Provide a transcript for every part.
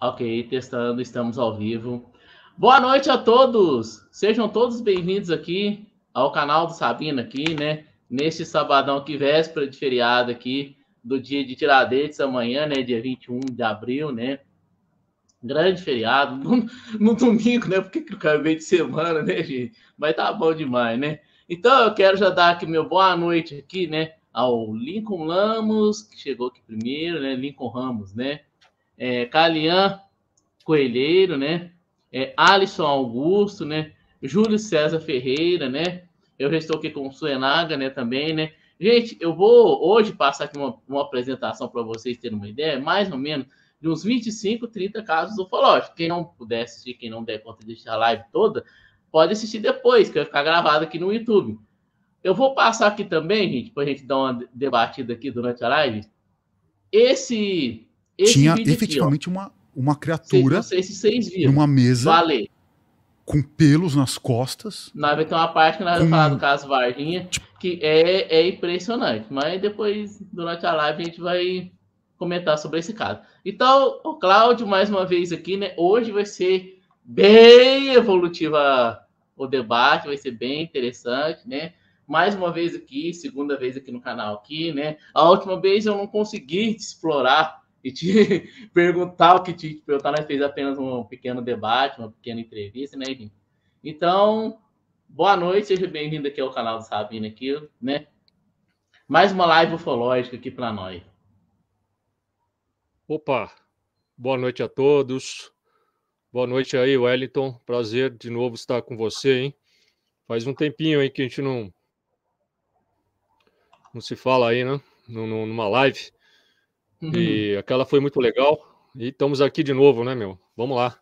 Ok, testando, estamos ao vivo. Boa noite a todos! Sejam todos bem-vindos aqui ao canal do Sabino aqui, né? Neste sabadão aqui, véspera de feriado aqui, do dia de Tiradentes, amanhã, né? Dia 21 de abril, né? Grande feriado, no domingo, né? Porque que o cara veio de semana, né, gente? Mas tá bom demais, né? Então eu quero já dar aqui meu boa noite aqui, né? Ao Lincoln Lamos, que chegou aqui primeiro, né? Lincoln Ramos, né? Calian Coelheiro, né? Alisson Augusto, né? Júlio César Ferreira, né? Eu já estou aqui com o Suenaga, né? Também, né? Gente, eu vou hoje passar aqui uma apresentação para vocês terem uma ideia, mais ou menos, de uns 25, 30 casos ufológicos. Quem não puder assistir, quem não der conta de assistir a live toda, pode assistir depois, que vai ficar gravado aqui no YouTube. Eu vou passar aqui também, gente, para a gente dar uma debatida aqui durante a live. Esse Tinha vídeo efetivamente aqui, uma criatura não sei se vocês viram. numa mesa Vale. com pelos nas costas. Nós vai ter uma parte que nós vamos falar do caso Varginha, que é impressionante. Mas depois, durante a live, a gente vai comentar sobre esse caso. Então, o Cláudio, mais uma vez aqui, né? Hoje vai ser bem evolutiva o debate, vai ser bem interessante, né? Mais uma vez aqui, segunda vez aqui no canal aqui, né? A última vez eu não consegui te explorar e te perguntar o que te perguntar, nós fez apenas um pequeno debate, uma pequena entrevista, né, gente? Então, boa noite, seja bem-vindo aqui ao canal do Sabino aqui, né? Mais uma live ufológica aqui para nós. Opa, boa noite a todos. Boa noite aí, Wellington. Prazer de novo estar com você, hein? Faz um tempinho aí que a gente não se fala aí, né? Numa live. E aquela foi muito legal. E estamos aqui de novo, né, meu? Vamos lá.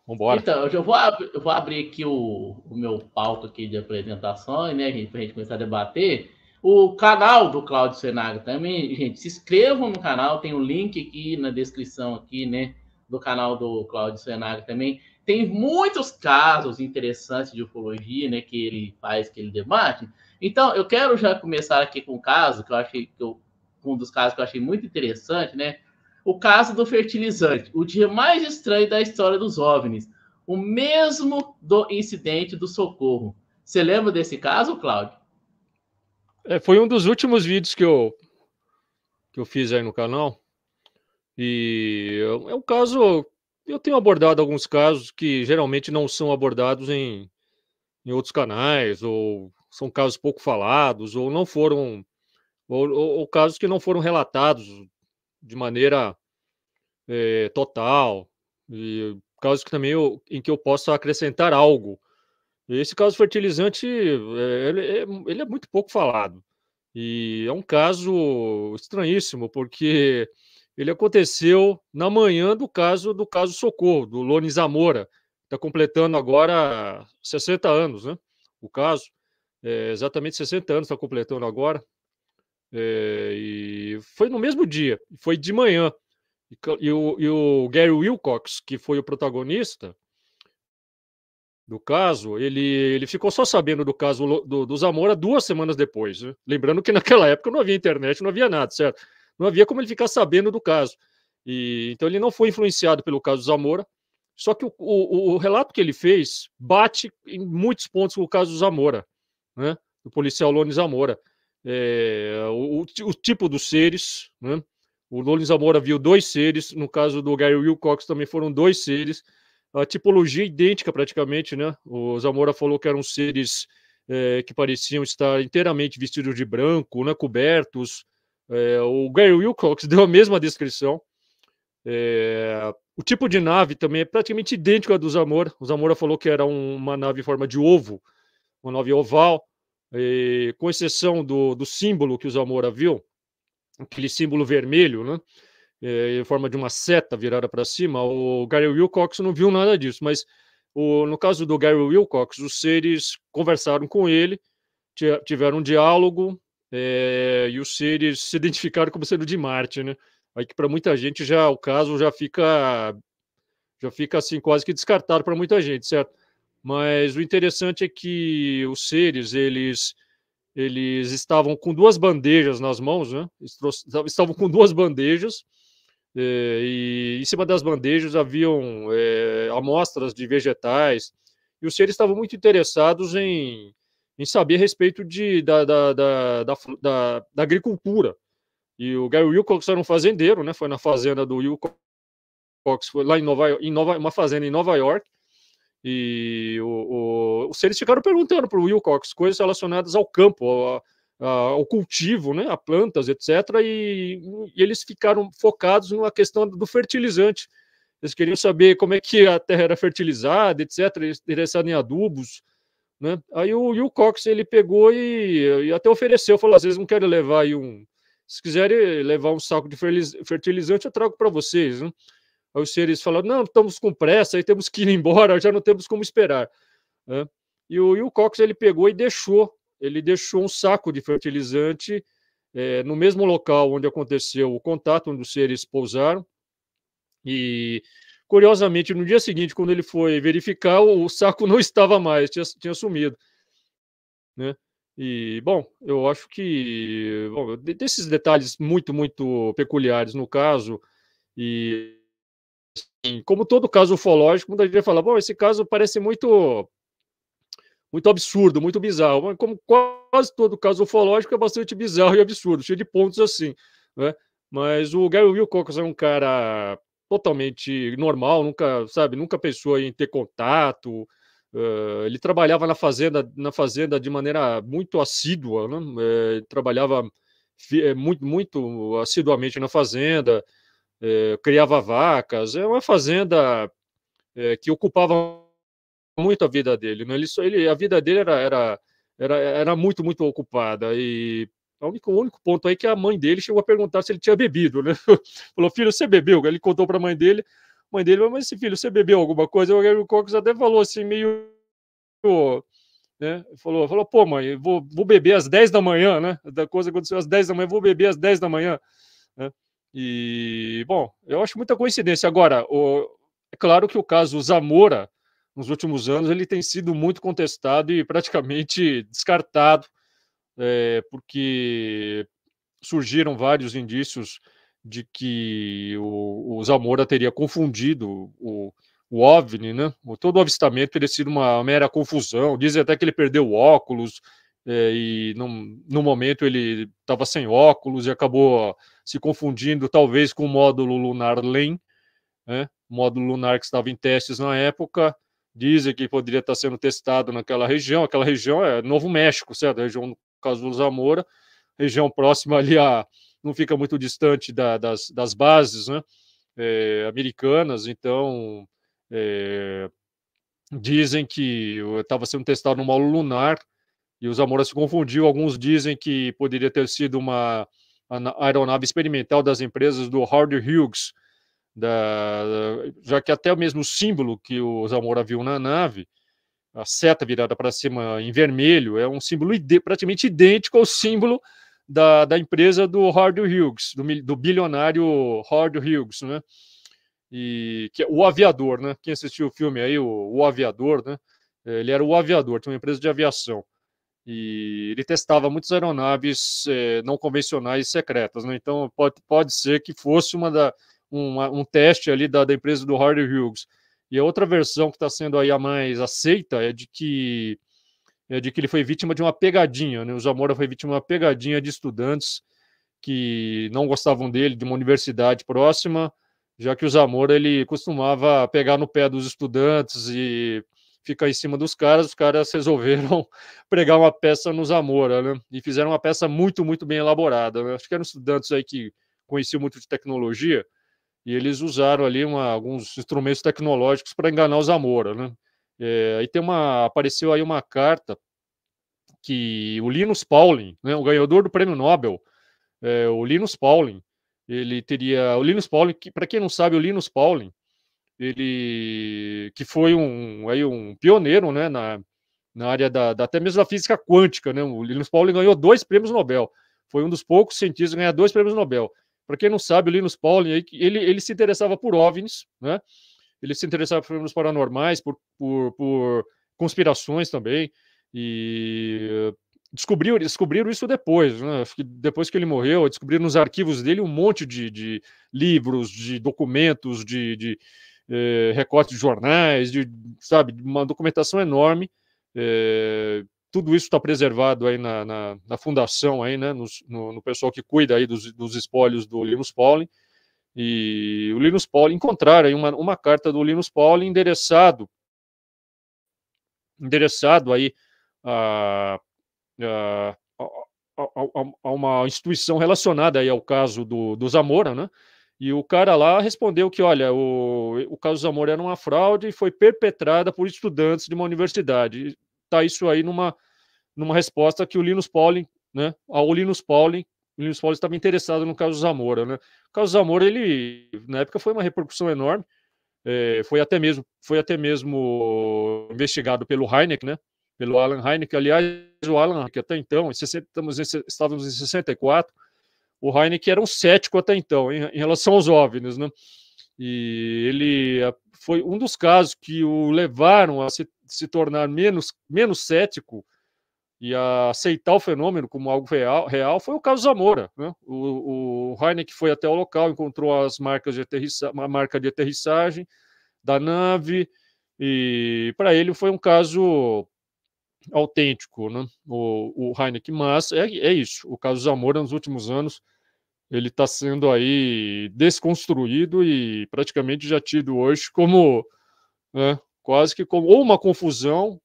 Vamos embora. Então, eu vou abrir aqui o meu pauta aqui de apresentações, né, gente, para a gente começar a debater. O canal do Cláudio Senaga também, gente, se inscrevam no canal, tem um link aqui na descrição aqui, né, do canal do Cláudio Senaga também. Tem muitos casos interessantes de ufologia, né, que ele faz, que ele debate. Então, eu quero já começar aqui com um caso que eu achei um dos casos que eu achei muito interessante, né? O caso do fertilizante, o dia mais estranho da história dos OVNIs, o mesmo do incidente do Socorro. Você lembra desse caso, Cláudio? Foi um dos últimos vídeos que eu fiz aí no canal. E é um caso... Eu tenho abordado alguns casos que geralmente não são abordados em outros canais, ou são casos pouco falados, ou não foram... Ou casos que não foram relatados de maneira total, e casos que também em que eu possa acrescentar algo. Esse caso fertilizante, ele é muito pouco falado, e é um caso estranhíssimo, porque ele aconteceu na manhã do caso Socorro, do Loni Zamora, está completando agora 60 anos, né? O caso, exatamente 60 anos está completando agora, e foi no mesmo dia, foi de manhã. E o Gary Wilcox, que foi o protagonista do caso, ele ficou só sabendo do caso do Zamora 2 semanas depois, né? Lembrando que naquela época não havia internet, não havia nada, certo? Não havia como ele ficar sabendo do caso. Então ele não foi influenciado pelo caso do Zamora, só que o relato que ele fez bate em muitos pontos com o caso do Zamora, né? Do policial Loni Zamora. O tipo dos seres, né? O Loni Zamora viu 2 seres, no caso do Gary Wilcox também foram 2 seres, a tipologia idêntica praticamente, né? O Zamora falou que eram seres que pareciam estar inteiramente vestidos de branco, né? Cobertos. O Gary Wilcox deu a mesma descrição. O tipo de nave também é praticamente idêntico à do Zamora. O Zamora falou que era uma nave em forma de ovo, uma nave oval, com exceção do símbolo que o Zamora viu, aquele símbolo vermelho, né? Em forma de uma seta virada para cima. O Gary Wilcox não viu nada disso, mas no caso do Gary Wilcox, os seres conversaram com ele, tiveram um diálogo, e os seres se identificaram como sendo de Marte, né? Aí que para muita gente o caso já fica assim quase que descartado para muita gente, certo? Mas o interessante é que os seres, eles estavam com 2 bandejas nas mãos, né? Estavam com 2 bandejas, e em cima das bandejas haviam amostras de vegetais, e os seres estavam muito interessados em saber a respeito da agricultura. E o Gary Wilcox era um fazendeiro, né? Foi na fazenda do Wilcox, foi lá uma fazenda em Nova York, e os seres ficaram perguntando para o Wilcox coisas relacionadas ao campo, ao cultivo, né, a plantas, etc. E eles ficaram focados na questão do fertilizante. Eles queriam saber como é que a terra era fertilizada, etc. Interessado em adubos, né? Aí o Wilcox ele pegou e até ofereceu, falou: às vezes não quero levar aí se quiserem levar um saco de fertilizante, eu trago para vocês, né? Aí os seres falaram: não, estamos com pressa, aí temos que ir embora, já não temos como esperar, né? E o Wilcox ele pegou e deixou um saco de fertilizante no mesmo local onde aconteceu o contato, onde os seres pousaram. E curiosamente, no dia seguinte, quando ele foi verificar, o saco não estava mais, tinha sumido, né? E, bom, eu acho que desses detalhes muito, muito peculiares no caso, e como todo caso ufológico, muita gente vai falar: bom, esse caso parece muito, muito absurdo, muito bizarro. Mas como quase todo caso ufológico é bastante bizarro e absurdo, cheio de pontos assim, né? Mas o Gary Wilcox é um cara totalmente normal, nunca pensou em ter contato. Ele trabalhava na fazenda de maneira muito assídua, né? Trabalhava muito, muito assiduamente na fazenda, criava vacas. É uma fazenda que ocupava muito a vida dele, né? A vida dele era muito, muito ocupada. E o único ponto aí é que a mãe dele chegou a perguntar se ele tinha bebido, né? Falou: filho, você bebeu? Ele contou para a mãe dele, mas esse filho, você bebeu alguma coisa? O Gary Cox até falou assim, meio, né? Falou: pô, mãe, vou beber às 10 da manhã, né? Da coisa aconteceu às 10 da manhã, vou beber às 10 da manhã, né? E, bom, eu acho muita coincidência. Agora, é claro que o caso Zamora, nos últimos anos, ele tem sido muito contestado e praticamente descartado, porque surgiram vários indícios de que o Zamora teria confundido o OVNI, né? Todo o avistamento teria sido uma mera confusão. Dizem até que ele perdeu o óculos, e no momento ele estava sem óculos e acabou se confundindo, talvez, com o módulo lunar LEM, né? Módulo lunar que estava em testes na época. Dizem que poderia estar sendo testado naquela região. Aquela região é Novo México, certo? A região, no caso do Zamora, região próxima ali não fica muito distante das bases, né, americanas. Então, dizem que estava sendo testado no módulo lunar e o Zamora se confundiu. Alguns dizem que poderia ter sido uma aeronave experimental das empresas do Howard Hughes, já que até mesmo o símbolo que o Zamora viu na nave, a seta virada para cima em vermelho, é um símbolo praticamente idêntico ao símbolo da empresa do Howard Hughes, do bilionário Howard Hughes, né? E que é o aviador, né? Quem assistiu o filme aí, o Aviador, né? Ele era o aviador, tinha uma empresa de aviação. E ele testava muitas aeronaves não convencionais secretas, né? Então pode ser que fosse um teste ali da empresa do Howard Hughes. E a outra versão que está sendo aí a mais aceita é de que ele foi vítima de uma pegadinha, né? O Zamora foi vítima de uma pegadinha de estudantes que não gostavam dele, de uma universidade próxima, já que o Zamora ele costumava pegar no pé dos estudantes e ficar em cima dos caras. Os caras resolveram pregar uma peça no Zamora, né? E fizeram uma peça muito, muito bem elaborada, né? Acho que eram estudantes aí que conheciam muito de tecnologia, e eles usaram ali alguns instrumentos tecnológicos para enganar o Zamora, né? Aí apareceu aí uma carta que o Linus Pauling, né, o ganhador do Prêmio Nobel, o Linus Pauling, o Linus Pauling, para quem não sabe, o Linus Pauling, ele que foi um pioneiro, né, na área até mesmo da física quântica, né? O Linus Pauling ganhou 2 prêmios Nobel, foi um dos poucos cientistas a ganhar 2 prêmios Nobel. Para quem não sabe, o Linus Pauling, ele se interessava por OVNIs, né? Ele se interessava por fenômenos paranormais, por conspirações também, e descobriram isso depois, né? Acho que depois que ele morreu, descobriram nos arquivos dele um monte de livros, de documentos, de recortes de jornais, sabe, uma documentação enorme. Tudo isso está preservado aí na fundação, aí, né, no pessoal que cuida aí dos espólios do Linus Pauling. E o Linus Pauling, encontraram aí uma carta do Linus Pauling endereçado aí a uma instituição relacionada aí ao caso do Zamora, né? E o cara lá respondeu que, olha, o caso Zamora era uma fraude e foi perpetrada por estudantes de uma universidade. Está isso aí numa resposta que o Linus Pauling, né? O Linus Pauling estava interessado no caso Zamora, né? O caso Zamora, ele, na época, foi uma repercussão enorme. Foi até mesmo investigado pelo Hynek, né? Pelo Alan Hynek. Aliás, o Alan Hynek, até então, estávamos em 64, o Hynek era um cético até então, em relação aos OVNIs, né? E ele foi um dos casos que o levaram a se tornar menos cético e a aceitar o fenômeno como algo real foi o caso Zamora, né? O Hynek foi até o local, encontrou as marcas uma marca de aterrissagem da nave, e para ele foi um caso autêntico, né? O Hynek, mas é isso. O caso Zamora, nos últimos anos, ele está sendo aí desconstruído e praticamente já tido hoje como, né, quase que como ou uma confusão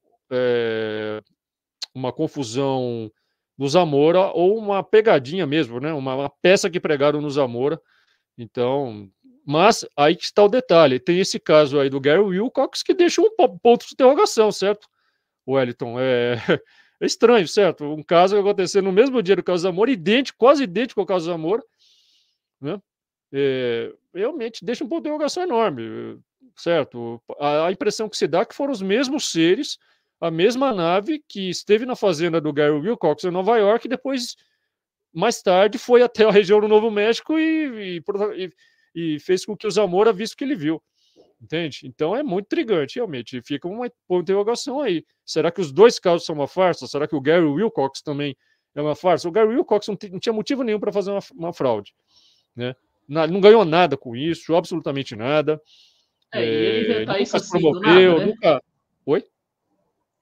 no Zamora ou uma pegadinha mesmo, né? Uma peça que pregaram no Zamora. Então, mas aí que está o detalhe. Tem esse caso aí do Gary Wilcox que deixa um ponto de interrogação, certo? Wellington, é estranho, certo? Um caso que aconteceu no mesmo dia do caso Zamora, quase idêntico ao caso Zamora, né? Realmente deixa um ponto de interrogação enorme, certo? A impressão que se dá é que foram os mesmos seres, a mesma nave que esteve na fazenda do Gary Wilcox em Nova York e depois, mais tarde, foi até a região do Novo México e fez com que o Zamora visse o que ele viu. Entende? Então é muito intrigante, realmente. Fica uma ponto de interrogação aí. Será que os dois casos são uma farsa? Será que o Gary Wilcox também é uma farsa? O Gary Wilcox não tinha motivo nenhum para fazer uma fraude, né? Não ganhou nada com isso, absolutamente nada. E ele inventar nunca isso se assim do promoveu, nada, né? nunca. Oi?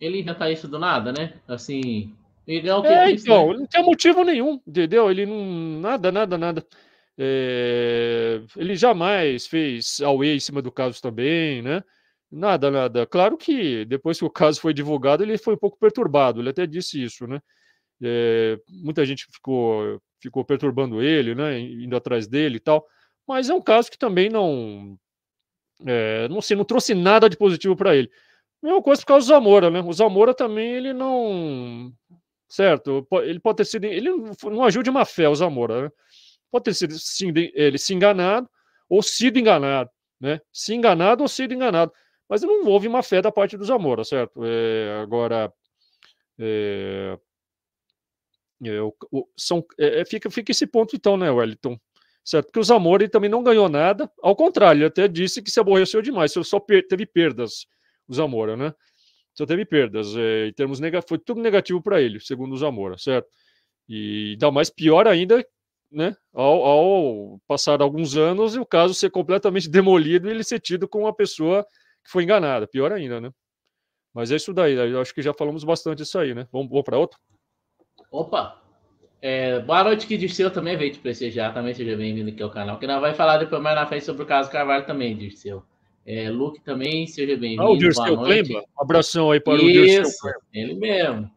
Ele inventar isso do nada, né? Assim, igual que ele disse, Então, né? ele não tem motivo nenhum, entendeu? Ele não. Nada. Ele jamais fez auê em cima do caso também, né? Nada. Claro que depois que o caso foi divulgado, ele foi um pouco perturbado, ele até disse isso, né? Muita gente ficou perturbando ele, né? Indo atrás dele e tal, mas é um caso que também não sei, não trouxe nada de positivo para ele. Mesma coisa por causa do Zamora, né? O Zamora também, ele não. Certo? Ele pode ter sido. Ele não agiu de má fé, o Zamora, né? Pode ter sido ele se enganado ou sido enganado, né? Se enganado ou sido enganado. Mas não houve má fé da parte do Zamora, certo? Agora. Fica esse ponto, então, né, Wellington? Certo? Porque o Zamora ele também não ganhou nada, ao contrário, ele até disse que se aborreceu demais, ele só teve perdas, o Zamora, né? Só teve perdas, em termos negativos, foi tudo negativo para ele, segundo o Zamora, certo? E ainda mais pior ainda, né? Ao passar alguns anos e o caso ser completamente demolido e ele ser tido como uma pessoa que foi enganada, pior ainda, né? Mas é isso daí, eu acho que já falamos bastante disso aí, né? Vamos para outro? Opa! Boa noite, que Dirceu também veio te prestigiar, também seja bem-vindo aqui ao canal, que nós vai falar depois mais na frente sobre o caso Carvalho também, Dirceu. Luke também, seja O bem-vindo, boa Dirceu noite. Klemba, um abração aí para o Dirceu Isso, ele mesmo.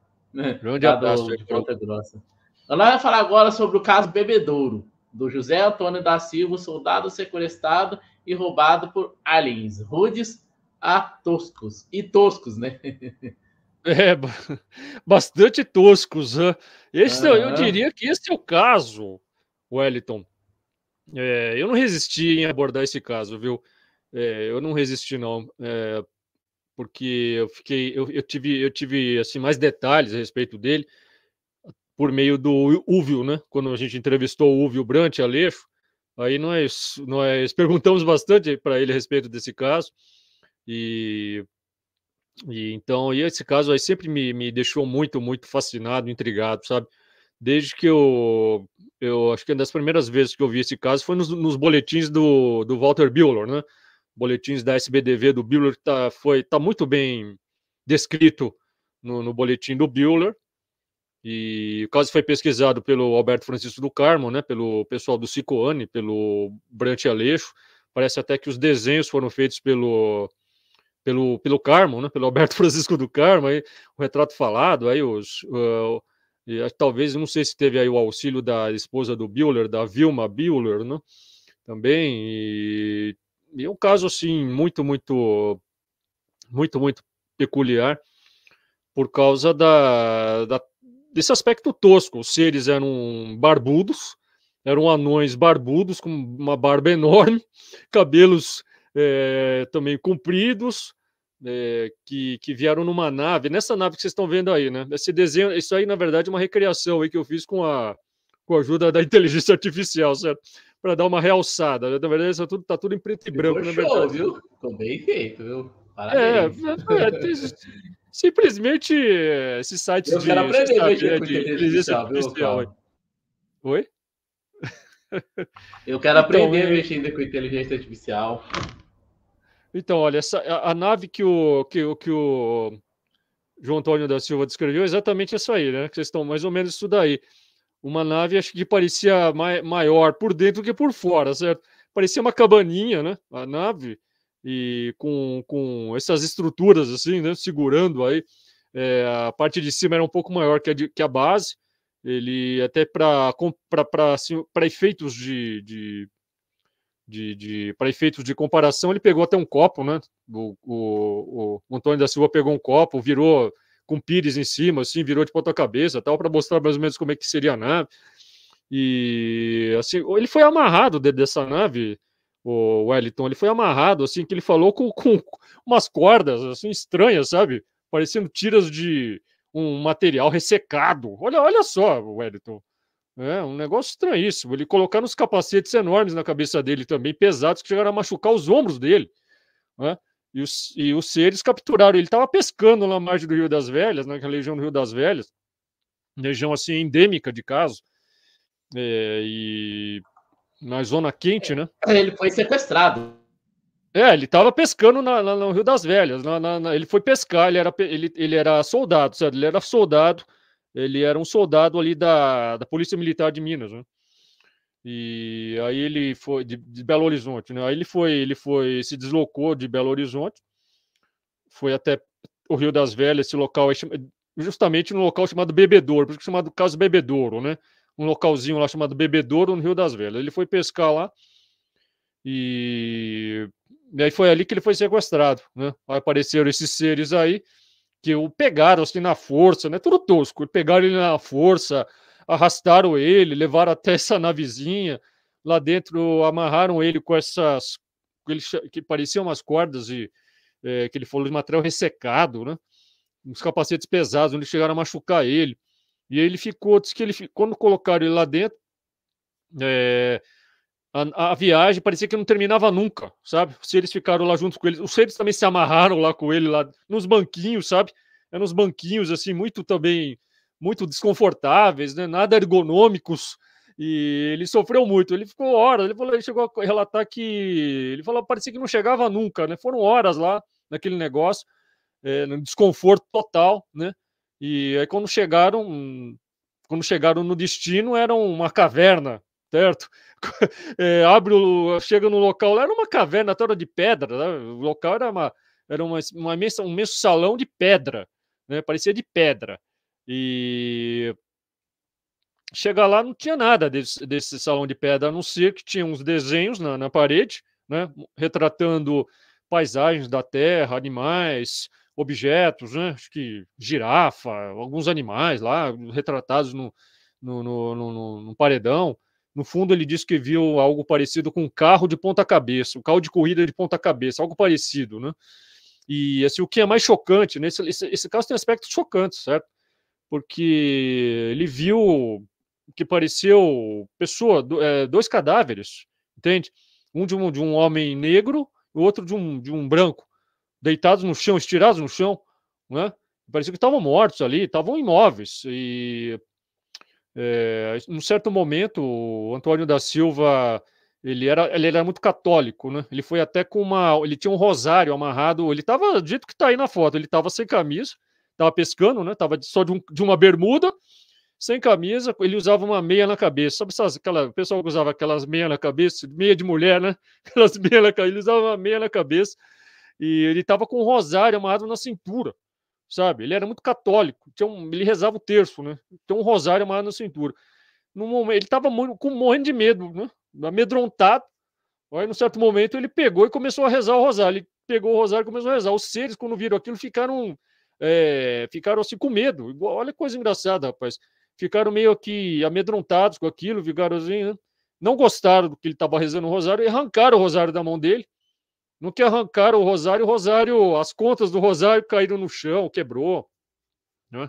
Grande abraço. De Ponta Grossa. Nós vamos falar agora sobre o caso Bebedouro, do José Antônio da Silva, soldado sequestrado e roubado por aliens, rudes a toscos. E toscos, né? Bastante toscos. Né? Eu diria que esse é o caso, Wellington. Eu não resisti em abordar esse caso, viu? Eu não resisti, não. Porque eu tive assim, mais detalhes a respeito dele por meio do Úvio, né? Quando a gente entrevistou o Úvio Brant Aleixo, aí nós perguntamos bastante para ele a respeito desse caso. E E esse caso aí sempre me deixou muito, muito fascinado, intrigado, sabe? Desde que eu acho que uma das primeiras vezes que eu vi esse caso foi nos boletins do Walter Buehler, né? Boletins da SBDV do Buehler, que tá muito bem descrito no boletim do Buehler. E o caso foi pesquisado pelo Alberto Francisco do Carmo, né? Pelo pessoal do Cicoane, pelo Brant Aleixo. Parece até que os desenhos foram feitos pelo Carmo, né? Pelo Alberto Francisco do Carmo, aí, o retrato falado, aí talvez, não sei se teve aí o auxílio da esposa do Buehler, da Vilma Buehler, né? Também, e é um caso, assim, muito, muito, muito, muito peculiar, por causa desse aspecto tosco. Os seres eram barbudos, eram anões barbudos, com uma barba enorme, cabelos também compridos, que vieram numa nave, nessa nave que vocês estão vendo aí, né? Esse desenho, isso aí, na verdade, é uma recriação aí que eu fiz com a ajuda da inteligência artificial, certo? Para dar uma realçada. Na verdade, isso tá tudo em preto e branco, na verdade. Show, viu? Ficou bem feito, viu? Parabéns. Simplesmente esses sites eu quero aprender a mexer com de inteligência artificial. viu, Oi? Eu quero aprender mexendo com inteligência artificial. Então, olha, a nave que o João Antônio da Silva descreveu é exatamente essa aí, né? Que vocês estão mais ou menos isso daí. Uma nave, acho que parecia maior por dentro que por fora, certo? Parecia uma cabaninha, né? A nave, e com essas estruturas, assim, né? Segurando aí. A parte de cima era um pouco maior que a base. Ele, até para efeitos para efeitos de comparação, ele pegou até um copo, né? O Antônio da Silva pegou um copo, virou com pires em cima, assim, virou de ponta cabeça, tal, para mostrar mais ou menos como é que seria a nave. E assim, ele foi amarrado dentro dessa nave, o Wellington, ele foi amarrado, assim, que ele falou com umas cordas, assim, estranhas, sabe? Parecendo tiras de um material ressecado. Olha só, Wellington. É um negócio estranhíssimo. Ele colocaram uns capacetes enormes na cabeça dele também, pesados, que chegaram a machucar os ombros dele, né? E os seres capturaram. Ele estava pescando na margem do Rio das Velhas, naquela região do Rio das Velhas, região assim endêmica de caso, e na zona quente, né? Ele foi sequestrado. Ele estava pescando no Rio das Velhas. Ele foi pescar, ele era soldado, certo? Ele era um soldado ali da Polícia Militar de Minas, né? E aí ele foi de Belo Horizonte, né? Aí ele se deslocou de Belo Horizonte, foi até o Rio das Velhas, esse local, justamente no local chamado Bebedouro, por isso que é chamado Caso Bebedouro, né? Um localzinho lá chamado Bebedouro, no Rio das Velhas. Ele foi pescar lá e aí foi ali que ele foi sequestrado, né? Aí apareceram esses seres aí que o pegaram assim na força, né? Tudo tosco. Pegaram ele na força, arrastaram ele, levaram até essa navezinha. Lá dentro amarraram ele com essas que pareciam umas cordas que ele falou de material ressecado, né? Uns capacetes pesados, onde chegaram a machucar ele. E aí ele ficou, disse que quando colocaram ele lá dentro, a viagem parecia que não terminava nunca, sabe? Os seres ficaram lá junto com ele. Os seres também se amarraram lá com ele, lá nos banquinhos, sabe? Eram uns banquinhos, assim, muito desconfortáveis, né? Nada ergonômicos. E ele sofreu muito. Ele ficou horas. Ele chegou a relatar que... Ele falou, parecia que não chegava nunca, né? Foram horas lá naquele negócio, no desconforto total, né? E aí quando chegaram no destino, era uma caverna, certo? Chega no local lá, era uma caverna toda de pedra, né? O local era um imenso salão de pedra, né? Parecia de pedra. E chega lá, não tinha nada desse salão de pedra, a não ser que tinha uns desenhos na parede, né? Retratando paisagens da terra, animais, objetos, né? Acho que girafa, alguns animais lá, retratados no paredão. No fundo, ele disse que viu algo parecido com um carro de ponta-cabeça, um carro de corrida de ponta-cabeça, algo parecido, né? E assim, o que é mais chocante, né? Esse caso tem aspectos chocantes, certo? Porque ele viu que pareceu dois cadáveres, entende? Um de um homem negro, o outro de um branco, deitados no chão, estirados no chão, né? Parecia que estavam mortos ali, estavam imóveis. E num certo momento, o Antônio da Silva, ele era muito católico, né? Ele foi até ele tinha um rosário amarrado, ele estava dito que está aí na foto, ele estava sem camisa, estava pescando, né? Estava só de uma bermuda, sem camisa, ele usava uma meia na cabeça. Sabe aquela pessoa que usava aquelas meias na cabeça, meia de mulher, né? Aquelas meias na cabeça, ele usava uma meia na cabeça e ele estava com um rosário amarrado na cintura, sabe? Ele era muito católico, ele rezava o terço, né? Tinha um rosário amarrado na cintura. No momento, ele estava morrendo de medo, né? Amedrontado. Aí, num certo momento, ele pegou e começou a rezar o rosário. Ele pegou o rosário e começou a rezar. Os seres, quando viram aquilo, ficaram assim com medo. Olha que coisa engraçada, rapaz. Ficaram meio que amedrontados com aquilo, ficaram assim, né? Não gostaram do que ele estava rezando o rosário e arrancaram o rosário da mão dele. No que arrancaram o rosário, as contas do rosário caíram no chão, quebrou, né?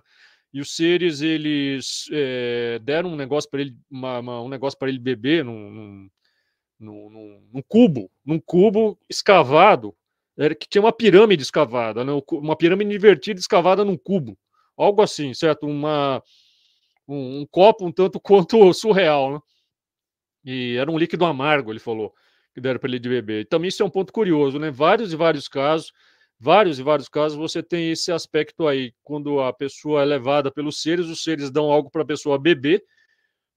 E os seres, eles deram um negócio para ele, um negócio para ele beber num cubo escavado, que tinha uma pirâmide escavada, né? Uma pirâmide invertida escavada num cubo, algo assim, certo? Um copo um tanto quanto surreal, né? E era um líquido amargo, ele falou, que deram para ele de beber. E também isso é um ponto curioso, né? Vários e vários casos você tem esse aspecto aí, quando a pessoa é levada pelos seres, os seres dão algo para a pessoa beber,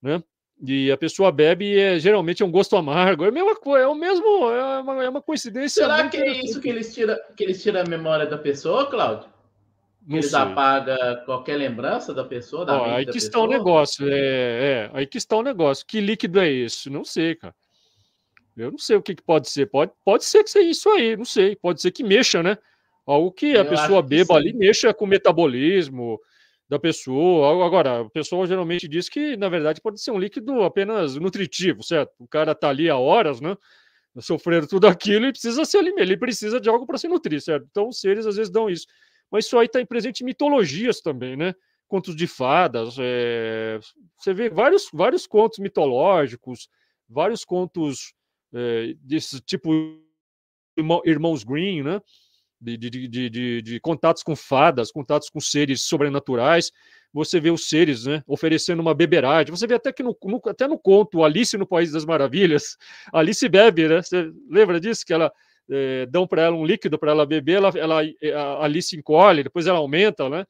né? E a pessoa bebe e geralmente é um gosto amargo. É a mesma coisa, é uma coincidência. Será que é isso que eles tiram a memória da pessoa, Cláudio? Que Não eles sei. apagam qualquer lembrança da pessoa, da Ó, mente aí da que está o pessoa? negócio. Aí que está o negócio. Que líquido é esse? Não sei, cara. Eu não sei o que pode ser. Pode ser que seja isso aí, não sei. Pode ser que mexa, né? Algo que a Eu pessoa acho que beba ali sim. mexa com o metabolismo da pessoa. Agora, o pessoal geralmente diz que, na verdade, pode ser um líquido apenas nutritivo, certo? O cara tá ali há horas, né? Sofrendo tudo aquilo e precisa se alimentar. Ele precisa de algo para se nutrir, certo? Então, os seres às vezes dão isso. Mas isso aí está presente em mitologias também, né? Contos de fadas. Você vê vários contos mitológicos, vários contos desse tipo, Irmãos Grimm, né? De contatos com fadas, contatos com seres sobrenaturais. Você vê os seres, né, oferecendo uma beberagem. Você vê até que até no conto Alice no País das Maravilhas, Alice bebe, né? Você lembra disso? Que dão para ela um líquido para ela beber, a Alice encolhe, depois ela aumenta, né?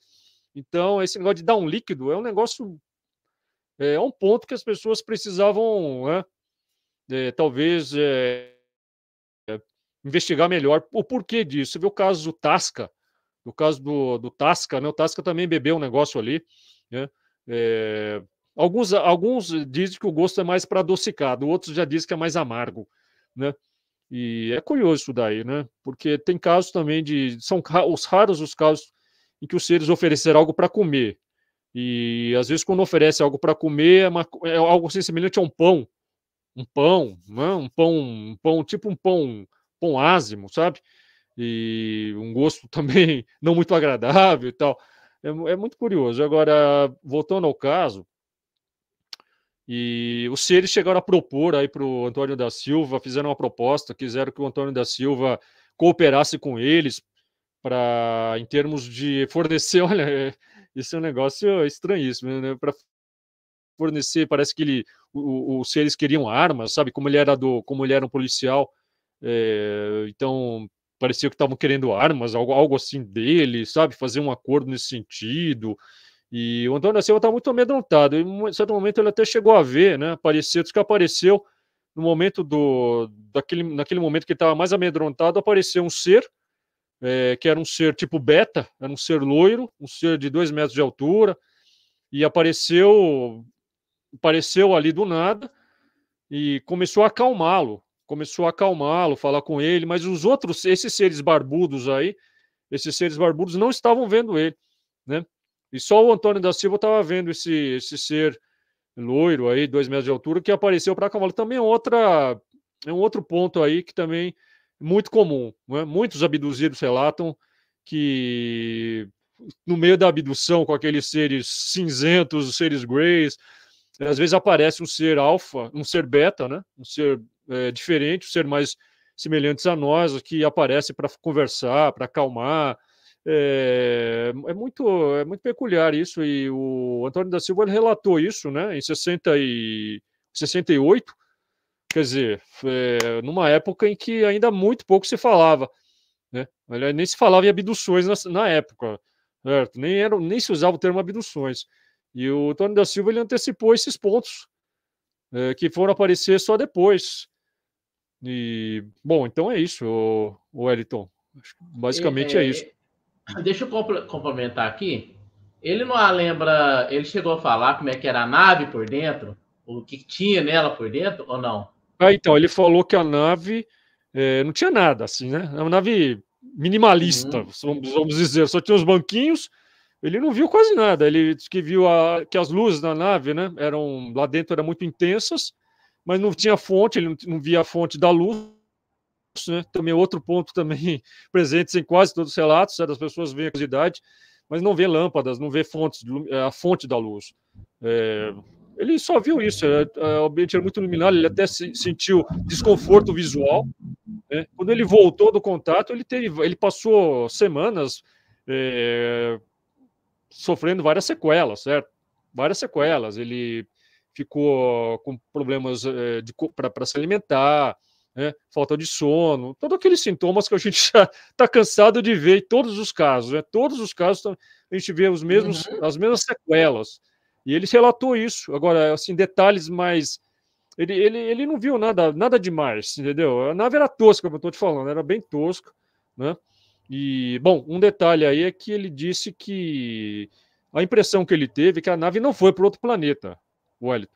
Então, esse negócio de dar um líquido é um negócio, é um ponto que as pessoas precisavam, né, talvez investigar melhor o porquê disso. Você vê o caso do Tasca, no caso do Tasca, né? O Tasca também bebeu um negócio ali, né? Alguns dizem que o gosto é mais para adocicado, outros já dizem que é mais amargo, né? E é curioso isso daí, né? Porque tem casos também são os raros os casos em que os seres ofereceram algo para comer. E às vezes, quando oferece algo para comer, é algo assim, semelhante a um pão, né? Um pão, tipo pão ázimo, sabe? E um gosto também não muito agradável e tal. É muito curioso. Agora, voltando ao caso, e os seres chegaram a propor aí para o Antônio da Silva, fizeram uma proposta, quiseram que o Antônio da Silva cooperasse com eles para, em termos de fornecer, olha, isso é um negócio estranhíssimo, né? Para fornecer, parece que os seres queriam armas, sabe? Como ele era um policial, então parecia que estavam querendo armas, algo assim dele, sabe? Fazer um acordo nesse sentido. E o Antônio da Silva está muito amedrontado. Em certo momento ele até chegou a ver, né? Diz que apareceu no momento naquele momento que ele estava mais amedrontado, apareceu um ser, que era um ser tipo beta, era um ser loiro, um ser de 2 metros de altura, e apareceu ali do nada e começou a acalmá-lo, falar com ele, mas esses seres barbudos não estavam vendo ele, né? E só o Antônio da Silva estava vendo esse ser loiro aí, 2 metros de altura, que apareceu para acalmá-lo. Também é um outro ponto aí que também é muito comum, né? Muitos abduzidos relatam que no meio da abdução, com aqueles seres cinzentos, os seres greys, às vezes aparece um ser alfa, um ser beta, né? Um ser diferente, um ser mais semelhantes a nós, que aparece para conversar, para acalmar, É muito peculiar isso, e o Antônio da Silva ele relatou isso, né, em 68, quer dizer, numa época em que ainda muito pouco se falava, né? Nem se falava em abduções na época, certo? Nem se usava o termo abduções. E o Antônio da Silva ele antecipou esses pontos que foram aparecer só depois. E, bom, então é isso, o Wellington. Basicamente é isso. Deixa eu complementar aqui. Ele não lembra. Ele chegou a falar como é que era a nave por dentro? O que tinha nela por dentro ou não? Então, ele falou que a nave não tinha nada, assim, né? É uma nave minimalista, vamos dizer. Só tinha os banquinhos. Ele não viu quase nada. Ele disse que viu que as luzes da nave, né? Lá dentro eram muito intensas, mas não tinha fonte. Ele não via a fonte da luz. Né? Também outro ponto também presente em quase todos os relatos, das pessoas veem a curiosidade, mas não vê lâmpadas, não vê a fonte da luz. Ele só viu isso, o ambiente era muito iluminado, ele até sentiu desconforto visual. Né? Quando ele voltou do contato, ele passou semanas sofrendo várias sequelas, certo? Várias sequelas. Ele ficou com problemas para se alimentar, né? Falta de sono, todos aqueles sintomas que a gente já está cansado de ver em todos os casos. Né? Todos os casos a gente vê as mesmas sequelas. E ele relatou isso. Agora, assim, detalhes mais. Ele não viu nada demais, entendeu? A nave era tosca, como eu estou te falando, era bem tosca, né? E, bom, um detalhe aí é que ele disse que a impressão que ele teve é que a nave não foi para outro planeta, Wellington.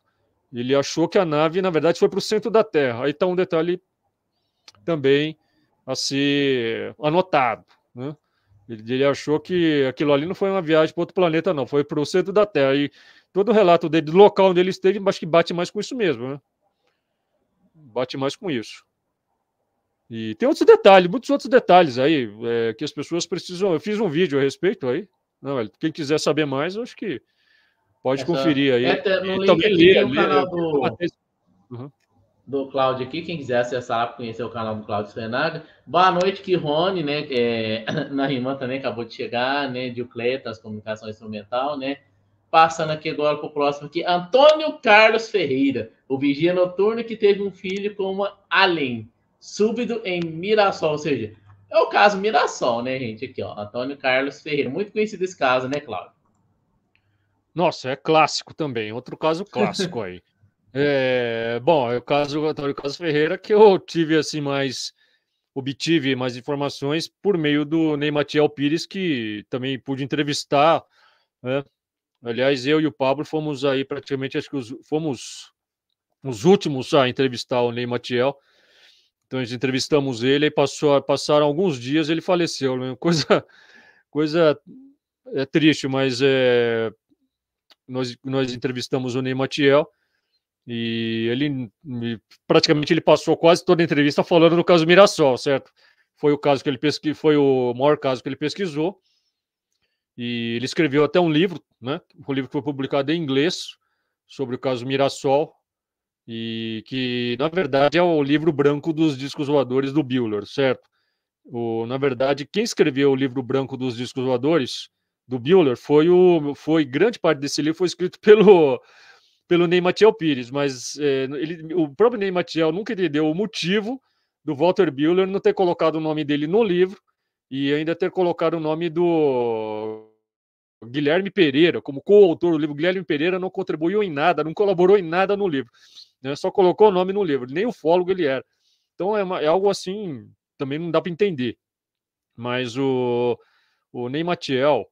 Ele achou que a nave, na verdade, foi para o centro da Terra. Aí está um detalhe também a ser anotado, né? Ele achou que aquilo ali não foi uma viagem para outro planeta, não. Foi para o centro da Terra. E todo o relato dele, do local onde ele esteve, acho que bate mais com isso mesmo, né? Bate mais com isso. E tem outros detalhes, muitos outros detalhes aí, que as pessoas precisam. Eu fiz um vídeo a respeito aí. Não, quem quiser saber mais, eu acho que pode conferir aí. No link também aqui tem o canal do Cláudio aqui, quem quiser acessar lá para conhecer o canal do Cláudio Fenaga. Boa noite, Kirone, né? Na Rimã também acabou de chegar, né? Diocletas, comunicação instrumental, né? Passando aqui agora para o próximo aqui, Antônio Carlos Ferreira, o vigia noturno que teve um filho com uma alien, súbito em Mirassol, ou seja, é o caso Mirassol, né, gente? Aqui, ó, Antônio Carlos Ferreira, muito conhecido esse caso, né, Cláudio? Nossa, é clássico também, outro caso clássico aí. Bom, é o caso do Antônio Carlos Ferreira que eu obtive mais informações por meio do Ney Matiel Pires, que também pude entrevistar, né? Aliás, eu e o Pablo fomos aí praticamente, acho que fomos os últimos a entrevistar o Ney Matiel. Então, nós entrevistamos ele e passaram alguns dias, ele faleceu. Né? Coisa triste, mas nós entrevistamos o Ney Matiel e praticamente ele passou quase toda a entrevista falando do caso Mirassol, certo? Foi o caso que ele foi o maior caso que ele pesquisou. E ele escreveu até um livro, né? Um livro que foi publicado em inglês sobre o caso Mirassol, e que, na verdade, é o livro branco dos discos voadores do Bueller, certo? Na verdade, quem escreveu o livro branco dos discos voadores do Bueller foi grande parte desse livro foi escrito pelo Ney Matiel Pires, mas o próprio Ney Matiel nunca entendeu o motivo do Walter Bueller não ter colocado o nome dele no livro e ainda ter colocado o nome do Guilherme Pereira como coautor do livro. Guilherme Pereira não contribuiu em nada, não colaborou em nada no livro, né? Só colocou o nome no livro, nem ufólogo ele era. Então é algo assim, também não dá para entender. Mas o Ney Matiel,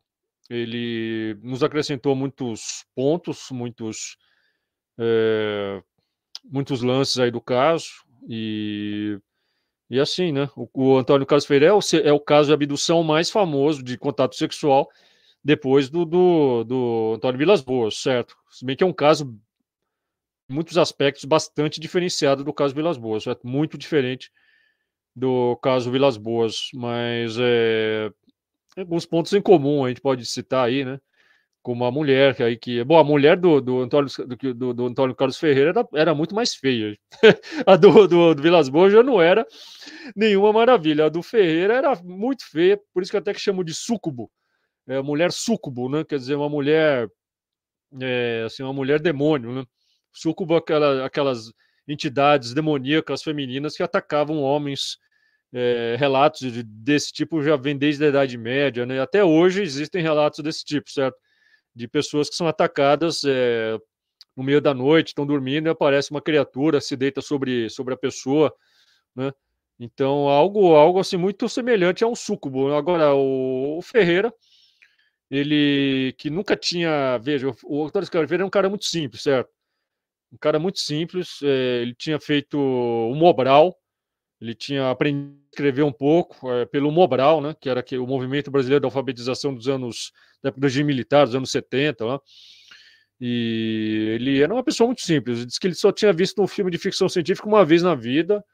ele nos acrescentou muitos pontos, muitos lances aí do caso, e assim, né? O Antônio Carlos Ferreira é o caso de abdução mais famoso de contato sexual depois do Antônio Vilas Boas, certo? Se bem que é um caso, em muitos aspectos, bastante diferenciado do caso Vilas Boas, certo? Muito diferente do caso Vilas Boas, mas alguns pontos em comum a gente pode citar aí, né? como a mulher, bom, a mulher do Antônio Carlos Ferreira era muito mais feia. A do Vilas Boas já não era nenhuma maravilha. A do Ferreira era muito feia, por isso que até que chamam de súcubo. Mulher súcubo, né? Quer dizer, uma mulher, assim, uma mulher demônio, né? Súcubo, aquelas entidades demoníacas femininas que atacavam homens. Relatos desse tipo já vêm desde a Idade Média, né? Até hoje existem relatos desse tipo, certo? De pessoas que são atacadas no meio da noite, estão dormindo e aparece uma criatura, se deita sobre a pessoa, né? Então, algo assim muito semelhante a um súcubo. Agora, o Ferreira, ele que nunca tinha... Veja, o Antônio Carlos Ferreira é um cara muito simples, certo? Um cara muito simples, ele tinha feito o Mobral, ele tinha aprendido a escrever um pouco pelo Mobral, né, que era o movimento brasileiro da alfabetização da época do regime militar, dos anos 70, lá. E ele era uma pessoa muito simples. Ele disse que ele só tinha visto um filme de ficção científica uma vez na vida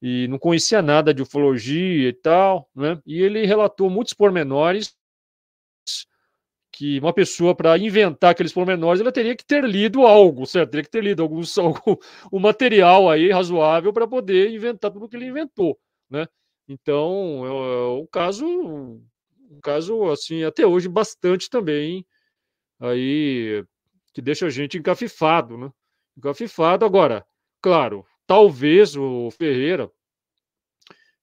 e não conhecia nada de ufologia e tal, né? E ele relatou muitos pormenores que uma pessoa, para inventar aqueles pormenores, ela teria que ter lido algo, certo? Teria que ter lido um material aí razoável para poder inventar tudo o que ele inventou, né? Então, um caso assim, até hoje bastante também aí que deixa a gente encafifado, né? Encafifado. Agora, claro, talvez o Ferreira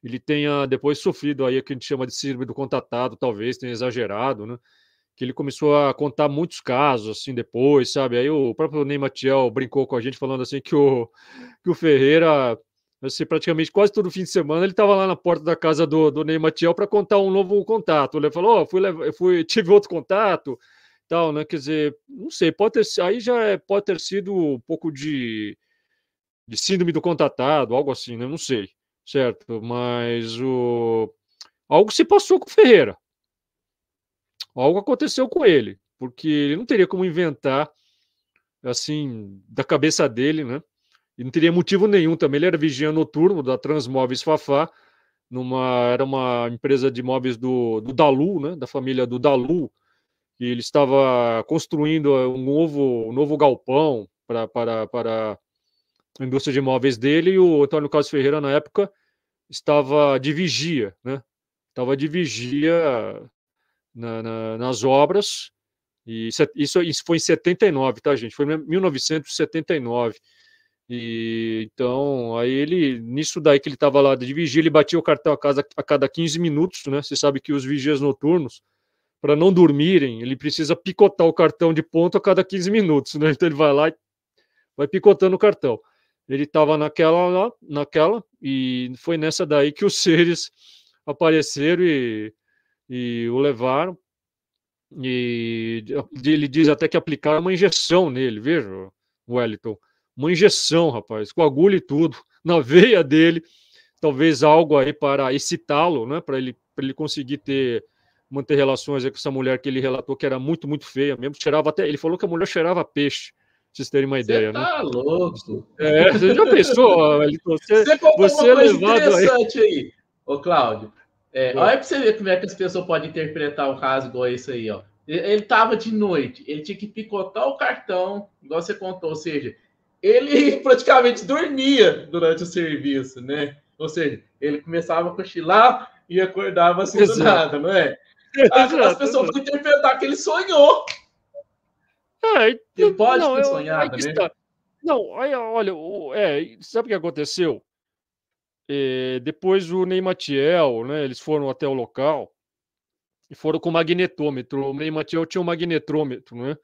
ele tenha depois sofrido aí o que a gente chama de síndrome do contatado, talvez tenha exagerado, né? Que ele começou a contar muitos casos, assim, depois, sabe? Aí o próprio Ney Matiel brincou com a gente, falando assim que o Ferreira, assim, praticamente quase todo fim de semana, ele estava lá na porta da casa do Ney Matiel para contar um novo contato. Ele falou, tive outro contato, tal, né? Quer dizer, não sei, aí pode ter sido um pouco de síndrome do contatado, algo assim, né? Não sei, certo? Mas algo se passou com o Ferreira. Algo aconteceu com ele, porque ele não teria como inventar, assim, da cabeça dele, né? E não teria motivo nenhum também. Ele era vigia noturno da Transmóveis Fafá, era uma empresa de móveis do Dalu, né? Da família do Dalu, e ele estava construindo um novo galpão para a indústria de móveis dele, e o Antônio Carlos Ferreira, na época, estava de vigia, né? Estava de vigia nas obras, e isso foi em 79, tá, gente? Foi em 1979. E então, aí nisso daí que ele estava lá de vigia, ele batia o cartão a cada 15 minutos, né? Você sabe que os vigias noturnos, para não dormirem, ele precisa picotar o cartão de ponto a cada 15 minutos, né? Então ele vai lá e vai picotando o cartão. Ele estava naquela, e foi nessa daí que os seres apareceram e o levaram. E ele diz até que aplicaram uma injeção nele, veja, Wellington. Uma injeção, rapaz, com agulha e tudo, na veia dele. Talvez algo aí para excitá-lo, né? Para ele conseguir manter relações aí com essa mulher que ele relatou que era muito, muito feia mesmo. Ele falou que a mulher cheirava peixe, pra vocês terem uma Você ideia, né? tá louco. Você já pensou, Wellington? Você contou Você uma é coisa levado aí. interessante aí, ô Cláudio. Olha pra você ver como é que as pessoas podem interpretar um caso igual esse aí, ó. Ele tava de noite, ele tinha que picotar o cartão, igual você contou, ou seja, ele praticamente dormia durante o serviço, né? Ou seja, ele começava a cochilar e acordava assim do nada, não é? As pessoas vão interpretar que ele sonhou. Ele pode ter sonhado, né? Não, olha, sabe o que aconteceu? Depois o Ney Matiel, né, eles foram até o local e foram com magnetômetro. O Ney Matiel tinha um magnetrômetro, né,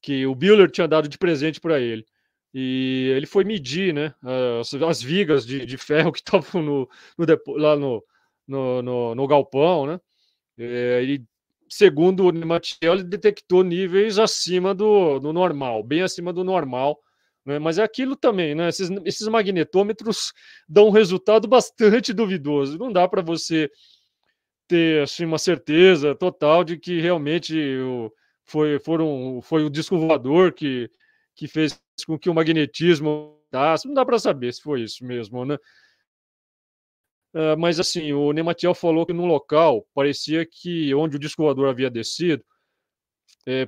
que o Buehler tinha dado de presente para ele. E ele foi medir, né, as vigas de ferro que estavam lá no galpão, né? E, segundo o Ney Matiel, ele detectou níveis acima do normal, bem acima do normal. Né? Mas é aquilo também, né? Esses magnetômetros dão um resultado bastante duvidoso. Não dá para você ter assim, uma certeza total de que realmente foi o disco voador que fez com que o magnetismo não dá para saber se foi isso mesmo, né? Mas assim, o Ney Matiel falou que no local parecia que onde o disco voador havia descido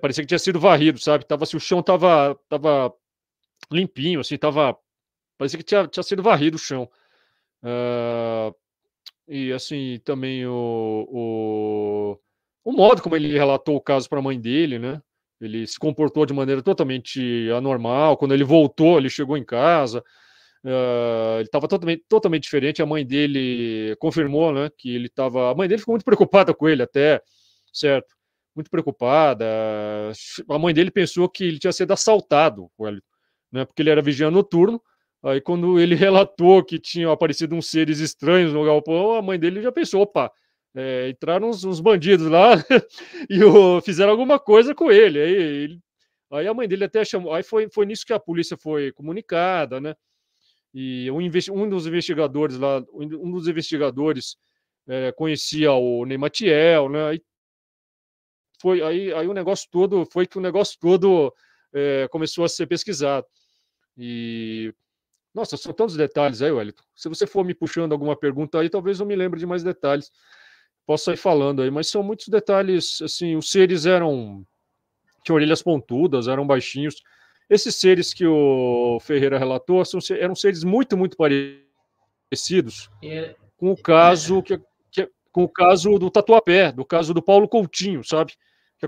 parecia que tinha sido varrido, sabe? Tava, assim, o chão tava limpinho, assim, parecia que tinha sido varrido o chão. Ah, e assim, também o modo como ele relatou o caso para a mãe dele, né? Ele se comportou de maneira totalmente anormal. Quando ele voltou, ele chegou em casa, ele estava totalmente diferente. A mãe dele confirmou, né, que ele estava. A mãe dele ficou muito preocupada com ele, até, certo? Muito preocupada. A mãe dele pensou que ele tinha sido assaltado, né? Porque ele era vigia noturno. Aí, quando ele relatou que tinham aparecido uns seres estranhos no galpão, a mãe dele já pensou: opa, entraram uns bandidos lá e fizeram alguma coisa com ele. Aí a mãe dele até chamou. Aí foi nisso que a polícia foi comunicada, né? E um dos investigadores lá, conhecia o Neymatiel, né? Aí o negócio todo começou a ser pesquisado. E nossa, são tantos detalhes aí, Wellington. Se você for me puxando alguma pergunta aí, talvez eu me lembre de mais detalhes. Posso sair falando aí, mas são muitos detalhes. Assim, os seres tinham orelhas pontudas, eram baixinhos. Esses seres que o Ferreira relatou eram seres muito, muito parecidos com o caso com o caso do Tatuapé, do caso do Paulo Coutinho, sabe? Que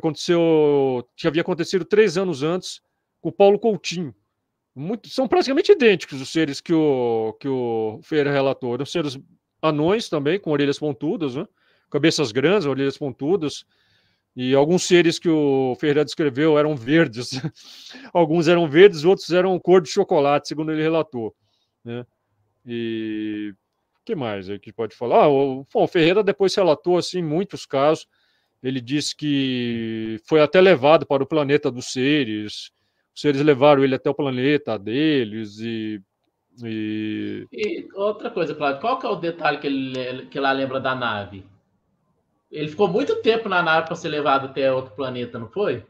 havia acontecido 3 anos antes com o Paulo Coutinho. São praticamente idênticos os seres que o Ferreira relatou. Eram seres anões também, com orelhas pontudas, né? Cabeças grandes, orelhas pontudas. E alguns seres que o Ferreira descreveu eram verdes. Alguns eram verdes, outros eram cor de chocolate, segundo ele relatou, né? E o que mais aí que pode falar? O Ferreira depois relatou assim, muitos casos. Ele disse que foi até levado para o planeta dos seres. Os seres levaram ele até o planeta deles E outra coisa, Claudio, qual que é o detalhe que lá lembra da nave? Ele ficou muito tempo na nave para ser levado até outro planeta, não foi?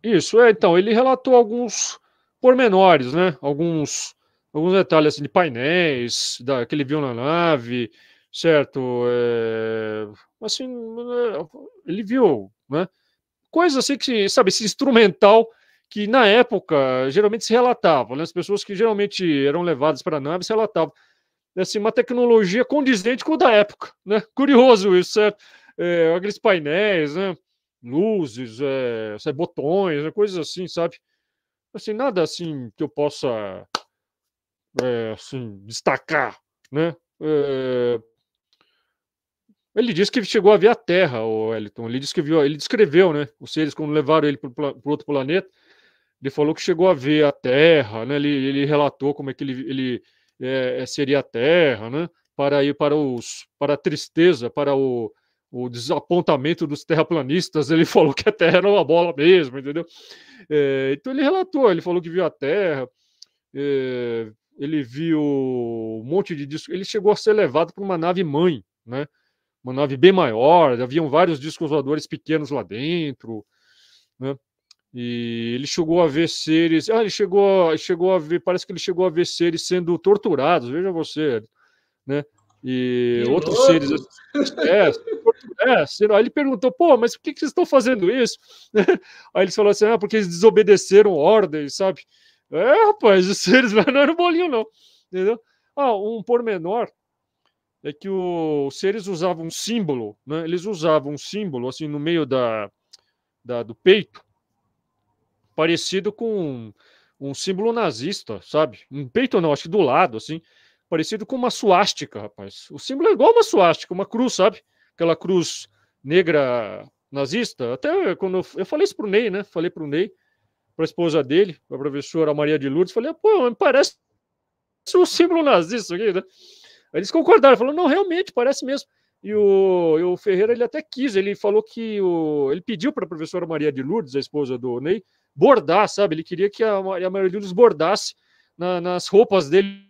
Isso, então, ele relatou alguns pormenores, né? Alguns detalhes assim, de painéis que ele viu na nave, certo? Assim, ele viu, né? Coisas assim que, sabe, esse instrumental que na época geralmente se relatava, né? As pessoas que geralmente eram levadas para a nave se relatavam. Assim, uma tecnologia condizente com o da época, né? Curioso isso, certo? Aqueles painéis, né? Luzes, botões, coisas assim, sabe? Assim, nada assim que eu possa assim, destacar, né? Ele disse que chegou a ver a Terra, o Wellington. Ele disse que viu, ele descreveu, né? Os seres quando levaram ele para outro planeta. Ele falou que chegou a ver a Terra, né? Ele relatou como é que ele seria a Terra, né? Para ir para a tristeza, para o desapontamento dos terraplanistas. Ele falou que a Terra era uma bola mesmo, entendeu? Então ele relatou, ele falou que viu a Terra, ele viu um monte de discos. Ele chegou a ser levado para uma nave mãe, né? Uma nave bem maior, haviam vários discos voadores pequenos lá dentro, né? E ele chegou a ver seres. Ele chegou a ver. Parece que ele chegou a ver seres sendo torturados, veja você, né? E Que outros seres. louco! Aí ele perguntou, pô, mas por que vocês estão fazendo isso? Aí eles falaram assim, porque eles desobedeceram ordens, sabe? Rapaz, os seres lá não eram bolinho, não. Entendeu? Um pormenor é que os seres usavam um símbolo, né? Eles usavam um símbolo assim no meio do peito, parecido com um símbolo nazista, sabe? Um peito não, acho que do lado, assim, parecido com uma suástica, rapaz. O símbolo é igual uma suástica, uma cruz, sabe? Aquela cruz negra nazista. Até quando eu falei isso pro Ney, né? Falei pro Ney, pra esposa dele, a professora Maria de Lourdes, falei, pô, parece um símbolo nazista aqui, né? Aí eles concordaram, falaram, não, realmente, parece mesmo. E o Ferreira, ele até quis, ele falou que ele pediu para a professora Maria de Lourdes, a esposa do Ney, bordar, sabe? Ele queria que a Maria de Lourdes bordasse nas roupas dele,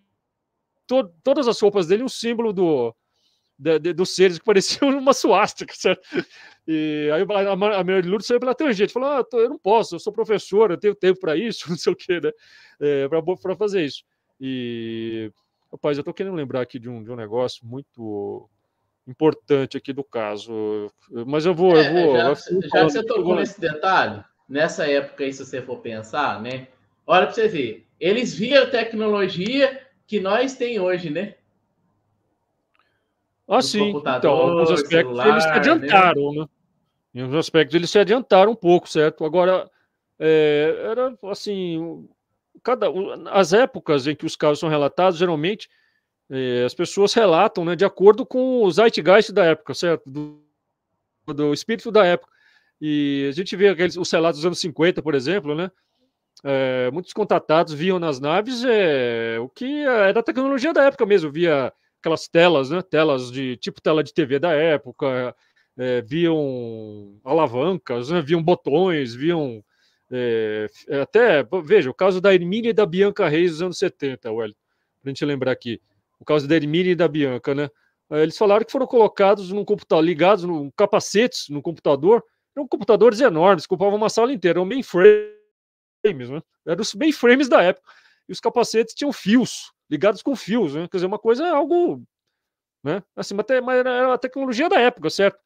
todas as roupas dele, um símbolo dos seres que pareciam uma suástica, certo? E aí a Maria de Lourdes saiu pela tangente, falou, eu não posso, eu sou professora, eu tenho tempo para isso, não sei o quê, né? Para fazer isso. E, rapaz, eu tô querendo lembrar aqui de um negócio muito importante aqui do caso. Mas eu vou. Já que você tocou nesse detalhe, nessa época aí, se você for pensar, né? Olha para você ver, eles viam a tecnologia que nós tem hoje, né? Dos sim. Então, alguns aspectos celular, eles se adiantaram, né? Em alguns aspectos eles se adiantaram um pouco, certo? Agora, era assim, as épocas em que os casos são relatados, geralmente, as pessoas relatam, né, de acordo com o zeitgeist da época, certo? Do espírito da época. E a gente vê os relatos dos anos 50, por exemplo, né? Muitos contatados viam nas naves o que era a tecnologia da época mesmo, via aquelas telas, né? Telas de tipo tela de TV da época, viam alavancas, né? Viam botões, viam até, veja, o caso da Hermínia e da Bianca Reis dos anos 70, Wellington, para a gente lembrar aqui, o caso da Hermínia e da Bianca, né? Eles falaram que foram colocados num computador, ligados num capacetes no computador, eram computadores enormes, ocupavam uma sala inteira, eram mainframes, né? Eram os mainframes da época. E os capacetes tinham fios, ligados com fios, né? Quer dizer, uma coisa, algo, né? Assim, mas era a tecnologia da época, certo?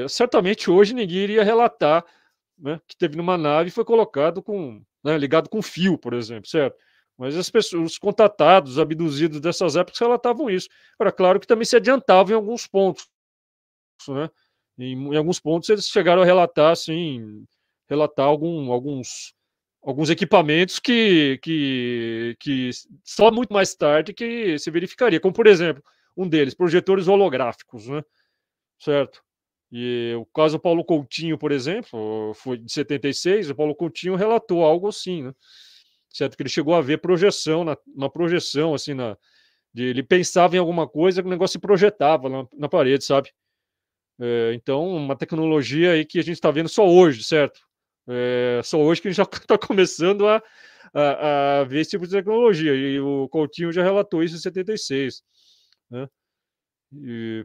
Certamente hoje ninguém iria relatar, né, que teve numa nave e foi colocado ligado com fio, por exemplo, certo? Mas as pessoas, os contatados, abduzidos dessas épocas relatavam isso. Era claro que também se adiantavam em alguns pontos, né? Em alguns pontos eles chegaram a relatar, assim, alguns equipamentos que só muito mais tarde que se verificaria, como por exemplo, um deles, projetores holográficos, né? Certo? E o caso do Paulo Coutinho, por exemplo, foi de 76, o Paulo Coutinho relatou algo assim, né? Certo? Que ele chegou a ver projeção, uma projeção, assim, ele pensava em alguma coisa, que o negócio se projetava na parede, sabe? Então, uma tecnologia aí que a gente está vendo só hoje, certo? Só hoje que a gente já está começando a ver esse tipo de tecnologia. E o Coutinho já relatou isso em 76, né?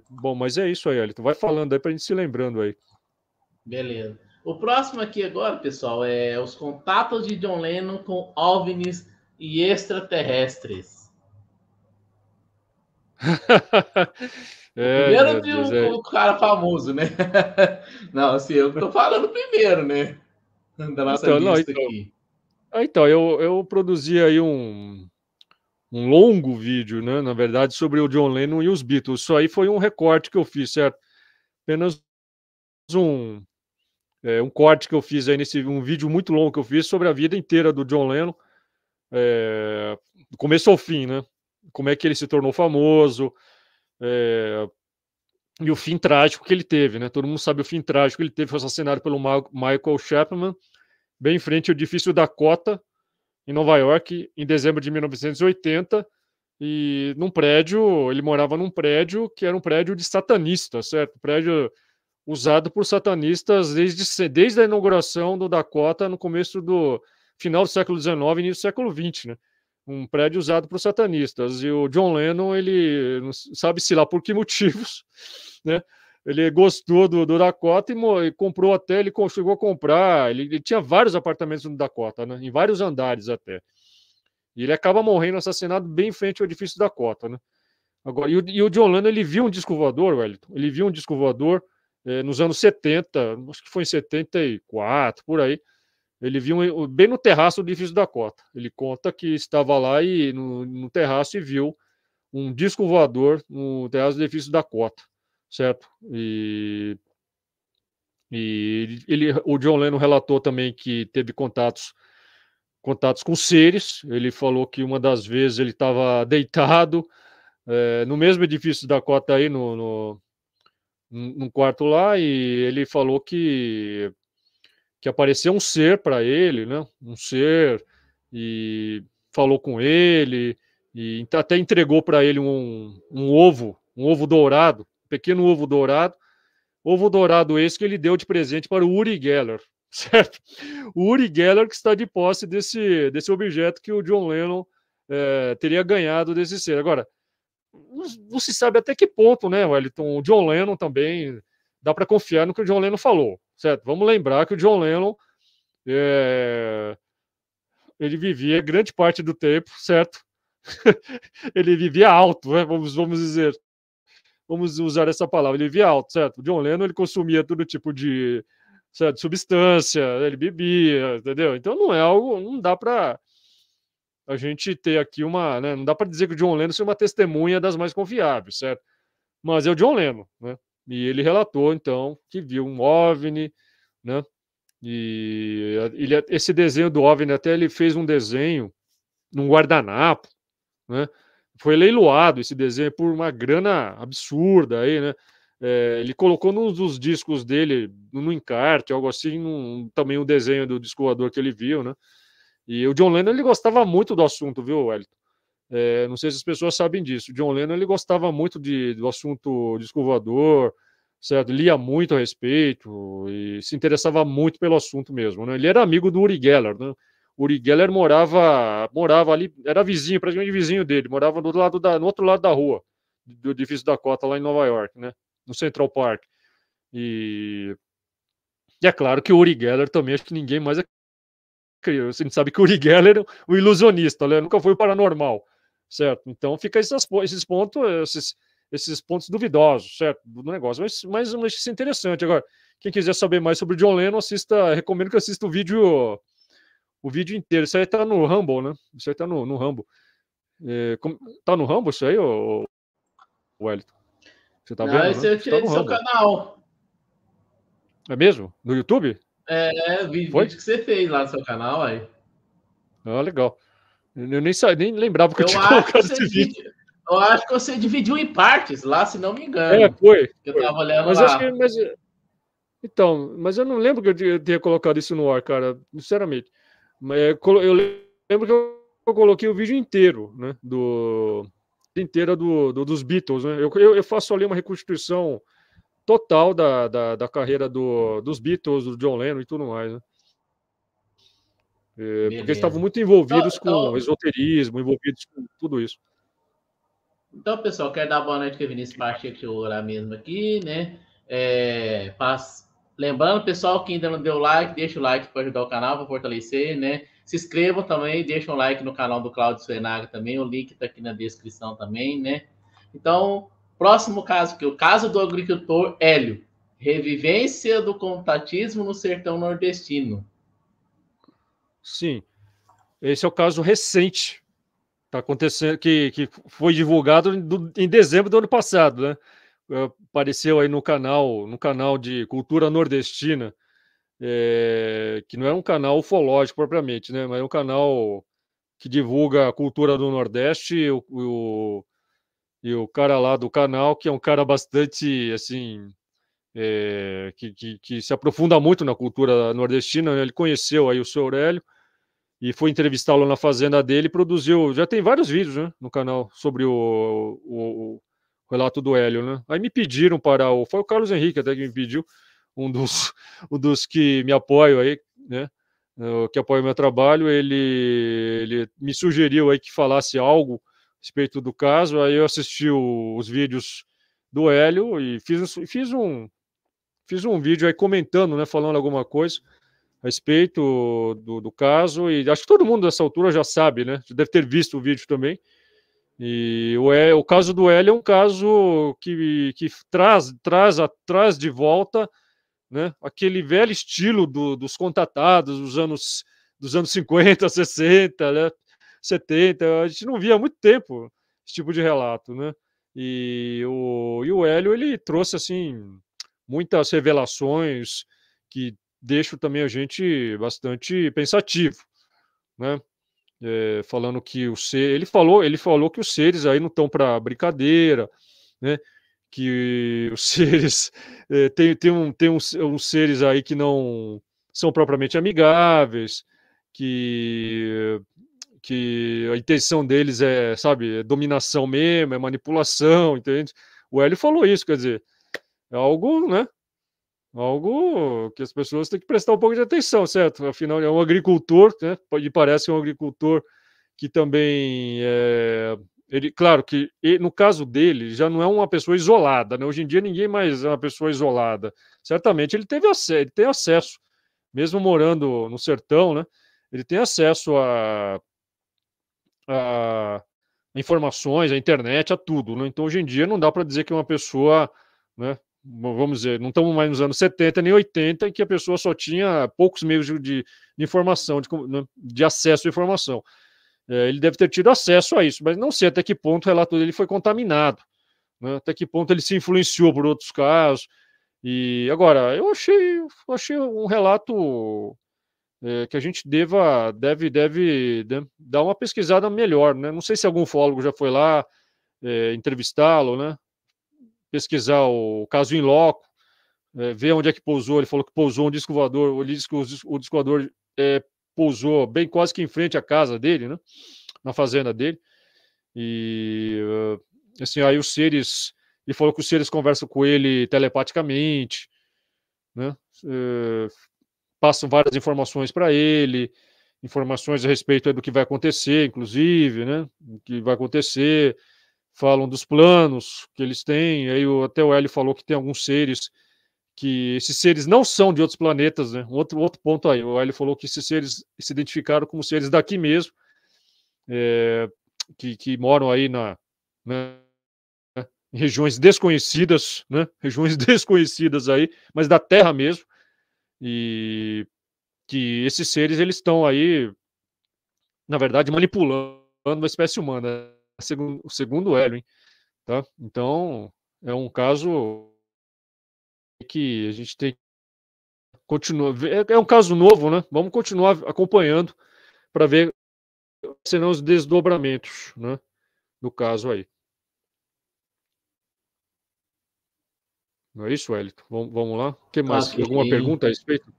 Bom, mas é isso aí, Elton. Vai falando aí para a gente se lembrando aí. Beleza. O próximo aqui agora, pessoal, é os contatos de John Lennon com OVNIs e extraterrestres. Primeiro de um cara famoso, né? Não, assim, eu tô falando primeiro, né? Da nossa lista aqui. Então, eu produzi aí um longo vídeo, né? Na verdade, sobre o John Lennon e os Beatles. Isso aí foi um recorte que eu fiz, certo? Apenas um corte que eu fiz aí um vídeo muito longo que eu fiz sobre a vida inteira do John Lennon, do começo ao fim, né? Como é que ele se tornou famoso, e o fim trágico que ele teve, né? Todo mundo sabe o fim trágico que ele teve, foi assassinado pelo Michael Chapman, bem em frente ao edifício Dakota, em Nova York, em dezembro de 1980, e ele morava num prédio que era um prédio de satanistas, certo? Prédio usado por satanistas desde a inauguração do Dakota no começo do final do século XIX e início do século XX, né? Um prédio usado por satanistas. E o John Lennon, ele não sabe-se lá por que motivos, né? Ele gostou do Dakota e comprou até, ele chegou a comprar, ele tinha vários apartamentos no Dakota, né? Em vários andares até. E ele acaba morrendo assassinado bem em frente ao edifício Dakota, né? Agora, e o John Lennon, ele viu um disco voador, Wellington, ele viu um disco voador nos anos 70, acho que foi em 74, por aí. Ele viu bem no terraço do edifício Dakota. Ele conta que estava lá no terraço e viu um disco voador no terraço do edifício Dakota, certo? O John Lennon relatou também que teve contatos com seres. Ele falou que uma das vezes ele estava deitado no mesmo edifício Dakota aí, num quarto lá, e ele falou que apareceu um ser para ele, né? Um ser, e falou com ele, e até entregou para ele um ovo dourado, um pequeno ovo dourado esse que ele deu de presente para o Uri Geller, certo? O Uri Geller que está de posse desse objeto que o John Lennon teria ganhado desse ser. Agora, não se sabe até que ponto, né, Wellington? O John Lennon também dá para confiar no que o John Lennon falou, certo? Vamos lembrar que o John Lennon ele vivia grande parte do tempo, certo? Ele vivia alto, né? Vamos dizer. vamos usar essa palavra, ele vivia alto, certo? O John Lennon, ele consumia todo tipo de, certo, substância, ele bebia, entendeu? Então não é algo, não dá para a gente ter aqui uma, né, não dá para dizer que o John Lennon seja uma testemunha das mais confiáveis, certo? Mas é o John Lennon, né? E ele relatou, então, que viu um OVNI, né? E esse desenho do OVNI, até ele fez um desenho num guardanapo, né? Foi leiloado esse desenho por uma grana absurda aí, né? Ele colocou num dos discos dele, no encarte, algo assim, também um desenho do disco voador que ele viu, né? E o John Lennon, ele gostava muito do assunto, viu, Wellington? Não sei se as pessoas sabem disso. O John Lennon, ele gostava muito do assunto disco voador, certo? Lia muito a respeito e se interessava muito pelo assunto mesmo, né? Ele era amigo do Uri Geller, né? O Uri Geller morava ali, era vizinho, praticamente vizinho dele, morava no outro lado da rua, do edifício Dakota, lá em Nova York, né? No Central Park. E é claro que o Uri Geller também, acho que ninguém mais você não sabe que o Uri Geller é um ilusionista, né? Nunca foi paranormal, certo? Então fica esses pontos duvidosos, certo? Do negócio, mas isso é interessante. Agora, quem quiser saber mais sobre o John Lennon, recomendo que assista o vídeo inteiro. Isso aí tá no Rumble, né? Isso aí tá no Rumble. Tá no Rumble isso aí, o Wellington? Você tá Não, vendo, esse né? eu Isso tá tirei no do seu Rumble. canal. É mesmo? No YouTube? Vídeo Foi? que você fez lá no seu canal, aí. Ah, legal. Eu nem lembrava que eu Eu tinha acho que colocado você esse vídeo. dividiu, eu acho que você dividiu em partes lá, se não me engano. Foi. Eu tava olhando Mas acho que. lá. Então, mas eu não lembro que eu tenha colocado isso no ar, cara, sinceramente. Mas eu lembro que eu coloquei o vídeo inteiro, né? Inteira dos Beatles, né? Eu faço ali uma reconstituição total da carreira dos Beatles, do John Lennon e tudo mais, né? Porque eles estavam Beleza. muito envolvidos com Então, esoterismo, envolvidos com tudo isso. então, pessoal, quero dar boa noite que o Vinícius Pacheco chegou lá mesmo aqui, né? Lembrando, pessoal, que ainda não deu like, deixa o like para ajudar o canal, para fortalecer, né? Se inscrevam também, deixa um like no canal do Claudio Suenaga também, o link está aqui na descrição também, né? Então, próximo caso, que é o caso do agricultor Hélio, revivência do contatismo no sertão nordestino. Sim, esse é o caso recente. Está acontecendo, que foi divulgado em dezembro do ano passado, né? Apareceu aí no canal de cultura nordestina, que não é um canal ufológico propriamente, né? Mas é um canal que divulga a cultura do Nordeste e o cara lá do canal, que é um cara bastante, assim, que se aprofunda muito na cultura nordestina, né? Ele conheceu aí o seu Aurélio e foi entrevistá-lo na fazenda dele, produziu, já tem vários vídeos, né, no canal sobre o relato do Hélio, né? Aí me pediram foi o Carlos Henrique até que me pediu, um dos, um dos que me apoiam aí, né, que apoia o meu trabalho, ele me sugeriu aí que falasse algo a respeito do caso, aí eu assisti os vídeos do Hélio e fiz um vídeo aí comentando, né, falando alguma coisa a respeito do caso, e acho que todo mundo nessa altura já sabe, né? Já deve ter visto o vídeo também. E o caso do Hélio é um caso que traz de volta, né, aquele velho estilo dos contatados dos anos 50, 60, né, 70. A gente não via há muito tempo esse tipo de relato, né? E o Hélio, ele trouxe, assim, muitas revelações que deixam também a gente bastante pensativo, né? Falando que ele falou que os seres aí não estão para brincadeira, né? Que os seres tem uns seres aí que não são propriamente amigáveis, que que a intenção deles é, sabe, é dominação mesmo, é manipulação, entende? O Hélio falou isso, quer dizer, é algo, né? Algo que as pessoas têm que prestar um pouco de atenção, certo? Afinal, é um agricultor, né? E parece um agricultor que também claro que no caso dele já não é uma pessoa isolada, né? Hoje em dia ninguém mais é uma pessoa isolada. Certamente ele ele tem acesso, mesmo morando no sertão, né? Ele tem acesso a informações, a internet, a tudo, né? Então, hoje em dia, não dá para dizer que uma pessoa, né, vamos dizer, não estamos mais nos anos 70 nem 80, em que a pessoa só tinha poucos meios de informação, de acesso à informação. Ele deve ter tido acesso a isso, mas não sei até que ponto o relato dele foi contaminado, né? Até que ponto ele se influenciou por outros casos. E agora, eu achei um relato que a gente deve dar uma pesquisada melhor, né? Não sei se algum ufólogo já foi lá entrevistá-lo, né? Pesquisar o caso in loco, ver onde é que pousou. Ele falou que pousou um disco voador, ele disse que o disco voador pousou bem quase que em frente à casa dele, né? Na fazenda dele. E assim, aí os seres, ele falou que os seres conversam com ele telepaticamente, né? Passam várias informações para ele, informações a respeito do que vai acontecer, inclusive, né? O que vai acontecer, falam dos planos que eles têm. Aí até o Hélio falou que tem alguns seres, que esses seres não são de outros planetas, né? Outro ponto aí, o Hélio falou que esses seres se identificaram como seres daqui mesmo, que moram aí em regiões desconhecidas, né? Regiões desconhecidas aí, mas da Terra mesmo, e que esses seres, eles estão aí, na verdade, manipulando uma espécie humana, segundo o Hélio, hein? Tá? Então, é um caso que a gente tem que continuar. É um caso novo, né? Vamos continuar acompanhando para ver serão os desdobramentos, né, do caso aí. Não é isso, Wellington? Vamos lá? O que mais? Ok. Alguma pergunta a respeito?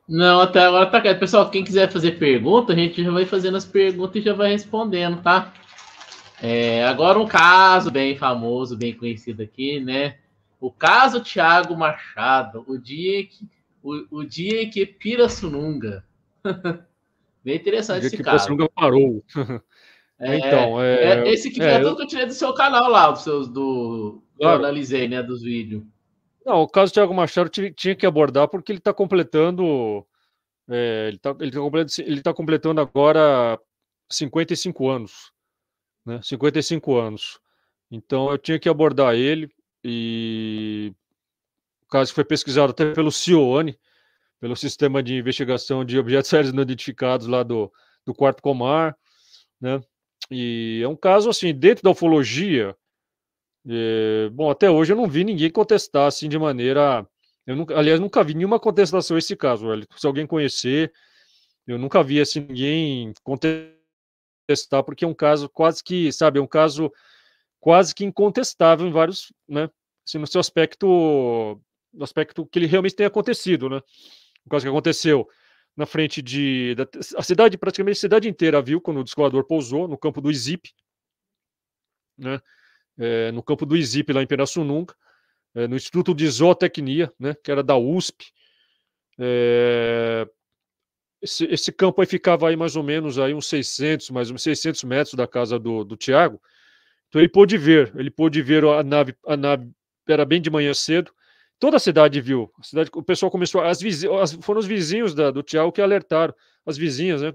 Não, até agora tá quieto. Pessoal, quem quiser fazer pergunta, a gente já vai fazendo as perguntas e já vai respondendo, tá? Agora um caso bem famoso, bem conhecido aqui, né? O caso Thiago Machado, o dia em que Pirassununga. Bem interessante esse Que caso. Pirassununga parou. Então, esse aqui foi tudo que eu tirei do seu canal lá, claro. eu analisei, né, dos vídeos. Não, o caso do Thiago Machado tinha que abordar porque ele está completando. Ele tá completando agora 55 anos. Né? 55 anos. Então eu tinha que abordar ele. E o caso foi pesquisado até pelo CIOANI, pelo Sistema de Investigação de Objetos Aéreos Não Identificados lá do Quarto Comar, né? E é um caso assim, dentro da ufologia, bom, até hoje eu não vi ninguém contestar assim de maneira. Aliás, nunca vi nenhuma contestação a esse caso, velho. Se alguém conhecer, eu nunca vi assim ninguém contestar, porque é um caso quase que, sabe, é um caso quase que incontestável em vários, né? Assim, no seu aspecto, no aspecto que ele realmente tem acontecido, né? O caso que aconteceu na frente a cidade, praticamente a cidade inteira viu quando o descolador pousou no campo do IZIP, né? No campo do IZIP lá em Pirassununga, no Instituto de Zootecnia, né? Que era da USP. Esse campo aí ficava aí mais ou menos aí uns 600 metros da casa do Thiago. Então ele pôde ver a nave era bem de manhã cedo. Toda a cidade viu. O pessoal começou, foram os vizinhos do Thiago que alertaram. As vizinhas, né?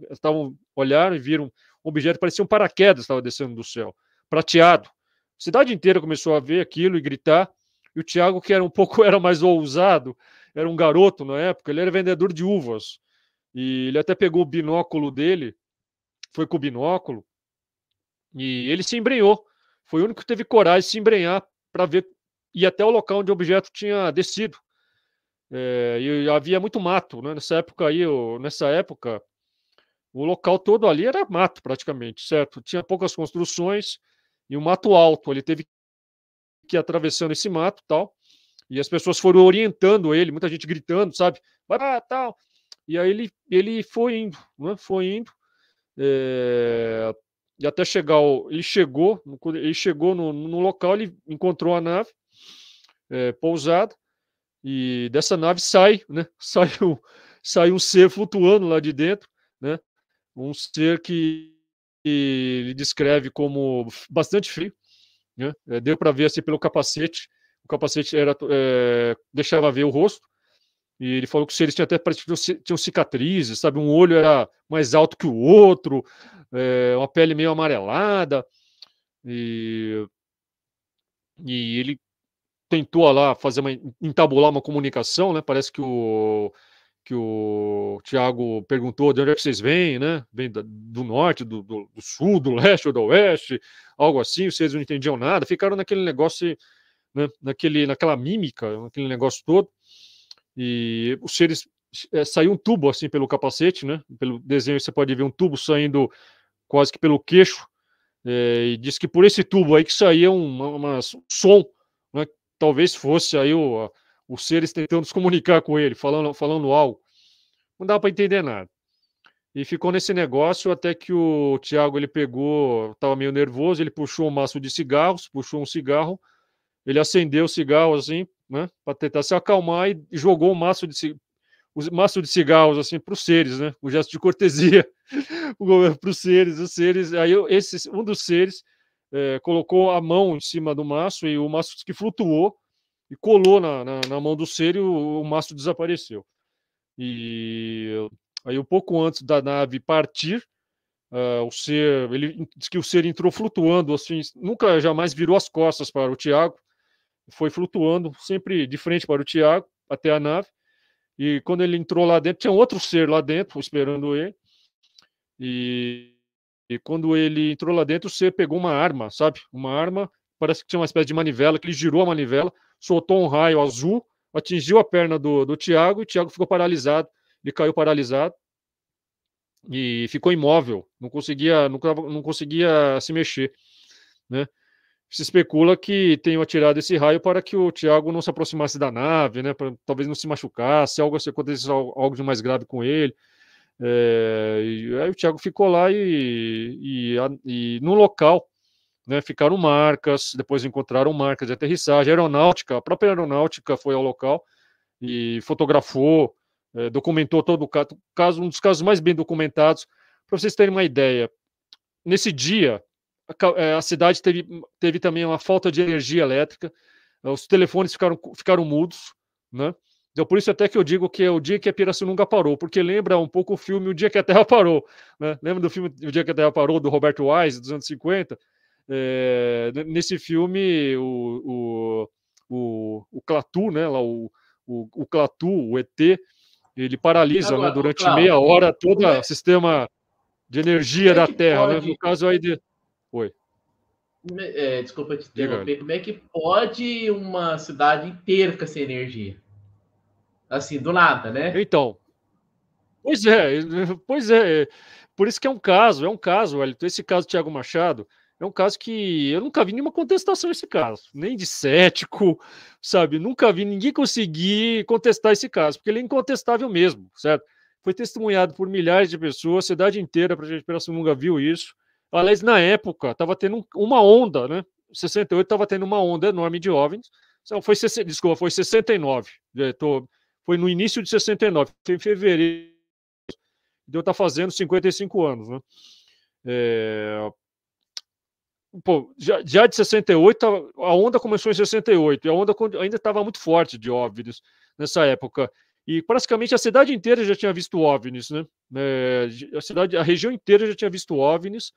Olharam e viram um objeto, parecia um paraquedas, estava descendo do céu, prateado. A cidade inteira começou a ver aquilo e gritar. E o Thiago, que era mais ousado, era um garoto na época, ele era vendedor de uvas. E ele até pegou o binóculo dele, foi com o binóculo, e ele se embrenhou. Foi o único que teve coragem de se embrenhar para ver, ir até o local onde o objeto tinha descido. E havia muito mato, né? Nessa época, o local todo ali era mato praticamente, certo? Tinha poucas construções e um mato alto. Ele teve que ir atravessando esse mato, tal. E as pessoas foram orientando ele, muita gente gritando, sabe? Vai lá, tal. E aí ele foi indo, né? Foi indo. E até chegar, ele chegou no local, ele encontrou a nave pousada, e dessa nave né? Sai um ser flutuando lá de dentro, né? Um ser que ele descreve como bastante frio, né? Deu para ver assim pelo capacete. O capacete deixava ver o rosto. E ele falou que os seres tinham até tinham cicatrizes, sabe? Um olho era mais alto que o outro, uma pele meio amarelada. E ele tentou lá entabular uma comunicação, né? Parece que o Tiago perguntou de onde é que vocês vêm, né? Vem do norte, do sul, do leste ou do oeste, algo assim. Vocês não entendiam nada, ficaram naquele negócio, né? Naquela mímica, naquele negócio todo. E os seres saiu um tubo assim pelo capacete, né? Pelo desenho você pode ver um tubo saindo quase que pelo queixo. E diz que por esse tubo aí que saía um som, né? Talvez fosse aí os seres tentando se comunicar com ele, falando algo. Não dá para entender nada. E ficou nesse negócio até que o Tiago ele pegou, estava meio nervoso, ele puxou um maço de cigarros, puxou um cigarro, ele acendeu o cigarro assim, né, para tentar se acalmar e jogou o maço de cigarros assim para os seres, né, o gesto de cortesia para os seres. Aí um dos seres colocou a mão em cima do maço e o maço que flutuou e colou na mão do ser e o maço desapareceu. E aí, um pouco antes da nave partir, ele diz que o ser entrou flutuando, assim, nunca jamais virou as costas para o Tiago, foi flutuando sempre de frente para o Tiago até a nave. E quando ele entrou lá dentro, tinha outro ser lá dentro esperando ele. E quando ele entrou lá dentro, o ser pegou uma arma, sabe? Uma arma, parece que tinha uma espécie de manivela, que ele girou a manivela, soltou um raio azul, atingiu a perna do Tiago, e o Tiago ficou paralisado. Ele caiu paralisado e ficou imóvel, não conseguia se mexer, né? Se especula que tenham atirado esse raio para que o Tiago não se aproximasse da nave, né? Para talvez não se machucasse, se acontecesse algo de mais grave com ele. E aí o Tiago ficou lá e no local, né, ficaram marcas, depois encontraram marcas de aterrissagem, a própria aeronáutica foi ao local e fotografou, documentou todo o caso, um dos casos mais bem documentados. Para vocês terem uma ideia, nesse dia, a cidade teve também uma falta de energia elétrica, os telefones ficaram mudos, né? Então, por isso até que eu digo que é o dia que a Pirassununga parou, porque lembra um pouco o filme O Dia que a Terra Parou, né? Lembra do filme O Dia que a Terra Parou, do Robert Wise, dos anos 50? Nesse filme, o Klaatu, né? Lá, o Klaatu, o ET, ele paralisa, Agora, né, durante Cláudio, meia hora todo o sistema de energia da que Terra, né? pode. No caso aí de... Oi, Desculpa te diga. interromper. Como é que pode uma cidade inteira ficar sem energia? Assim, do nada, né? Então, pois é, pois é. Por isso que é um caso, Wellington. Esse caso do Thiago Machado é um caso que eu nunca vi nenhuma contestação nesse caso, nem de cético, sabe? Nunca vi ninguém conseguir contestar esse caso, porque ele é incontestável mesmo, certo? Foi testemunhado por milhares de pessoas, a cidade inteira, a Pirassununga viu isso. Aliás, na época, estava tendo uma onda, né? Em 68 estava tendo uma onda enorme de OVNIs. Desculpa, foi 69. Foi no início de 69, foi em fevereiro. Então está fazendo 55 anos, né? Já de 68, a onda começou em 68, e a onda ainda estava muito forte de OVNIs nessa época. E praticamente a cidade inteira já tinha visto OVNIs, né? A região inteira já tinha visto OVNIs,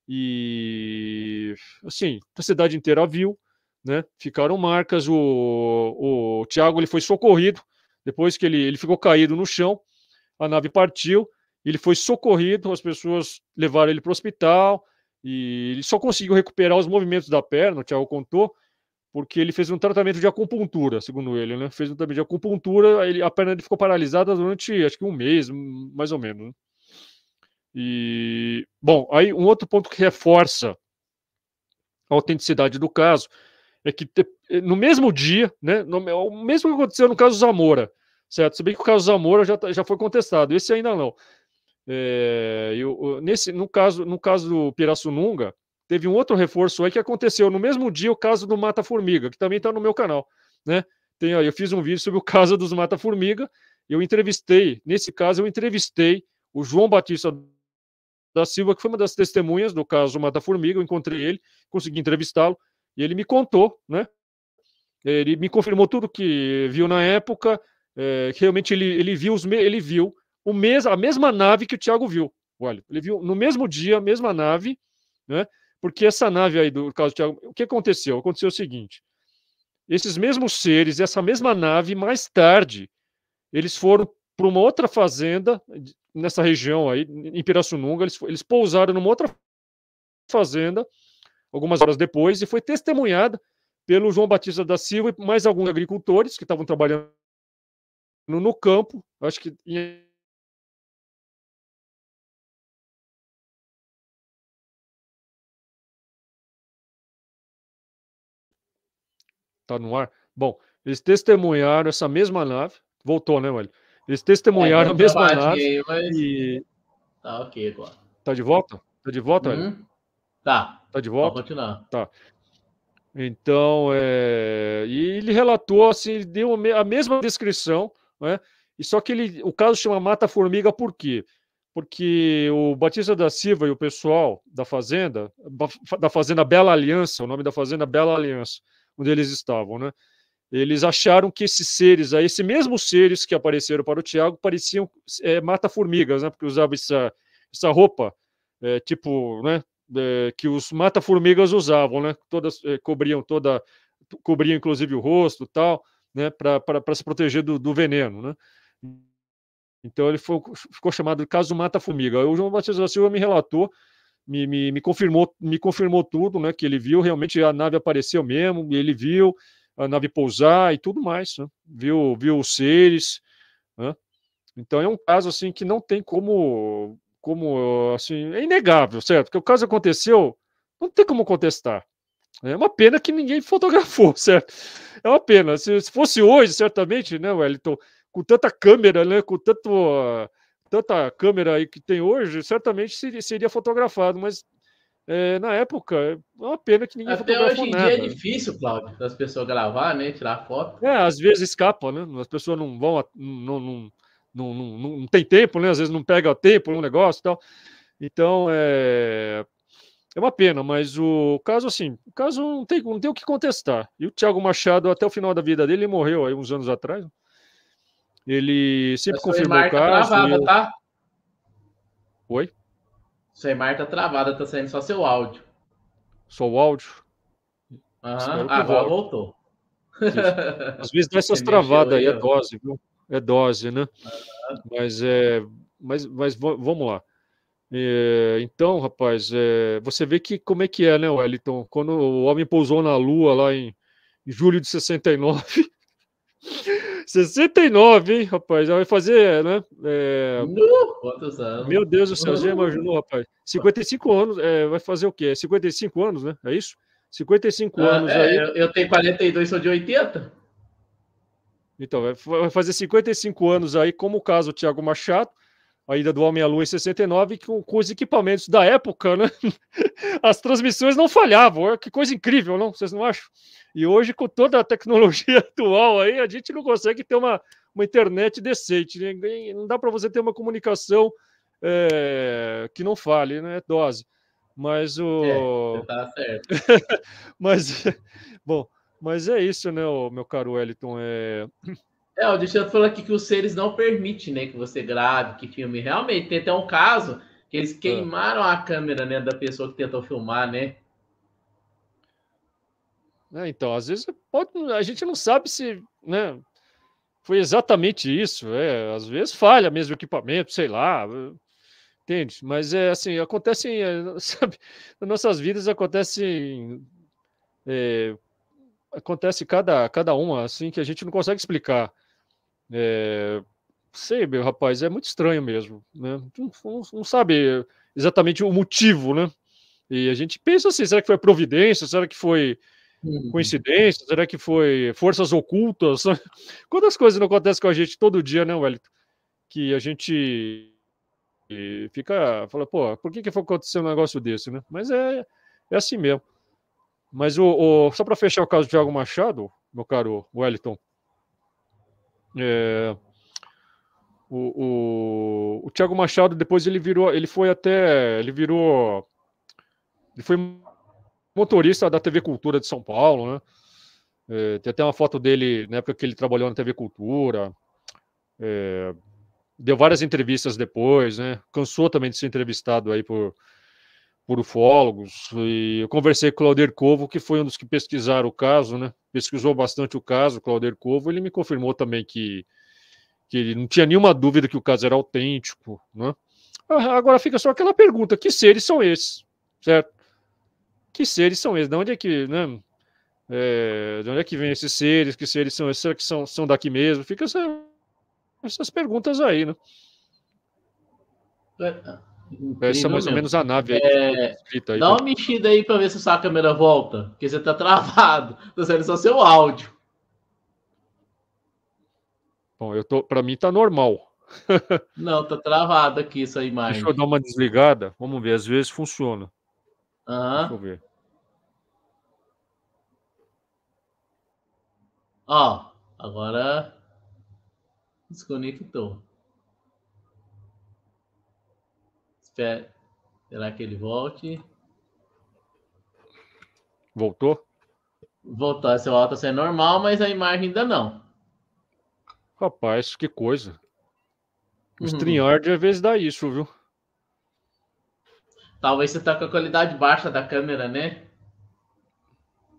e assim, a cidade inteira viu, né? Ficaram marcas. O Tiago ele foi socorrido, depois que ele ficou caído no chão, a nave partiu, ele foi socorrido, as pessoas levaram ele para o hospital, e ele só conseguiu recuperar os movimentos da perna, o Thiago contou, porque ele fez um tratamento de acupuntura, segundo ele, né? Fez um tratamento de acupuntura, a perna dele ficou paralisada durante, acho que um mês, mais ou menos, né? E, bom, aí um outro ponto que reforça a autenticidade do caso é que no mesmo dia, né, o mesmo que aconteceu no caso Zamora, certo? Se bem que o caso Zamora já foi contestado, esse ainda não. No caso do Pirassununga, teve um outro reforço aí que aconteceu no mesmo dia, o caso do Mata-Formiga, que também está no meu canal, né? Eu fiz um vídeo sobre o caso dos Mata-Formiga, nesse caso eu entrevistei o João Batista da Silva, que foi uma das testemunhas do caso Mata-Formiga. Eu encontrei ele, consegui entrevistá-lo, e ele me contou, né? Ele me confirmou tudo que viu na época, realmente ele viu a mesma nave que o Thiago viu. Olha, ele viu no mesmo dia a mesma nave, né? Porque essa nave aí do caso do Thiago, o que aconteceu? Aconteceu o seguinte: esses mesmos seres, essa mesma nave, mais tarde, eles foram para uma outra fazenda nessa região aí, em Pirassununga, eles pousaram numa outra fazenda algumas horas depois e foi testemunhada pelo João Batista da Silva e mais alguns agricultores que estavam trabalhando no campo, acho que tá no ar. Bom, eles testemunharam essa mesma nave, voltou, né, Wellington? Eles Deu testemunharam a um mesma travadinho nave aí, mas e tá ok agora. tá de volta? Tá de volta, Wellington? Tá, Tá de pode volta? continuar. Tá. Então, e ele relatou assim, ele deu a mesma descrição, né? E só que o caso chama Mata-Formiga por quê? Porque o Batista da Silva e o pessoal da fazenda Bela Aliança, o nome da fazenda Bela Aliança, onde eles estavam, né? Eles acharam que esses seres aí, esses mesmos seres que apareceram para o Tiago, pareciam mata-formigas, né? Porque usavam essa roupa, tipo, né? Que os mata-formigas usavam, né? Todas cobriam inclusive o rosto, tal, né? Para se proteger do veneno, né? Então ele ficou chamado de caso mata-formiga. O João Batista da Silva me relatou, me confirmou tudo, né? Que ele viu realmente a nave apareceu mesmo, e ele viu a nave pousar e tudo mais, né? Viu os seres, né? Então é um caso assim que não tem como assim, é inegável, certo? Porque o caso aconteceu, não tem como contestar. É uma pena que ninguém fotografou, certo? É uma pena. Se fosse hoje, certamente, né, Wellington, com tanta câmera, né, com tanta câmera aí que tem hoje, certamente seria fotografado, mas na época é uma pena que ninguém Até fotografou hoje em dia é nada. difícil, Cláudio, das pessoas gravar, né? Tirar foto. Às vezes escapa, né? As pessoas não vão, não tem tempo, né? Às vezes não pega tempo no negócio e tal. Então, é uma pena, mas o caso, assim, o caso não tem o que contestar. E o Thiago Machado, até o final da vida dele, ele morreu aí uns anos atrás. Ele A sempre sua confirmou o imagem tá caso. travada, tá? Oi? Sua imagem tá travada, tá saindo só seu áudio. Só o áudio? Aham, Espero que agora volte. voltou. Isso. Às vezes dá Você essas mexeu travadas aí, aí, é ó. dose, viu? É dose, né? Mas, vamos lá. Então, rapaz, você vê que como é que é, né, Wellington? Quando o homem pousou na Lua lá em julho de 69. 69, hein, rapaz? Já vai fazer, né? Quantos Meu anos? Deus do céu, já imaginou, rapaz? 55 anos, vai fazer o quê? 55 anos, né? É isso? 55 anos aí. Eu tenho 42, sou de 80. Então, vai fazer 55 anos aí, como o caso do Thiago Machado, a ida do Homem à Lua em 69, com os equipamentos da época, né? As transmissões não falhavam. Que coisa incrível, não? Vocês não acham? E hoje, com toda a tecnologia atual aí, a gente não consegue ter uma internet decente. Não dá para você ter uma comunicação que não fale, né? Dose. Mas Você tá certo. mas, bom, mas é isso, né, meu caro Wellington? O Cristiano falou aqui que os seres não permitem, né, que você grave, que filme. Realmente, tem até um caso que eles É. queimaram a câmera, né, da pessoa que tentou filmar, né? Então, às vezes a gente não sabe se, né, foi exatamente isso. Às vezes falha mesmo o equipamento, sei lá, entende? Mas assim, acontecem, sabe, nas nossas vidas acontece cada uma assim que a gente não consegue explicar. Sei, meu rapaz, é muito estranho mesmo, né? Não sabe exatamente o motivo, né? E a gente pensa assim, será que foi providência? Será que foi Uhum. coincidência? Será que foi forças ocultas? Quantas coisas não acontecem com a gente todo dia, né, Wellington? Que a gente fica, fala, pô, por que foi acontecer um negócio desse, né? Mas é assim mesmo. Mas só para fechar o caso do Thiago Machado, meu caro Wellington, é, o Thiago Machado depois ele foi motorista da TV Cultura de São Paulo, né? Tem até uma foto dele na época que ele trabalhou na TV Cultura. deu várias entrevistas depois, né? Cansou também de ser entrevistado aí por ufólogos. E eu conversei com o Claudir Covo, que foi um dos que pesquisaram o caso, né? Pesquisou bastante o caso, o Claudir Covo. Ele me confirmou também que ele não tinha nenhuma dúvida que o caso era autêntico, né? Agora fica só aquela pergunta: que seres são esses? Certo? Que seres são esses? De onde é que, né? De onde é que vem esses seres? Que seres são esses? Será que são daqui mesmo? Fica essas perguntas aí, né? Essa é Incrível mais ou mesmo. menos a nave aí que foi escrita aí. Dá uma mexida aí para ver se a sua câmera volta, porque você tá travado. Tá saindo só seu áudio. Bom, para mim tá normal. Não, tá travado aqui essa imagem. Deixa eu dar uma desligada. Vamos ver, às vezes funciona. Deixa eu Aham. ver. Ó, agora desconectou. Será que ele volte? Voltou? Voltou. Seu áudio tá sendo normal, mas a imagem ainda não. Rapaz, que coisa. O StreamYard às vezes dá isso, viu? Talvez você tá com a qualidade baixa da câmera, né?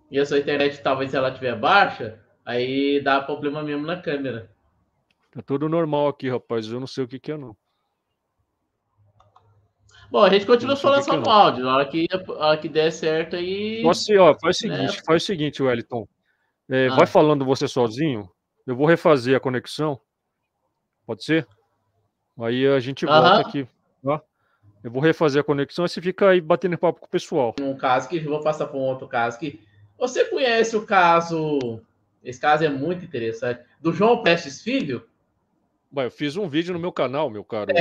E a sua internet, talvez se ela estiver baixa, aí dá problema mesmo na câmera. Tá tudo normal aqui, rapaz. Eu não sei o que é, não. Bom, a gente continua falando que só no áudio. A hora que der certo aí. Faz o seguinte, Wellington. Ah. Vai falando você sozinho. Eu vou refazer a conexão. Pode ser? Aí a gente volta aqui. Tá? Eu vou refazer a conexão e você fica aí batendo papo com o pessoal. Um caso que vou passar para um outro caso que você conhece o caso. Esse caso é muito interessante. Do João Prestes Filho? Eu fiz um vídeo no meu canal, meu caro.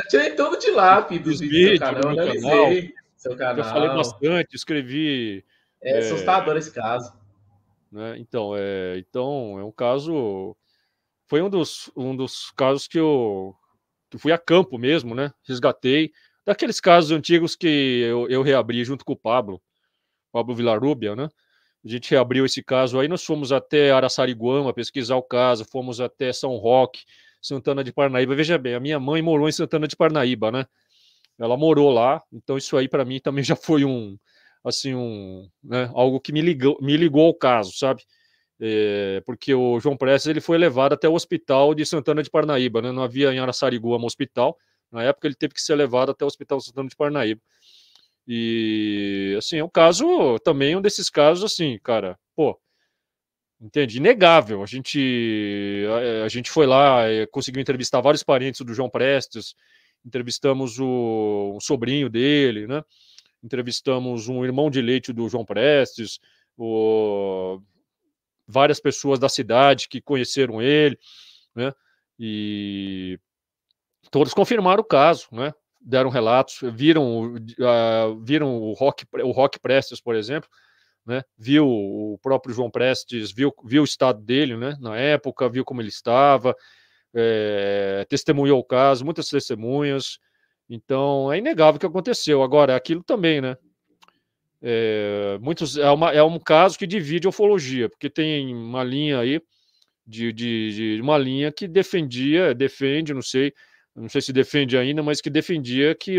Tirei tudo de lá, filho, dos vídeos do seu canal. Eu analisei seu canal. Eu falei bastante, escrevi. É assustador esse caso. Né? Então, é um caso. Foi um dos casos que eu fui a campo mesmo, né? Resgatei. Daqueles casos antigos que eu reabri junto com o Pablo Villarrubia, né? A gente reabriu esse caso aí, nós fomos até Araçariguama pesquisar o caso, fomos até São Roque, Santana de Parnaíba. Veja bem, a minha mãe morou em Santana de Parnaíba, né? Ela morou lá, então isso aí para mim também já foi algo que me ligou ao caso, sabe? Porque o João Prestes ele foi levado até o hospital de Santana de Parnaíba, né? Não havia em Araçariguama hospital, na época ele teve que ser levado até o hospital de Santana de Parnaíba. E, assim, é um caso, também um desses casos, assim, cara, pô, entende? Inegável. A gente foi lá, conseguiu entrevistar vários parentes do João Prestes, entrevistamos o sobrinho dele, né? Entrevistamos um irmão de leite do João Prestes, várias pessoas da cidade que conheceram ele, né? E todos confirmaram o caso, né? Deram relatos, viram o Rock Prestes, por exemplo, né? Viu o próprio João Prestes, viu o estado dele, né? Na época, viu como ele estava, testemunhou o caso, muitas testemunhas. Então, é inegável que aconteceu. Agora, aquilo também, né? É um caso que divide a ufologia, porque tem uma linha aí, de uma linha que defende, não sei se defende ainda, mas que defendia que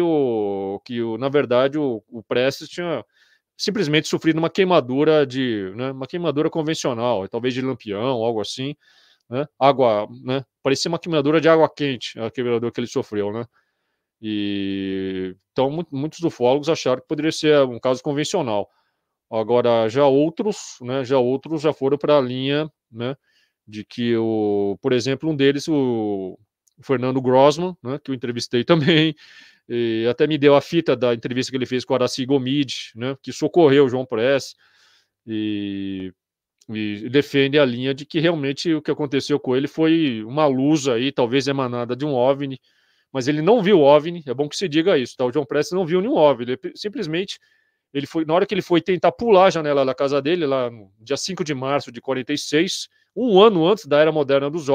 na verdade, o Prestes tinha simplesmente sofrido uma queimadura né, uma queimadura convencional, talvez de lampião, algo assim, né? Água, né? Parecia uma queimadura de água quente, a queimadura que ele sofreu, né? E então muitos ufólogos acharam que poderia ser um caso convencional. Agora, já outros já foram para a linha, né, de que por exemplo, um deles, o Fernando Grossman, né, que eu entrevistei também, e até me deu a fita da entrevista que ele fez com o Araci Gomide, né, que socorreu o João Prestes, e defende a linha de que realmente o que aconteceu com ele foi uma luz aí, talvez emanada de um OVNI, mas ele não viu o OVNI, é bom que se diga isso, tá? O João Prestes não viu nenhum OVNI, ele simplesmente, na hora que ele foi tentar pular a janela da casa dele, lá no dia 5 de março de 46, um ano antes da era moderna dos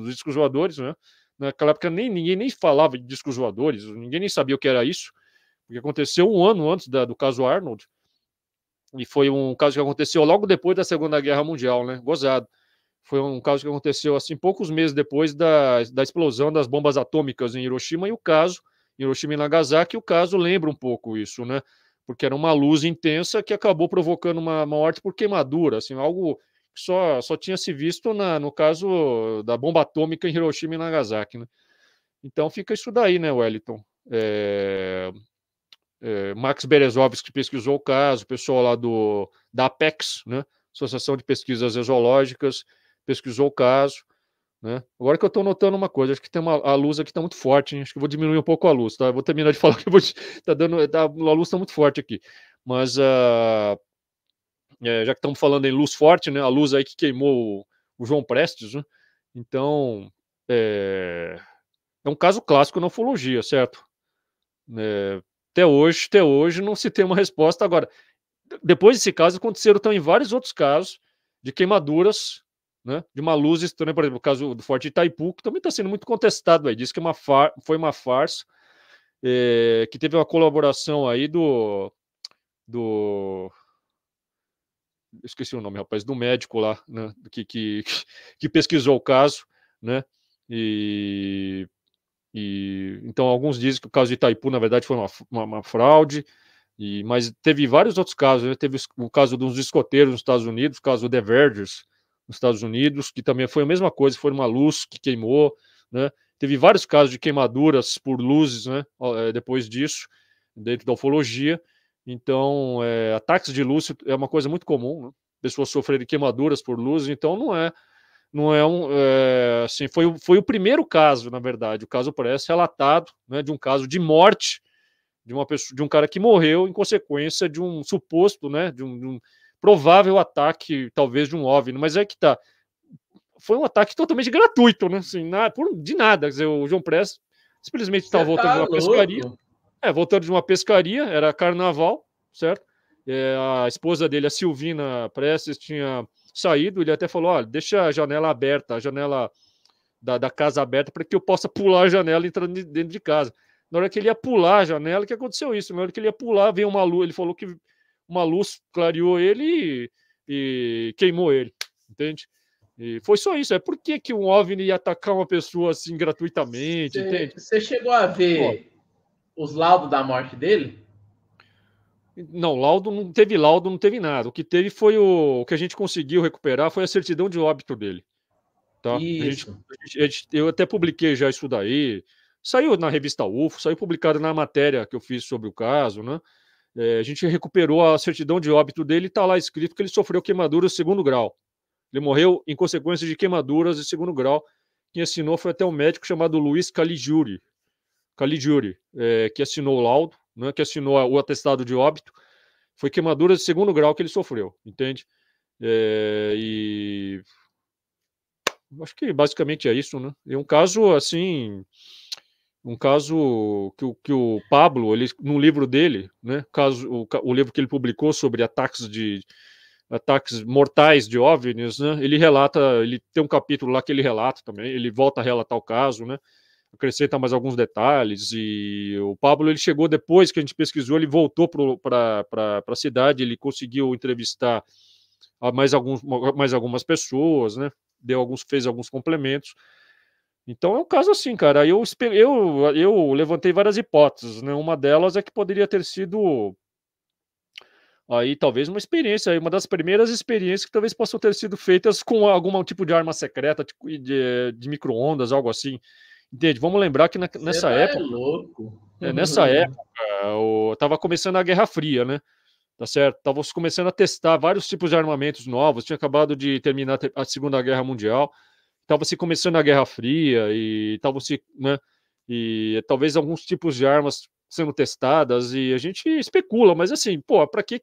discos voadores, né? Naquela época ninguém nem falava de discos voadores, ninguém nem sabia o que era isso, porque aconteceu um ano antes do caso Arnold, e foi um caso que aconteceu logo depois da Segunda Guerra Mundial, né? Gozado. Foi um caso que aconteceu assim poucos meses depois da explosão das bombas atômicas em Hiroshima, e o caso, Hiroshima e Nagasaki, o caso lembra um pouco isso, né? Porque era uma luz intensa que acabou provocando uma morte por queimadura, assim, algo que só tinha se visto no caso da bomba atômica em Hiroshima e Nagasaki, né? Então fica isso daí, né, Wellington? Max Berezovski pesquisou o caso, o pessoal lá da Apex, né? Associação de Pesquisas Exológicas, pesquisou o caso, né? Agora que eu estou notando uma coisa, acho que a luz aqui está muito forte, hein? Acho que eu vou diminuir um pouco a luz, tá? Eu vou terminar de falar que a luz está muito forte aqui. Mas já que estamos falando em luz forte, né? A luz aí que queimou o João Prestes, né? Então é um caso clássico na ufologia, certo? Até hoje não se tem uma resposta. Agora, depois desse caso, aconteceram também vários outros casos de queimaduras, né, de uma luz estranha, por exemplo, o caso do Forte Itaipu, que também está sendo muito contestado aí, diz que foi uma farsa, que teve uma colaboração aí esqueci o nome, rapaz, do médico lá, né, que pesquisou o caso, né, então alguns dizem que o caso de Itaipu, na verdade, foi uma fraude, mas teve vários outros casos, né? Teve o caso dos escoteiros nos Estados Unidos, o caso do The Vergers nos Estados Unidos, que também foi a mesma coisa, foi uma luz que queimou, né? Teve vários casos de queimaduras por luzes, né? Depois disso, dentro da ufologia. Então, ataques de luz é uma coisa muito comum, né? Pessoas sofrerem queimaduras por luzes, então não é assim, foi o primeiro caso, na verdade, o caso Prestes relatado, né, de um caso de morte de uma pessoa, de um cara que morreu em consequência de um suposto, né, de um provável ataque, talvez de um OVNI, mas é que tá, foi um ataque totalmente gratuito, né, assim, de nada, quer dizer, o João Prestes simplesmente estava voltando de uma pescaria, voltando de uma pescaria, era carnaval, certo? A esposa dele, a Silvina Prestes, tinha saído, ele até falou, olha, deixa a janela aberta, a janela da casa aberta, para que eu possa pular a janela e entrar dentro de casa. Na hora que ele ia pular a janela, que aconteceu isso? Na hora que ele ia pular, veio uma luz, ele falou que uma luz clareou ele e queimou ele, entende? E foi só isso. Por que um OVNI ia atacar uma pessoa assim gratuitamente, entende? Você chegou a ver os laudos da morte dele? Não, não teve nada. O que teve foi o que a gente conseguiu recuperar foi a certidão de óbito dele. Tá? Isso. Eu até publiquei já isso daí. Saiu na revista UFO, saiu publicado na matéria que eu fiz sobre o caso, né? A gente recuperou a certidão de óbito dele e está lá escrito que ele sofreu queimaduras de 2º grau. Ele morreu em consequência de queimaduras de 2º grau. Quem assinou foi até um médico chamado Luiz Caligiuri, que assinou o laudo, né, que assinou o atestado de óbito. Foi queimaduras de 2º grau que ele sofreu, entende? E acho que basicamente é isso, né? É um caso assim, que o Pablo, ele, no livro dele, né, o livro que ele publicou sobre ataques mortais de OVNIs, né, ele tem um capítulo lá que ele relata também, ele volta a relatar o caso, né, acrescenta mais alguns detalhes, e o Pablo, ele chegou depois que a gente pesquisou, ele voltou para a cidade, ele conseguiu entrevistar mais algumas pessoas, né, fez alguns complementos. Então é um caso assim, cara. Eu levantei várias hipóteses, né? Uma delas é que poderia ter sido aí talvez uma experiência, uma das primeiras experiências que talvez possam ter sido feitas com algum tipo de arma secreta, tipo, de micro-ondas, algo assim. Entende? Vamos lembrar que nessa época, estava começando a Guerra Fria, né? Tá certo? Tava começando a testar vários tipos de armamentos novos, tinha acabado de terminar a Segunda Guerra Mundial, estava se começando a Guerra Fria e né, e talvez alguns tipos de armas sendo testadas, e a gente especula, mas assim, pô, para que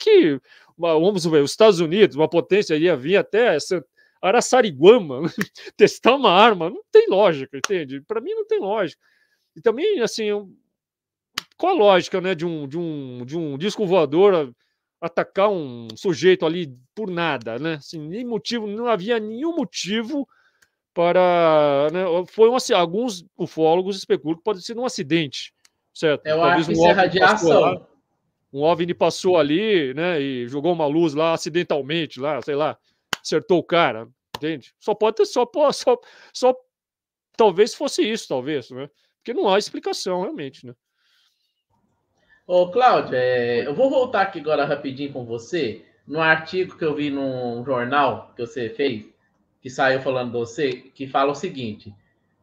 vamos ver, os Estados Unidos, uma potência, ia vir até Araçariguama testar uma arma? Não tem lógica, entende? Para mim não tem lógica. E também, assim, qual a lógica, né, de um disco voador atacar um sujeito ali por nada, né? Assim, não havia nenhum motivo para, né, alguns ufólogos especulam que pode ser um acidente, certo? Eu acho que isso é radiação. Um OVNI passou ali, né, e jogou uma luz lá acidentalmente, lá, sei lá, acertou o cara. entende? Só pode ter, só talvez fosse isso, talvez, né? Porque não há explicação, realmente, né? Ô, Cláudio, Oi. eu vou voltar aqui agora rapidinho com você, no artigo que eu vi num jornal que você fez, que saiu falando de você, que fala o seguinte: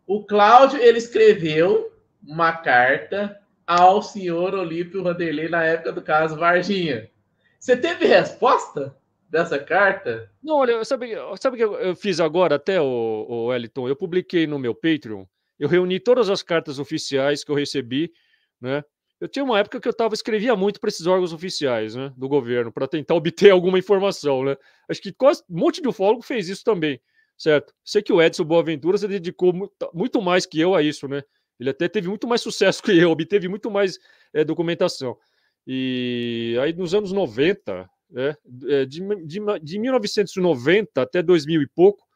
o Cláudio, ele escreveu uma carta ao senhor Olímpio Vanderlei na época do caso Varginha. Você teve resposta dessa carta? Não, olha, sabe o que eu fiz agora até, o Wellington? Eu publiquei no meu Patreon, eu reuni todas as cartas oficiais que eu recebi, né? Eu tinha uma época que escrevia muito para esses órgãos oficiais, né, do governo, para tentar obter alguma informação, né? Acho que quase um monte de ufólogo fez isso também, certo? Sei que o Edson Boaventura se dedicou muito mais que eu a isso, né? Ele até teve muito mais sucesso que eu, obteve muito mais documentação. E aí nos anos 90, de 1990 até 2000 e pouco,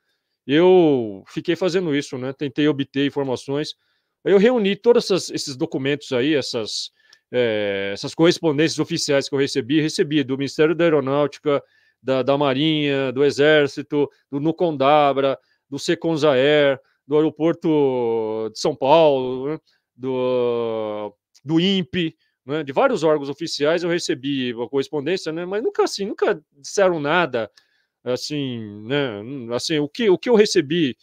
eu fiquei fazendo isso, né? Tentei obter informações. Eu reuni todos esses documentos aí, essas correspondências oficiais que eu recebi do Ministério da Aeronáutica, da Marinha, do Exército, do Nucondabra, do Seconzaer, do Aeroporto de São Paulo, né? do INPE, né? De vários órgãos oficiais eu recebi a correspondência, né? Mas nunca disseram nada assim, né? Assim, o que eu recebi,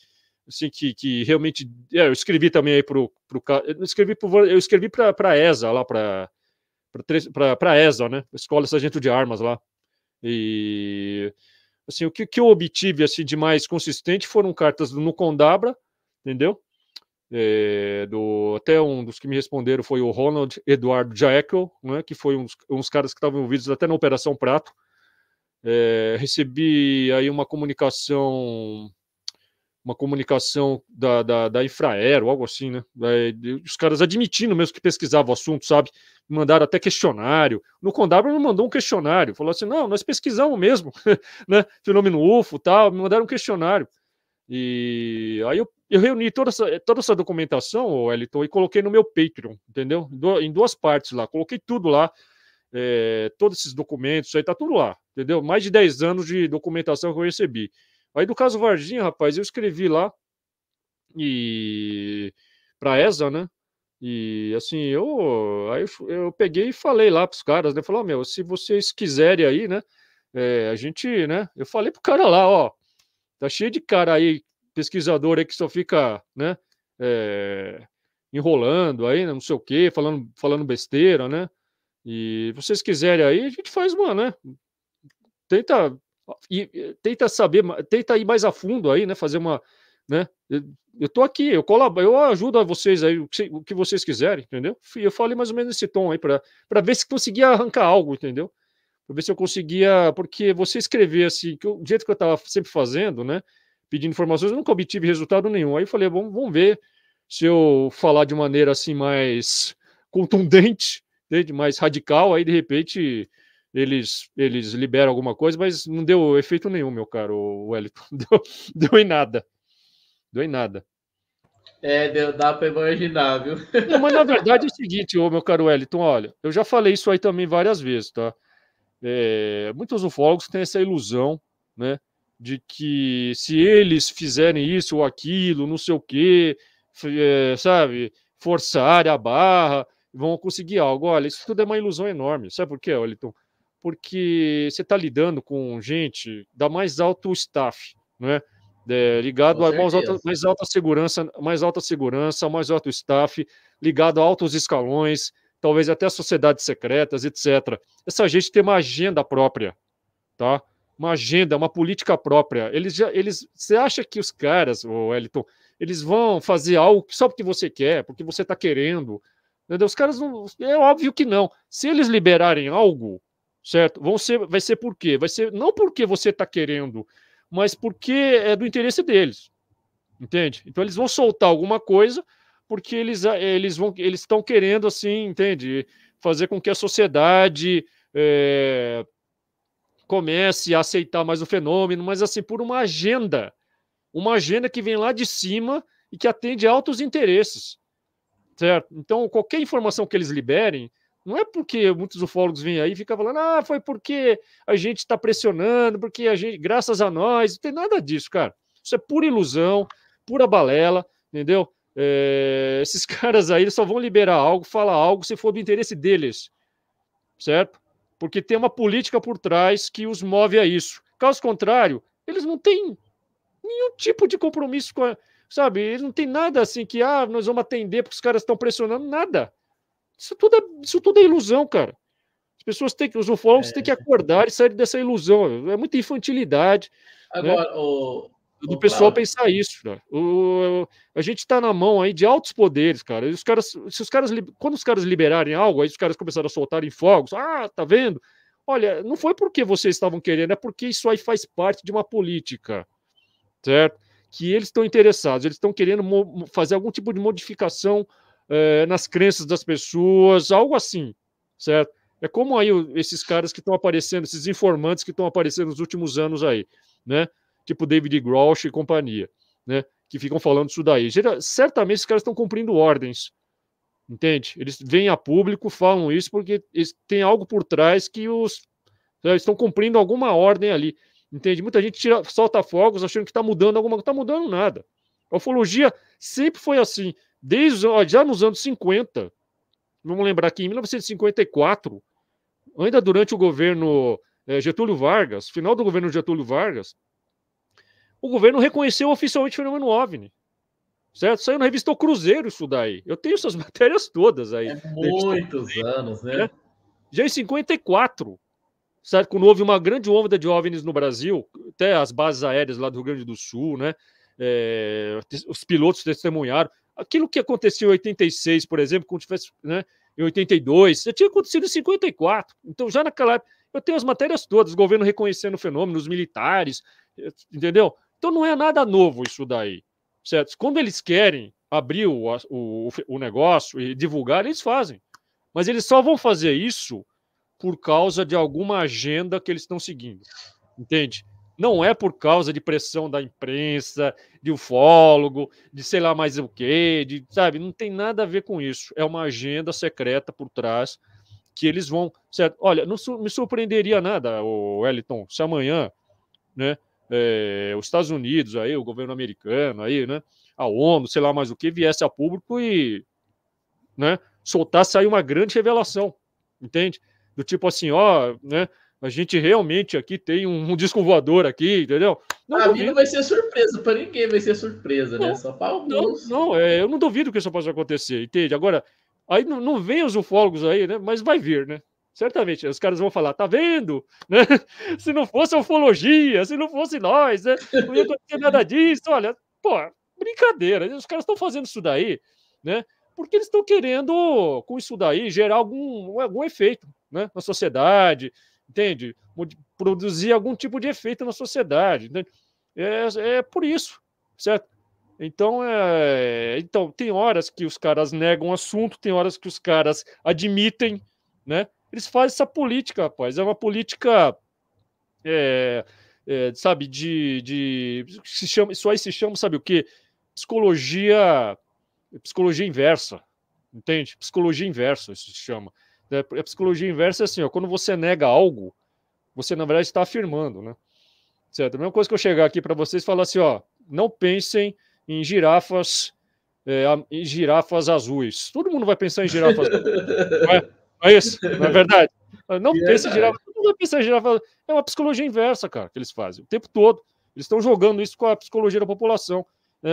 assim, que realmente eu escrevi também aí eu escrevi para a ESA lá, para a ESA, né? Escola Sargento de Armas lá. E assim, o que eu obtive assim de mais consistente foram cartas do Nucondabra, entendeu? Até um dos que me responderam foi o Ronald Eduardo Jaeckel, né, que foi uns caras que estavam envolvidos até na Operação Prato. Recebi aí uma comunicação da Infraero, algo assim, né? Os caras admitindo mesmo que pesquisavam o assunto, sabe? Me mandaram até questionário. No Condabra me mandou um questionário, falou assim: não, nós pesquisamos mesmo, né? Fenômeno UFO, tal. Me mandaram um questionário. E aí eu reuni toda essa documentação, Wellington, e coloquei no meu Patreon, entendeu? Em duas partes lá. Coloquei tudo lá, todos esses documentos, isso aí tá tudo lá, entendeu? Mais de 10 anos de documentação que eu recebi. Aí do caso Varginha, rapaz, eu escrevi lá e para a ESA, né? E assim, eu peguei e falei lá para os caras, né? Falei, meu, se vocês quiserem aí, né? A gente, né? Eu falei pro cara lá, ó, tá cheio de cara aí, pesquisador aí que só fica, né? Enrolando aí, não sei o quê, falando besteira, né? E vocês quiserem aí, a gente faz uma, né? Tenta tenta saber, tenta ir mais a fundo aí, né? Fazer uma, né? Eu tô aqui, eu colaboro, eu ajudo a vocês aí, o que vocês quiserem, entendeu? Eu falei mais ou menos nesse tom aí, para ver se conseguia arrancar algo, entendeu? Para ver se eu conseguia, porque você escrever assim, do jeito que eu estava sempre fazendo, né? Pedindo informações, eu nunca obtive resultado nenhum. Aí eu falei, vamos ver se eu falar de maneira assim mais contundente, mais radical, aí de repente eles liberam alguma coisa, mas não deu efeito nenhum, meu caro Wellington. Deu em nada. Deu em nada. Dá para imaginar, viu? Não, mas na verdade é o seguinte, meu caro Wellington, olha, eu já falei isso aí também várias vezes, tá? Muitos ufólogos têm essa ilusão, né, de que se eles fizerem isso ou aquilo, não sei o quê, sabe, forçarem a barra, vão conseguir algo. Olha, isso tudo é uma ilusão enorme. Sabe por quê, Wellington? Porque você está lidando com gente da mais alto staff, né? Ligado a mais alta segurança, mais alto staff, ligado a altos escalões, talvez até sociedades secretas, etc. Essa gente tem uma agenda própria, tá? Uma agenda, uma política própria. Você acha que os caras, Wellington, eles vão fazer algo só porque você quer, porque você está querendo? Entendeu? Os caras não. É óbvio que não. Se eles liberarem algo, certo? Vai ser por quê? Vai ser não porque você está querendo, mas porque é do interesse deles. Entende? Então eles vão soltar alguma coisa porque eles estão querendo, assim, entende? Fazer com que a sociedade comece a aceitar mais o fenômeno, mas assim, por uma agenda que vem lá de cima e que atende a altos interesses, certo? Então, qualquer informação que eles liberem, não é porque muitos ufólogos vêm aí e ficam falando, foi porque a gente está pressionando, porque a gente, graças a nós, não tem nada disso, cara. Isso é pura ilusão, pura balela, entendeu? Esses caras aí eles só vão liberar algo, falar algo se for do interesse deles, certo? Porque tem uma política por trás que os move a isso. Caso contrário, eles não têm nenhum tipo de compromisso com a, sabe? Eles não têm nada assim que, nós vamos atender porque os caras estão pressionando, nada. Isso tudo é ilusão, cara. As pessoas têm que, os ufólogos têm que acordar e sair dessa ilusão. É muita infantilidade, né? Agora, Do pessoal pensar isso, cara. A gente está na mão aí de altos poderes, cara. E quando os caras liberarem algo, aí os caras começaram a soltarem fogos. Tá vendo? Olha, não foi porque vocês estavam querendo, é porque isso aí faz parte de uma política, certo? Que eles estão interessados, eles estão querendo fazer algum tipo de modificação nas crenças das pessoas, algo assim, certo? É como aí esses caras que estão aparecendo, esses informantes que estão aparecendo nos últimos anos aí, né? Tipo David Grosh e companhia, né? Que ficam falando isso daí. Certamente esses caras estão cumprindo ordens, entende? Eles vêm a público, falam isso porque tem algo por trás que eles estão cumprindo alguma ordem ali, entende? Muita gente solta fogos achando que está mudando alguma coisa, não está mudando nada. A ufologia sempre foi assim, já nos anos 50, vamos lembrar que em 1954, ainda durante o governo Getúlio Vargas, final do governo Getúlio Vargas, o governo reconheceu oficialmente o fenômeno OVNI, certo? Saiu na revista O Cruzeiro isso daí. Eu tenho essas matérias todas aí. Muitos anos, né? Já em 54, certo? Quando houve uma grande onda de OVNIs no Brasil, até as bases aéreas lá do Rio Grande do Sul, né? Os pilotos testemunharam. Aquilo que aconteceu em 86, por exemplo, quando tivesse, né, em 82, já tinha acontecido em 54. Então, já naquela época, eu tenho as matérias todas, o governo reconhecendo o fenômeno, os militares, entendeu? Então, não é nada novo isso daí, certo? Quando eles querem abrir o negócio e divulgar, eles fazem. Mas eles só vão fazer isso por causa de alguma agenda que eles estão seguindo, entende? Não é por causa de pressão da imprensa, de ufólogo, de sei lá mais o quê, sabe? Não tem nada a ver com isso. É uma agenda secreta por trás que eles vão, certo? Olha, não me surpreenderia nada, o Wellington, se amanhã, né, os Estados Unidos, aí, o governo americano, aí, né, a ONU, sei lá mais o que, viesse a público e, né, soltasse aí uma grande revelação, entende? Do tipo assim, né, a gente realmente aqui tem um disco voador aqui, entendeu? A vida vai ser surpresa, para ninguém vai ser surpresa, né? Só para alguns. Eu não duvido que isso possa acontecer, entende? Agora, aí não vem os ufólogos aí, né? Mas vai vir, né? Certamente, os caras vão falar, tá vendo? Né? Se não fosse a ufologia, se não fosse nós, né? Não ia acontecer nada disso. Olha, brincadeira. Os caras estão fazendo isso daí, né? Porque eles estão querendo, com isso daí, gerar algum efeito, né, na sociedade, entende? Produzir algum tipo de efeito na sociedade. Entende? É por isso, certo? Então, tem horas que os caras negam o assunto, tem horas que os caras admitem, né? Eles fazem essa política, rapaz. É uma política, sabe, isso aí se chama, sabe o quê? Psicologia inversa, entende? Psicologia inversa, isso se chama. A psicologia inversa é assim, quando você nega algo, você, na verdade, está afirmando, né? Certo? A mesma coisa que eu chegar aqui para vocês e falar assim, não pensem em girafas azuis. Todo mundo vai pensar em girafas azuis. Não é isso? Não é verdade? Não pense em girafas. Todo mundo vai pensar em girafas. É uma psicologia inversa, cara, que eles fazem. O tempo todo. Eles estão jogando isso com a psicologia da população.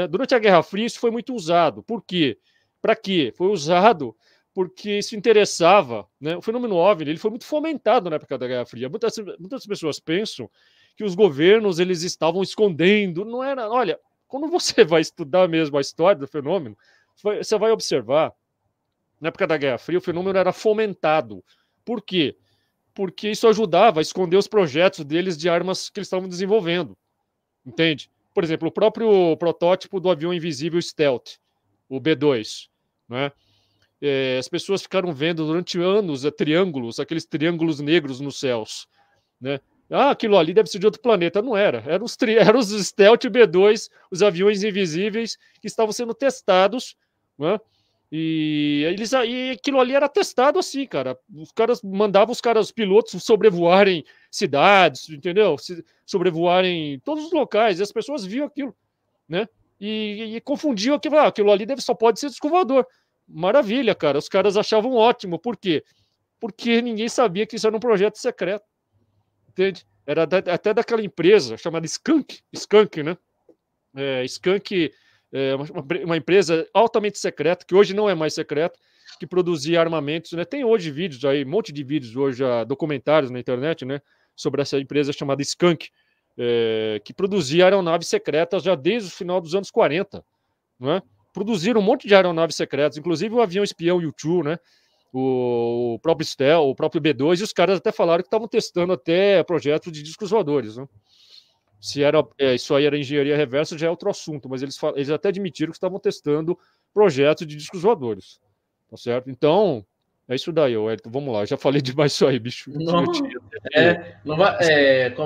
Durante a Guerra Fria, isso foi muito usado. Por quê? Para quê? Foi usado porque isso interessava, né? O fenômeno OVNI, ele foi muito fomentado na época da Guerra Fria. Muitas pessoas pensam que os governos eles estavam escondendo. Não era. Olha, quando você vai estudar mesmo a história do fenômeno, você vai observar, na época da Guerra Fria, o fenômeno era fomentado. Por quê? Porque isso ajudava a esconder os projetos deles de armas que eles estavam desenvolvendo. Entende? Por exemplo, o próprio protótipo do avião invisível Stealth, o B-2, né? As pessoas ficaram vendo durante anos aqueles triângulos negros nos céus, né? Aquilo ali deve ser de outro planeta. Não era. Eram os Stealth B-2, os aviões invisíveis que estavam sendo testados, né? E aquilo ali era testado assim, cara. Os caras mandavam os pilotos sobrevoarem cidades, entendeu? Sobrevoarem todos os locais, e as pessoas viam aquilo. né? E confundiam aquilo ali só pode ser disco voador. Maravilha, cara. Os caras achavam ótimo. Por quê? Porque ninguém sabia que isso era um projeto secreto. Entende? Era até daquela empresa chamada Skunk, né? Skunk é uma empresa altamente secreta, que hoje não é mais secreta, que produzia armamentos, né? Tem hoje vídeos aí, um monte de vídeos hoje, documentários na internet, né? Sobre essa empresa chamada Skunk, que produzia aeronaves secretas já desde o final dos anos 40, né? Produziram um monte de aeronaves secretas, inclusive o avião espião U-2, né? O próprio Stealth, o próprio B-2, e os caras até falaram que estavam testando até projetos de discos voadores, né? Se isso aí era engenharia reversa, já é outro assunto, mas eles até admitiram que estavam testando projetos de discos voadores, tá certo? Então, é isso daí, Wellington. Vamos lá, eu já falei demais isso aí, bicho. Como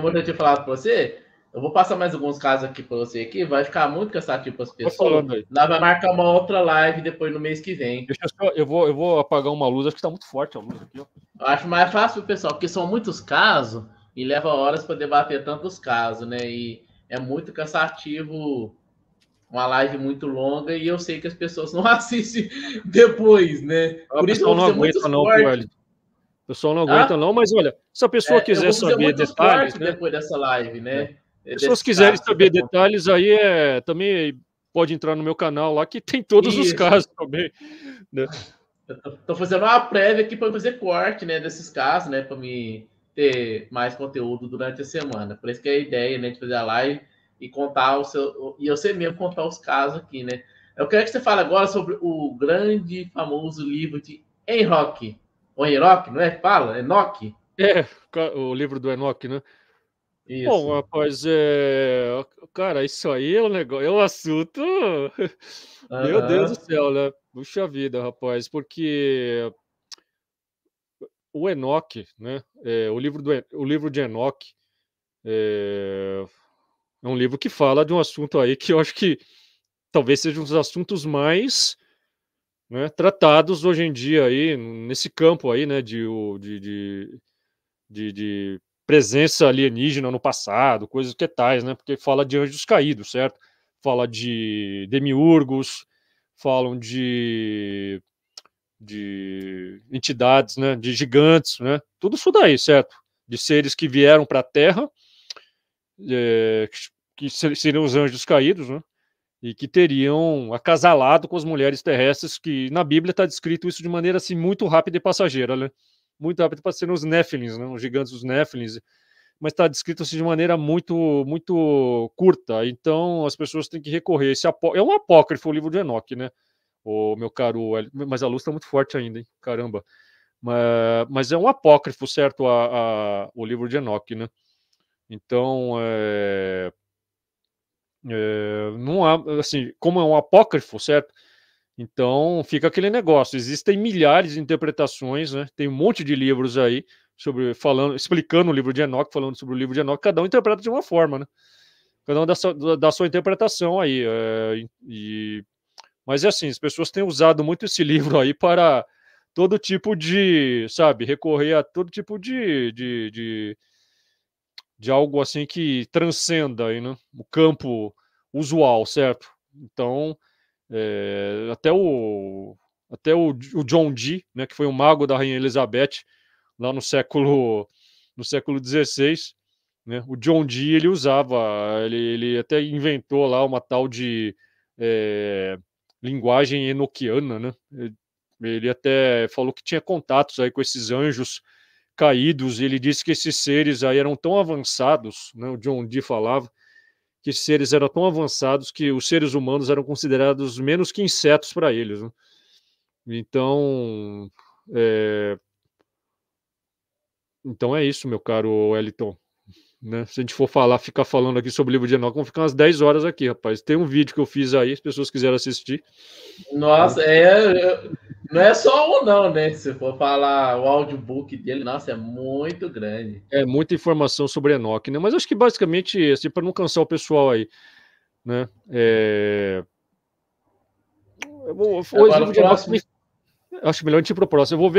eu já tinha falado para você, eu vou passar mais alguns casos aqui para você aqui, vai ficar muito cansativo para as pessoas. Nós vai marcar uma outra live depois no mês que vem. Eu vou apagar uma luz, acho que está muito forte a luz aqui. Ó. Eu acho mais fácil, pessoal, porque são muitos casos e leva horas para debater tantos casos, né? E é muito cansativo, uma live muito longa, e eu sei que as pessoas não assistem depois, né? Por isso eu vou fazer muitos cortes. O pessoal não aguenta, não, mas olha, se a pessoa quiser saber detalhes, né? Depois dessa live, né? Se as pessoas quiserem saber detalhes, aí também pode entrar no meu canal lá, que tem todos os casos também. Né? Estou fazendo uma prévia aqui para fazer corte, né, desses casos, né, para me ter mais conteúdo durante a semana. Por isso que é a ideia, né, de fazer a live e contar e eu sei mesmo contar os casos aqui, né. Eu quero que você fale agora sobre o grande, famoso livro de Enoch. O Enoch, não é que fala? Enoch? O livro do Enoch, né? Isso. Bom, rapaz, cara, isso aí é um negócio, é um assunto. Meu Deus do céu, né? Puxa vida, rapaz, porque o Enoch, né? O livro de Enoch é um livro que fala de um assunto aí que eu acho que talvez seja um dos assuntos mais, né, tratados hoje em dia aí nesse campo aí, né? De presença alienígena no passado, coisas que tais, né? Porque fala de anjos caídos, certo? Fala de demiurgos, falam de entidades, né? De gigantes, né? Tudo isso daí, certo? De seres que vieram para a Terra, que seriam os anjos caídos, né? E que teriam acasalado com as mulheres terrestres, que na Bíblia está descrito isso de maneira assim muito rápida e passageira, né? Muito rápido para ser os Néfilins, né? Os gigantes dos Néfilins, mas está descrito assim de maneira muito muito curta. Então as pessoas têm que recorrer. É um apócrifo o livro de Enoch, né? O meu caro, mas a luz está muito forte ainda, hein? Caramba. Mas é um apócrifo, certo? O livro de Enoch, né? Então não há, assim, como é um apócrifo, certo? Então fica aquele negócio. Existem milhares de interpretações, né? Tem um monte de livros aí explicando o livro de Enoch, falando sobre o livro de Enoch. Cada um interpreta de uma forma, né? Cada um dá sua interpretação aí. Mas é assim, as pessoas têm usado muito esse livro aí para todo tipo de, sabe, recorrer a todo tipo de algo assim que transcenda aí, né? O campo usual, certo? Então até o John Dee, né, que foi um mago da Rainha Elizabeth lá no século XVI, né, o John Dee ele usava, ele até inventou lá uma tal de linguagem enoquiana, né? Ele até falou que tinha contatos aí com esses anjos caídos, e ele disse que esses seres aí eram tão avançados, né, o John Dee falava, que esses seres eram tão avançados que os seres humanos eram considerados menos que insetos para eles. Né? Então, então é isso, meu caro Wellington. Né? Se a gente for ficar falando aqui sobre o livro de Enoch, vamos ficar umas 10 horas aqui, rapaz. Tem um vídeo que eu fiz aí, as pessoas quiserem assistir. Nossa, não é só um não, né? Se for falar o audiobook dele, nossa, é muito grande. É muita informação sobre Enoch, né? Mas acho que basicamente, assim, para não cansar o pessoal aí, né? Acho melhor a gente ir pro próximo. Eu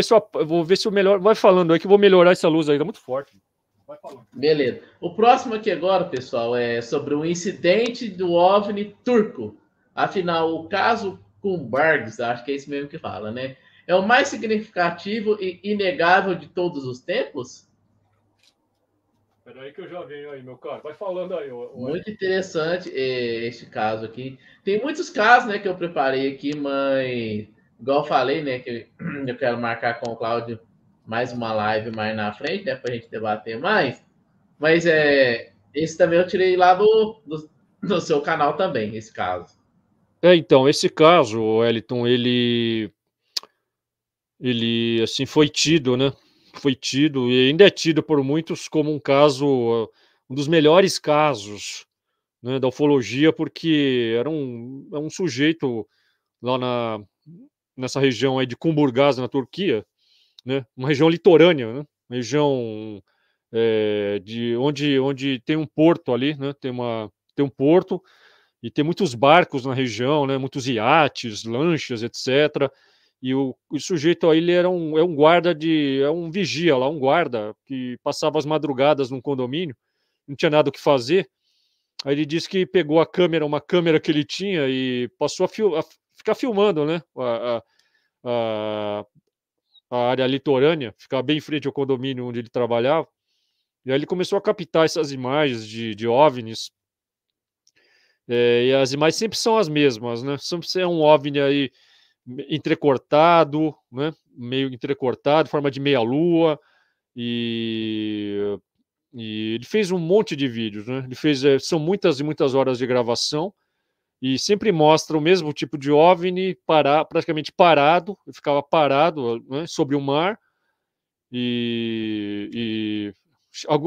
vou ver se o melhor. Vai falando aí que eu vou melhorar essa luz aí, tá muito forte. Vai falando. Beleza. O próximo aqui agora, pessoal, é sobre o incidente do OVNI turco. Afinal, o caso Kumbargs, acho que é isso mesmo que fala, né? É o mais significativo e inegável de todos os tempos? Peraí que eu já venho aí, meu cara. Vai falando aí. Muito interessante este caso aqui. Tem muitos casos, né, que eu preparei aqui, mas igual eu falei, né, que eu quero marcar com o Cláudio mais uma live mais na frente, né, para a gente debater mais. Mas esse também eu tirei lá do seu canal também, esse caso. Então, esse caso, Wellington, ele assim foi tido, né? Foi tido e ainda é tido por muitos como um caso, um dos melhores casos, né, da ufologia, porque é um sujeito lá nessa região aí de Kumburgaz, na Turquia, né? Uma região litorânea, né? Uma região de onde tem um porto ali, né? Tem um porto e tem muitos barcos na região, né? Muitos iates, lanchas, etc. E o sujeito aí, ele é um guarda é um vigia lá, um guarda que passava as madrugadas num condomínio, não tinha nada o que fazer. Aí ele disse que pegou uma câmera que ele tinha e passou a ficar filmando, né? A, a área litorânea, ficava bem em frente ao condomínio onde ele trabalhava. E aí ele começou a captar essas imagens de OVNIs. E as imagens sempre são as mesmas, né? Sempre é um OVNI aí entrecortado, né? Meio entrecortado, forma de meia-lua. E, e ele fez um monte de vídeos, né? Ele fez, são muitas e muitas horas de gravação. E sempre mostra o mesmo tipo de OVNI praticamente parado, ele ficava parado, né, sobre o mar, e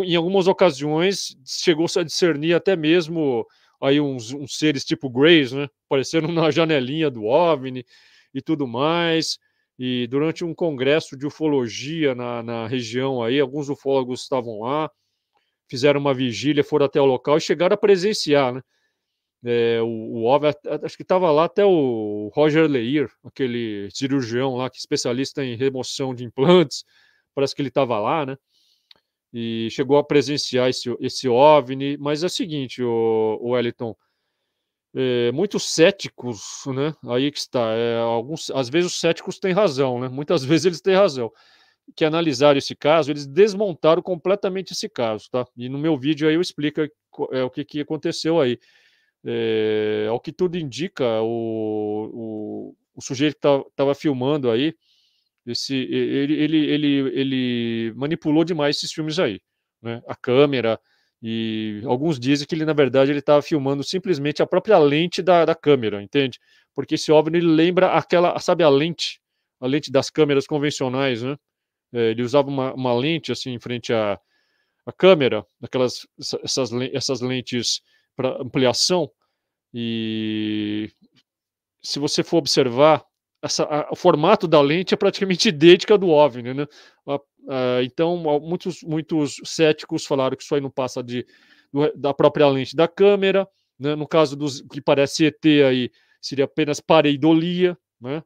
em algumas ocasiões chegou-se a discernir até mesmo aí uns seres tipo Greys, né, aparecendo na janelinha do OVNI e tudo mais. E durante um congresso de ufologia na região aí, alguns ufólogos estavam lá, fizeram uma vigília, foram até o local e chegaram a presenciar, né? O OVNI, acho que estava lá até o Roger Leir, aquele cirurgião lá, que é especialista em remoção de implantes, parece que ele estava lá, né? E chegou a presenciar esse OVNI, mas é o seguinte, o Wellington, muitos céticos, né? Aí que está, às vezes os céticos têm razão, né? Muitas vezes eles têm razão. Que analisaram esse caso, eles desmontaram completamente esse caso, tá? E no meu vídeo aí eu explico o que aconteceu aí. Ao que tudo indica, o sujeito que estava filmando aí, ele manipulou demais esses filmes aí, né? A câmera, e alguns dizem que ele, na verdade, ele estava filmando simplesmente a própria lente da câmera, entende? Porque esse OVNI ele lembra aquela, sabe, a lente das câmeras convencionais, né? Ele usava uma lente assim em frente à câmera, essas lentes para ampliação, e se você for observar, o formato da lente é praticamente idêntica do OVNI, né? Então, muitos céticos falaram que isso aí não passa da própria lente da câmera, né? No caso dos que parece ET aí, seria apenas pareidolia, né?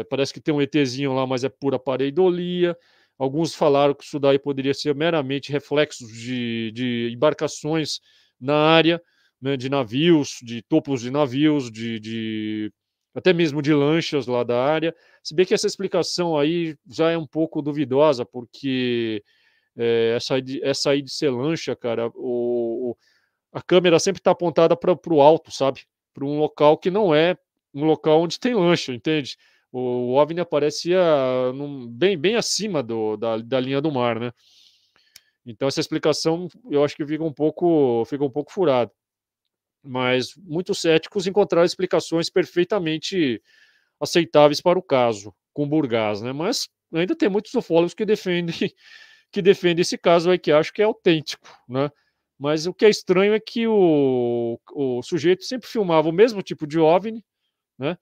Parece que tem um ETzinho lá, mas é pura pareidolia. Alguns falaram que isso daí poderia ser meramente reflexos de embarcações na área, né, de navios, de topos de navios, até mesmo de lanchas lá da área. Se bem que essa explicação aí já é um pouco duvidosa, porque essa aí de ser lancha, cara, a câmera sempre está apontada para o alto, sabe? Para um local que não é um local onde tem lancha, entende? O OVNI aparecia bem acima da linha do mar, né? Então essa explicação eu acho que fica um pouco furada. Mas muitos céticos encontraram explicações perfeitamente aceitáveis para o caso, com Burgaz, né? Mas ainda tem muitos ufólogos que defendem esse caso aí, que acham que é autêntico, né? Mas o que é estranho é que o sujeito sempre filmava o mesmo tipo de OVNI, né?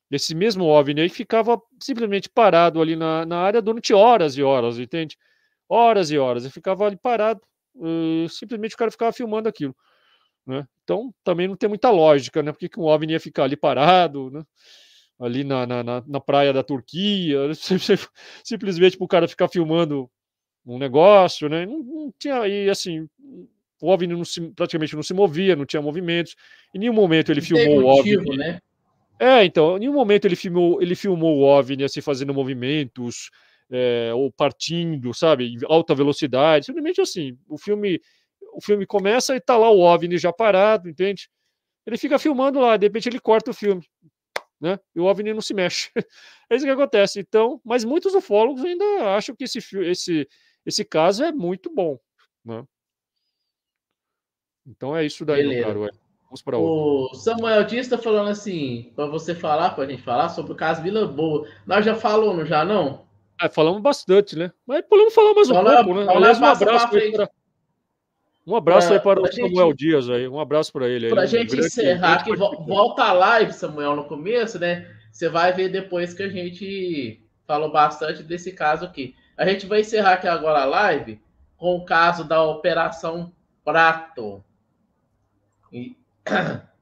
Esse mesmo OVNI aí ficava simplesmente parado ali na área durante horas e horas, entende? Horas e horas, e ficava ali parado, simplesmente o cara ficava filmando aquilo, né? Então também não tem muita lógica, né? Por que um OVNI ia ficar ali parado, né? Ali na praia da Turquia, simplesmente para o cara ficar filmando um negócio, né? Não tinha, e assim, o OVNI praticamente não se movia, não tinha movimentos. Em nenhum momento ele Não tem filmou o motivo, OVNI. né? Então, em nenhum momento ele filmou o OVNI assim, fazendo movimentos, ou partindo, sabe, em alta velocidade. Simplesmente assim, o filme começa e tá lá o OVNI já parado, entende? Ele fica filmando lá, de repente ele corta o filme, né? E o OVNI não se mexe. É isso que acontece. Então, mas muitos ufólogos ainda acham que esse caso é muito bom, né? Então é isso daí, meu Beleza. caro. Vamos para outro. O Samuel Dias está falando assim, para você falar, para a gente falar sobre o caso Vila Boa. Nós já falou, não já não? Falamos bastante, né? Mas podemos falar mais um Então, pouco, né? então Aliás, passa para frente. Um abraço aí para o Pra Samuel gente, Dias aí. Um abraço para ele aí, pra um gente grande, encerrar grande aqui, participante. volta a live, Samuel, no começo, né? Você vai ver depois que a gente falou bastante desse caso aqui. A gente vai encerrar aqui agora a live com o caso da Operação Prato.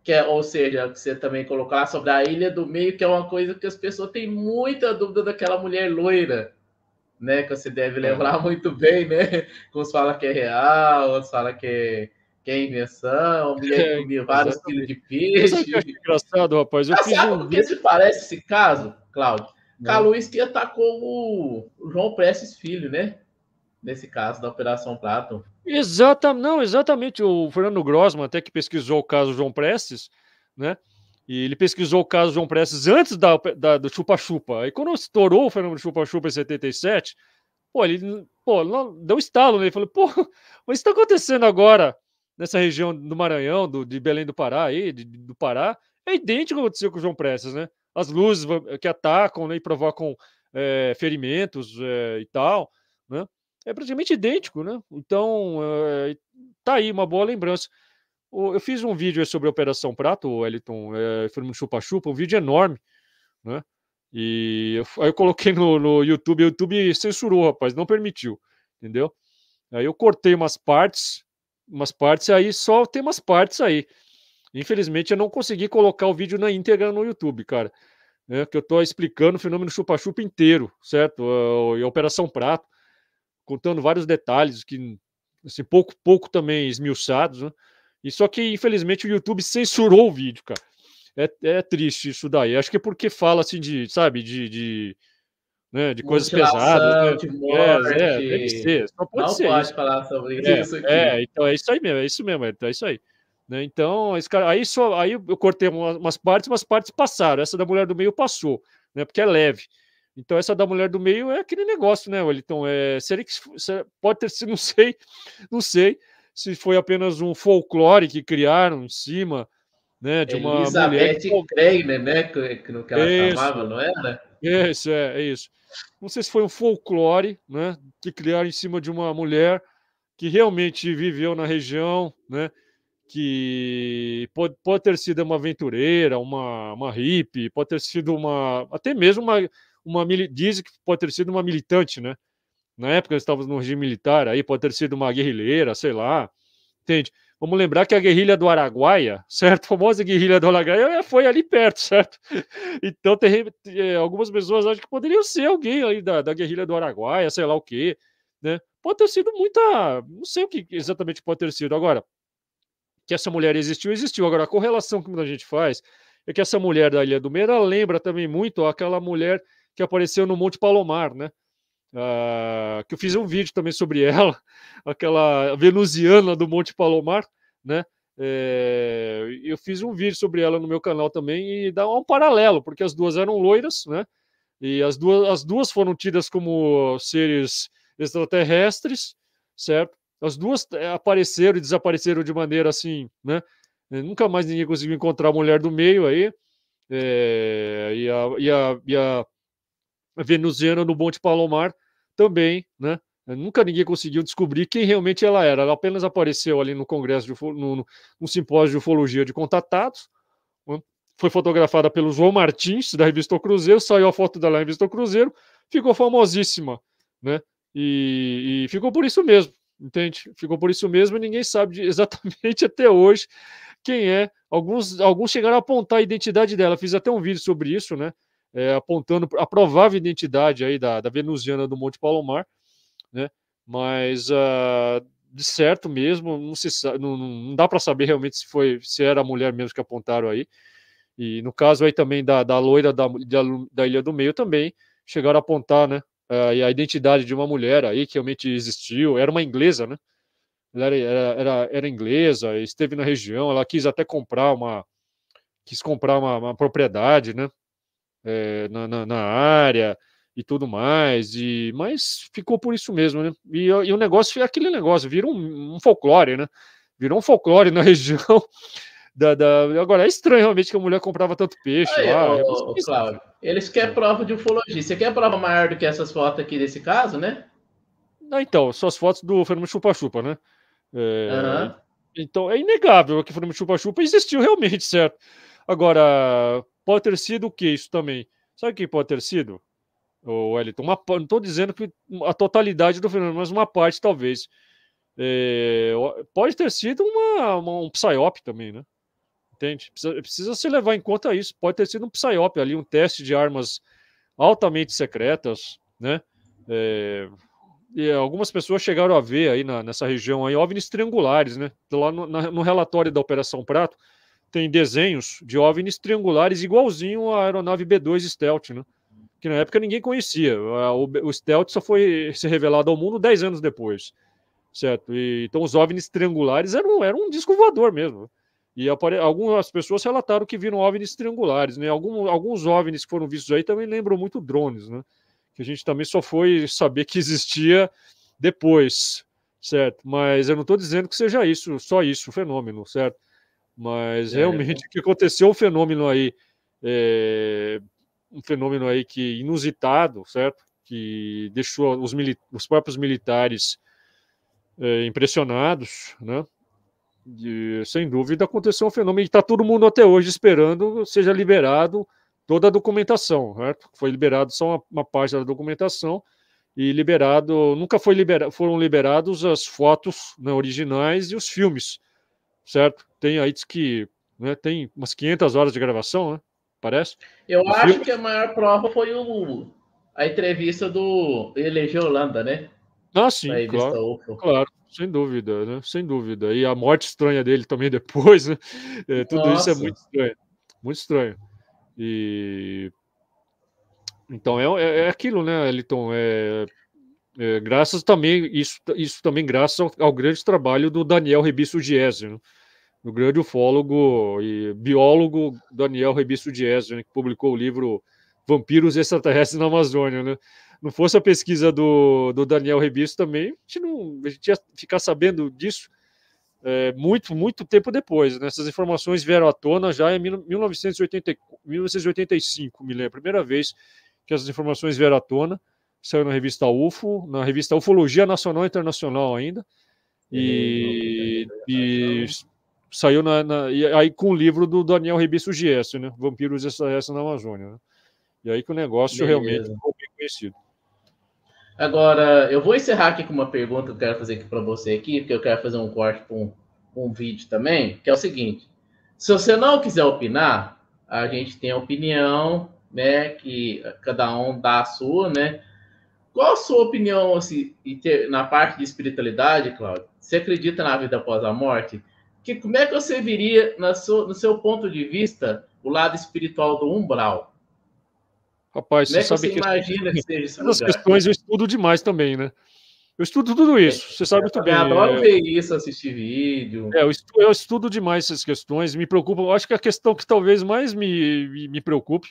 Que é, ou seja, que você também colocou lá sobre a Ilha do Meio, que é uma coisa que as pessoas têm muita dúvida daquela mulher loira, né? Que você deve lembrar muito bem, né? Uns falam que é real, outros falam que é invenção, mulher que comia vários quilos Exatamente. de Mas sabe o que eu acho peixe. engraçado, rapaz? Eu Ah, fiz sabe um por que vídeo. se parece esse caso, Cláudio? Né? Caluís que atacou o João Prestes Filho, né? Nesse caso da Operação Prato. Não, exatamente. O Fernando Grossman, até que pesquisou o caso João Prestes, né? E ele pesquisou o caso João Prestes antes do Chupa-Chupa. Aí quando estourou o fenômeno Chupa-Chupa em 77, deu um estalo, né? Ele falou, mas isso está acontecendo agora nessa região do Maranhão, de Belém do Pará, aí, do Pará, é idêntico ao que aconteceu com o João Prestes, né? As luzes que atacam, né, e provocam ferimentos e tal, né? É praticamente idêntico, né? Então, tá aí uma boa lembrança. Eu fiz um vídeo sobre a Operação Prato, o Wellington, foi no Chupa-Chupa, um vídeo enorme, né? Aí eu coloquei no YouTube, o YouTube censurou, rapaz, não permitiu, entendeu? Aí eu cortei umas partes aí, só tem umas partes aí. Infelizmente eu não consegui colocar o vídeo na íntegra no YouTube, cara, né? Que eu tô explicando o fenômeno Chupa-Chupa inteiro, certo? E a Operação Prato, contando vários detalhes que, assim, pouco também esmiuçados, né? E só que, infelizmente, o YouTube censurou o vídeo, cara. É triste isso daí. Acho que é porque fala, assim, sabe, né, de coisas pesadas, né? Mutilação, de Deve morte. ser. Só pode Não ser pode isso. falar sobre isso aqui. Então é isso aí mesmo, é isso aí. Né? Então, esse cara, aí eu cortei umas partes passaram. Essa da mulher do meio passou, né? Porque é leve. Então, essa da mulher do meio é aquele negócio, né, Wellington? Seria que pode ter sido, não sei se foi apenas um folclore que criaram em cima, né, de uma mulher que. Elizabeth Kreiner, né? No que ela chamava, Isso, não era? é isso. Não sei se foi um folclore, né, que criaram em cima de uma mulher que realmente viveu na região, né, que pode ter sido uma aventureira, uma hippie, pode ter sido até mesmo dizem que pode ter sido uma militante, né? Na época nós estávamos no regime militar, aí pode ter sido uma guerrilheira, sei lá, entende? Vamos lembrar que a guerrilha do Araguaia, certo? A famosa guerrilha do Araguaia foi ali perto, certo? Então, algumas pessoas acham que poderiam ser alguém ali da guerrilha do Araguaia, sei lá o quê, né? Pode ter sido não sei o que exatamente pode ter sido. Agora, que essa mulher existiu. Agora, a correlação que muita gente faz é que essa mulher da Ilha do Meio, ela lembra também muito aquela mulher que apareceu no Monte Palomar, né? Que eu fiz um vídeo também sobre ela, aquela venusiana do Monte Palomar, né? Eu fiz um vídeo sobre ela no meu canal também e dá um paralelo, porque as duas eram loiras, né? E as duas foram tidas como seres extraterrestres, certo? As duas apareceram e desapareceram de maneira assim, né? Nunca mais ninguém conseguiu encontrar a mulher do meio aí. E a venusiana no Monte Palomar também, né? Nunca ninguém conseguiu descobrir quem realmente ela era. Ela apenas apareceu ali no congresso, no simpósio de ufologia de contatados, né? Foi fotografada pelo João Martins, da revista O Cruzeiro, saiu a foto dela na revista O Cruzeiro, ficou famosíssima, né? E ficou por isso mesmo, entende? Ficou por isso mesmo e ninguém sabe exatamente até hoje quem é. Alguns chegaram a apontar a identidade dela. Fiz até um vídeo sobre isso, né? Apontando a provável identidade aí da venusiana do Monte Palomar, né? Mas de certo mesmo, não dá para saber realmente se era a mulher mesmo que apontaram aí. E no caso aí também da loira da Ilha do Meio também chegaram a apontar, né? A identidade de uma mulher aí que realmente existiu, era uma inglesa, né? Ela era inglesa, esteve na região, ela quis até comprar uma propriedade, né? Na área e tudo mais, mas ficou por isso mesmo, né? E o negócio é aquele negócio, virou um folclore, né? Virou um folclore na região. Agora, é estranho realmente que a mulher comprava tanto peixe Aí, lá. Cláudio, eles querem prova de ufologia. Você quer prova maior do que essas fotos aqui desse caso, né? Então, são as fotos do fenômeno chupa-chupa, né? É, Aham. então, é inegável que o fenômeno chupa-chupa existiu realmente, certo? Agora, pode ter sido o que isso também? Sabe o que pode ter sido? O Wellington, não estou dizendo que a totalidade do fenômeno, mas uma parte talvez. Pode ter sido um psyop também, né? Entende? Precisa se levar em conta isso. Pode ter sido um psyop ali, um teste de armas altamente secretas, né? E algumas pessoas chegaram a ver aí nessa região aí OVNIs triangulares, né? Lá no relatório da Operação Prato tem desenhos de OVNIs triangulares igualzinho à aeronave B-2 Stealth, né? Que na época ninguém conhecia. O Stealth só foi ser revelado ao mundo 10 anos depois, certo? Então os OVNIs triangulares eram um disco voador mesmo. E algumas pessoas relataram que viram OVNIs triangulares, né? Alguns OVNIs que foram vistos aí também lembram muito drones, né? Que a gente também só foi saber que existia depois, certo? Mas eu não estou dizendo que seja isso, só isso, o fenômeno, certo? Mas realmente o que aconteceu, um fenômeno aí que inusitado, certo? Que deixou os próprios militares impressionados, né? Sem dúvida aconteceu um fenômeno e está todo mundo até hoje esperando seja liberado toda a documentação, certo? Foi liberado só uma parte da documentação e nunca foram liberados as fotos, né, originais e os filmes, certo? Tem aí diz que, né, tem umas 500 horas de gravação, né? Parece. Eu De acho filme. que a maior prova foi a entrevista do Elegeu Holanda, né? Sim, Na revista claro, UFO. claro, sem dúvida, né? Sem dúvida. E a morte estranha dele também depois, né? Tudo isso é Nossa. muito estranho, muito estranho. E então é aquilo, né, Eliton? Graças também, isso também graças ao grande trabalho do Daniel Rebisso Diese, né? O grande ufólogo e biólogo Daniel Rebisso Diese, né, que publicou o livro Vampiros Extraterrestres na Amazônia, né? Não fosse a pesquisa do Daniel Rebisso também, a gente ia ficar sabendo disso muito, muito tempo depois, né? Essas informações vieram à tona já em 1985, me lembro, a primeira vez que essas informações vieram à tona, saiu na revista UFO, na revista Ufologia Nacional e Internacional ainda, e saiu e aí com o livro do Daniel Rebisso Giesse, né? Vampiros Extraterrestres na Amazônia, né? E aí que o negócio realmente Beleza. ficou bem conhecido. Agora, eu vou encerrar aqui com uma pergunta que eu quero fazer aqui para você aqui, porque eu quero fazer um corte para um vídeo também, que é o seguinte: se você não quiser opinar, a gente tem a opinião, né? Que cada um dá a sua, né? Qual a sua opinião assim, na parte de espiritualidade, Cláudio? Você acredita na vida após a morte? Como é que você viria, no seu ponto de vista, o lado espiritual do umbral? Rapaz, Como você é que sabe você que imagina que seja esse essas lugar? questões eu estudo demais também, né? Eu estudo tudo isso, você sabe Eu muito também bem. adoro ver isso, assistir vídeo. Eu estudo demais essas questões, me preocupa. Eu acho que a questão que talvez mais me preocupe,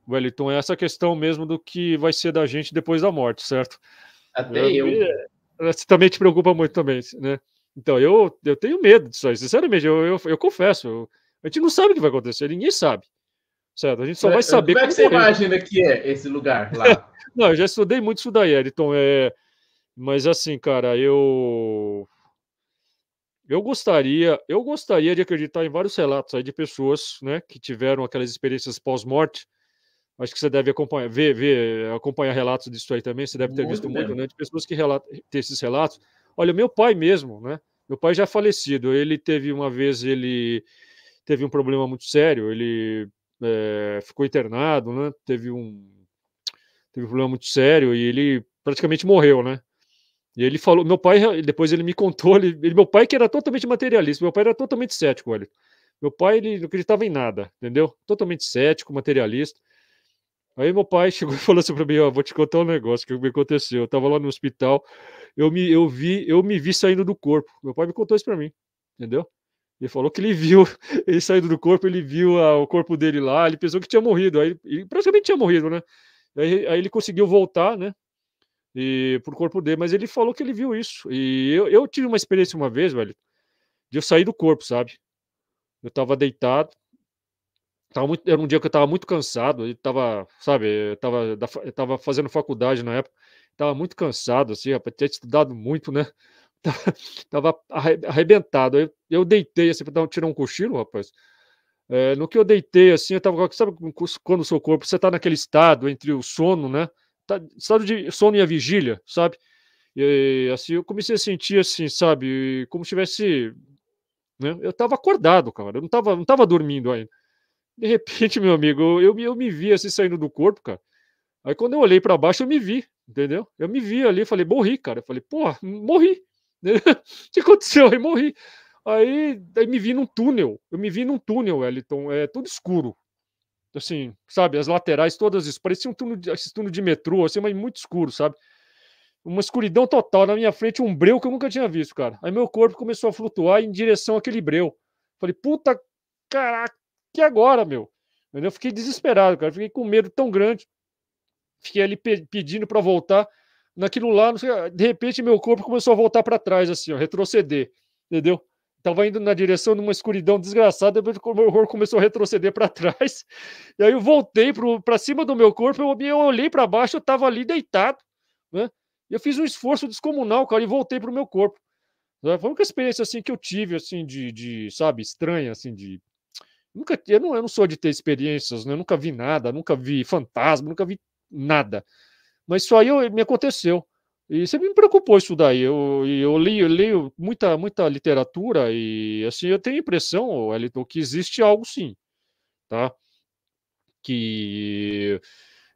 Wellington, é essa questão mesmo do que vai ser da gente depois da morte, certo? Até eu. Você também te preocupa muito também, né? Então, eu tenho medo disso aí, sinceramente, eu confesso. A gente não sabe o que vai acontecer, ninguém sabe, certo? A gente só vai saber Como é que quando você morrer. imagina que é esse lugar lá? Não, eu já estudei muito isso daí, Wellington, mas assim, cara, eu gostaria de acreditar em vários relatos aí de pessoas, né, que tiveram aquelas experiências pós-morte. Acho que você deve acompanhar relatos disso aí também. Você deve ter Muito visto muito, mesmo. né, de pessoas que relatam ter esses relatos. Olha, meu pai mesmo, né? Meu pai já é falecido. Ele teve um problema muito sério. Ele ficou internado, né? Teve um problema muito sério e ele praticamente morreu, né? E ele falou, meu pai, depois ele me contou, meu pai que era totalmente materialista, meu pai era totalmente cético, olha. Meu pai, ele não acreditava em nada, entendeu? Totalmente cético, materialista. Aí meu pai chegou e falou assim pra mim, ó, vou te contar um negócio que me aconteceu. Eu tava lá no hospital, eu me vi saindo do corpo. Meu pai me contou isso pra mim, entendeu? Ele falou que ele viu ele saindo do corpo, ele viu o corpo dele lá, ele pensou que tinha morrido, aí ele praticamente tinha morrido, né? Aí ele conseguiu voltar, né? E pro corpo dele, mas ele falou que ele viu isso. E eu tive uma experiência uma vez, velho, de eu sair do corpo, sabe? Eu tava deitado, era um dia que eu estava muito cansado, eu tava, sabe, eu tava fazendo faculdade na época, tava muito cansado, assim, rapaz, tinha estudado muito, né? Tava arrebentado. Aí eu deitei assim para tirar um cochilo, rapaz. No que eu deitei, assim, eu tava. Sabe quando o seu corpo, você tá naquele estado entre o sono, né? Estado de sono e a vigília, sabe? E assim, eu comecei a sentir assim, sabe, como se tivesse, né? Eu tava acordado, cara. Eu não tava dormindo ainda. De repente, meu amigo, eu me vi assim saindo do corpo, cara. Aí quando eu olhei para baixo, eu me vi, entendeu? Eu me vi ali, falei, morri, cara. Eu falei, porra, morri. O que aconteceu? Aí morri. Aí me vi num túnel. Eu me vi num túnel, Wellington. É tudo escuro. Assim, sabe? As laterais todas isso. Parecia um túnel, esse túnel de metrô, assim, mas muito escuro, sabe? Uma escuridão total. Na minha frente, um breu que eu nunca tinha visto, cara. Aí meu corpo começou a flutuar em direção àquele breu. Falei, puta, caraca, que agora, meu? Eu fiquei desesperado, cara. Fiquei com medo tão grande. Fiquei ali pedindo para voltar naquilo lá, não sei, de repente meu corpo começou a voltar para trás, assim, ó, retroceder, entendeu? Tava indo na direção de uma escuridão desgraçada, depois o meu corpo começou a retroceder para trás, e aí eu voltei para cima do meu corpo, eu olhei para baixo, eu tava ali deitado, né? E eu fiz um esforço descomunal, cara, e voltei pro meu corpo. Né? Foi uma experiência assim que eu tive, assim, sabe, estranha, assim, de. Nunca, eu não sou de ter experiências, né? Eu nunca vi nada, nunca vi fantasma, nunca vi nada. Mas isso aí me aconteceu. E sempre me preocupou isso daí. Eu leio muita literatura e assim eu tenho a impressão, Wellington, que existe algo sim, tá? Que,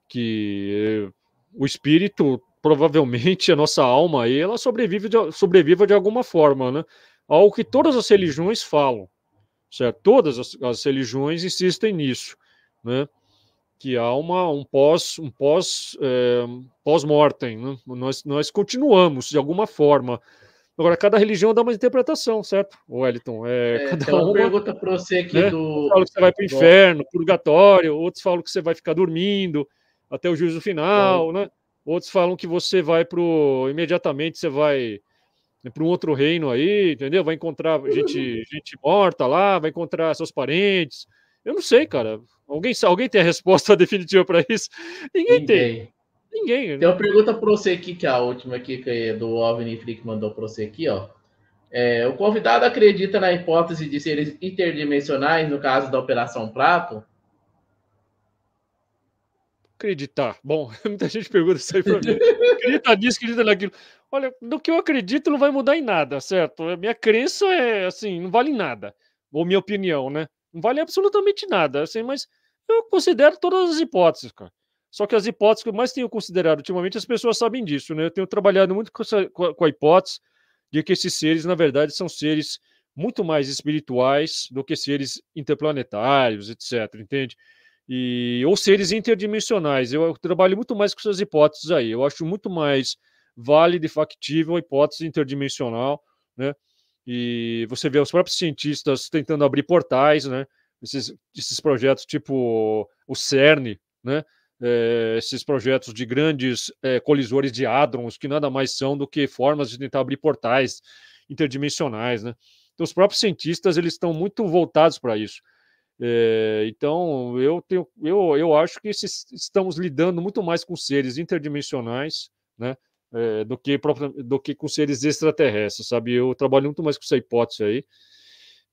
que o espírito, provavelmente a nossa alma aí, ela sobrevive de alguma forma, né? Algo que todas as religiões falam, certo? Todas as religiões insistem nisso, né? Que há pós-mortem, né? Nós continuamos de alguma forma. Agora, cada religião dá uma interpretação, certo, Wellington? Tem Cada uma uma, pergunta para você aqui né? Uns falam que você vai para o do inferno, purgatório, outros falam que você vai ficar dormindo até o juízo bom, final, né? Outros falam que você vai imediatamente você vai para um outro reino aí, entendeu? Vai encontrar gente morta lá, vai encontrar seus parentes. Eu não sei, cara. Alguém tem a resposta definitiva para isso? Ninguém tem. ninguém. Ninguém, Tem né? uma pergunta para você aqui, que é a última aqui, que é do OVNI Freak mandou para você aqui, ó. O convidado acredita na hipótese de seres interdimensionais no caso da Operação Prato? Acreditar. Bom, muita gente pergunta isso aí para mim. Acredita nisso, acredita naquilo. Olha, no que eu acredito não vai mudar em nada, certo? A minha crença é assim, não vale nada. Ou minha opinião, né? Não vale absolutamente nada, assim, mas eu considero todas as hipóteses, cara. Só que as hipóteses que eu mais tenho considerado ultimamente, as pessoas sabem disso, né? Eu tenho trabalhado muito com a hipótese de que esses seres, na verdade, são seres muito mais espirituais do que seres interplanetários, etc, entende? Ou seres interdimensionais. Eu trabalho muito mais com essas hipóteses aí. Eu acho muito mais válida e factível a hipótese interdimensional, né? E você vê os próprios cientistas tentando abrir portais, né? Esses projetos tipo o CERN, né? Esses projetos de grandes colisores de hadrons, que nada mais são do que formas de tentar abrir portais interdimensionais, né? Então, os próprios cientistas eles estão muito voltados para isso. Então, eu acho que estamos lidando muito mais com seres interdimensionais, né? Do que com seres extraterrestres, sabe? Eu trabalho muito mais com essa hipótese aí.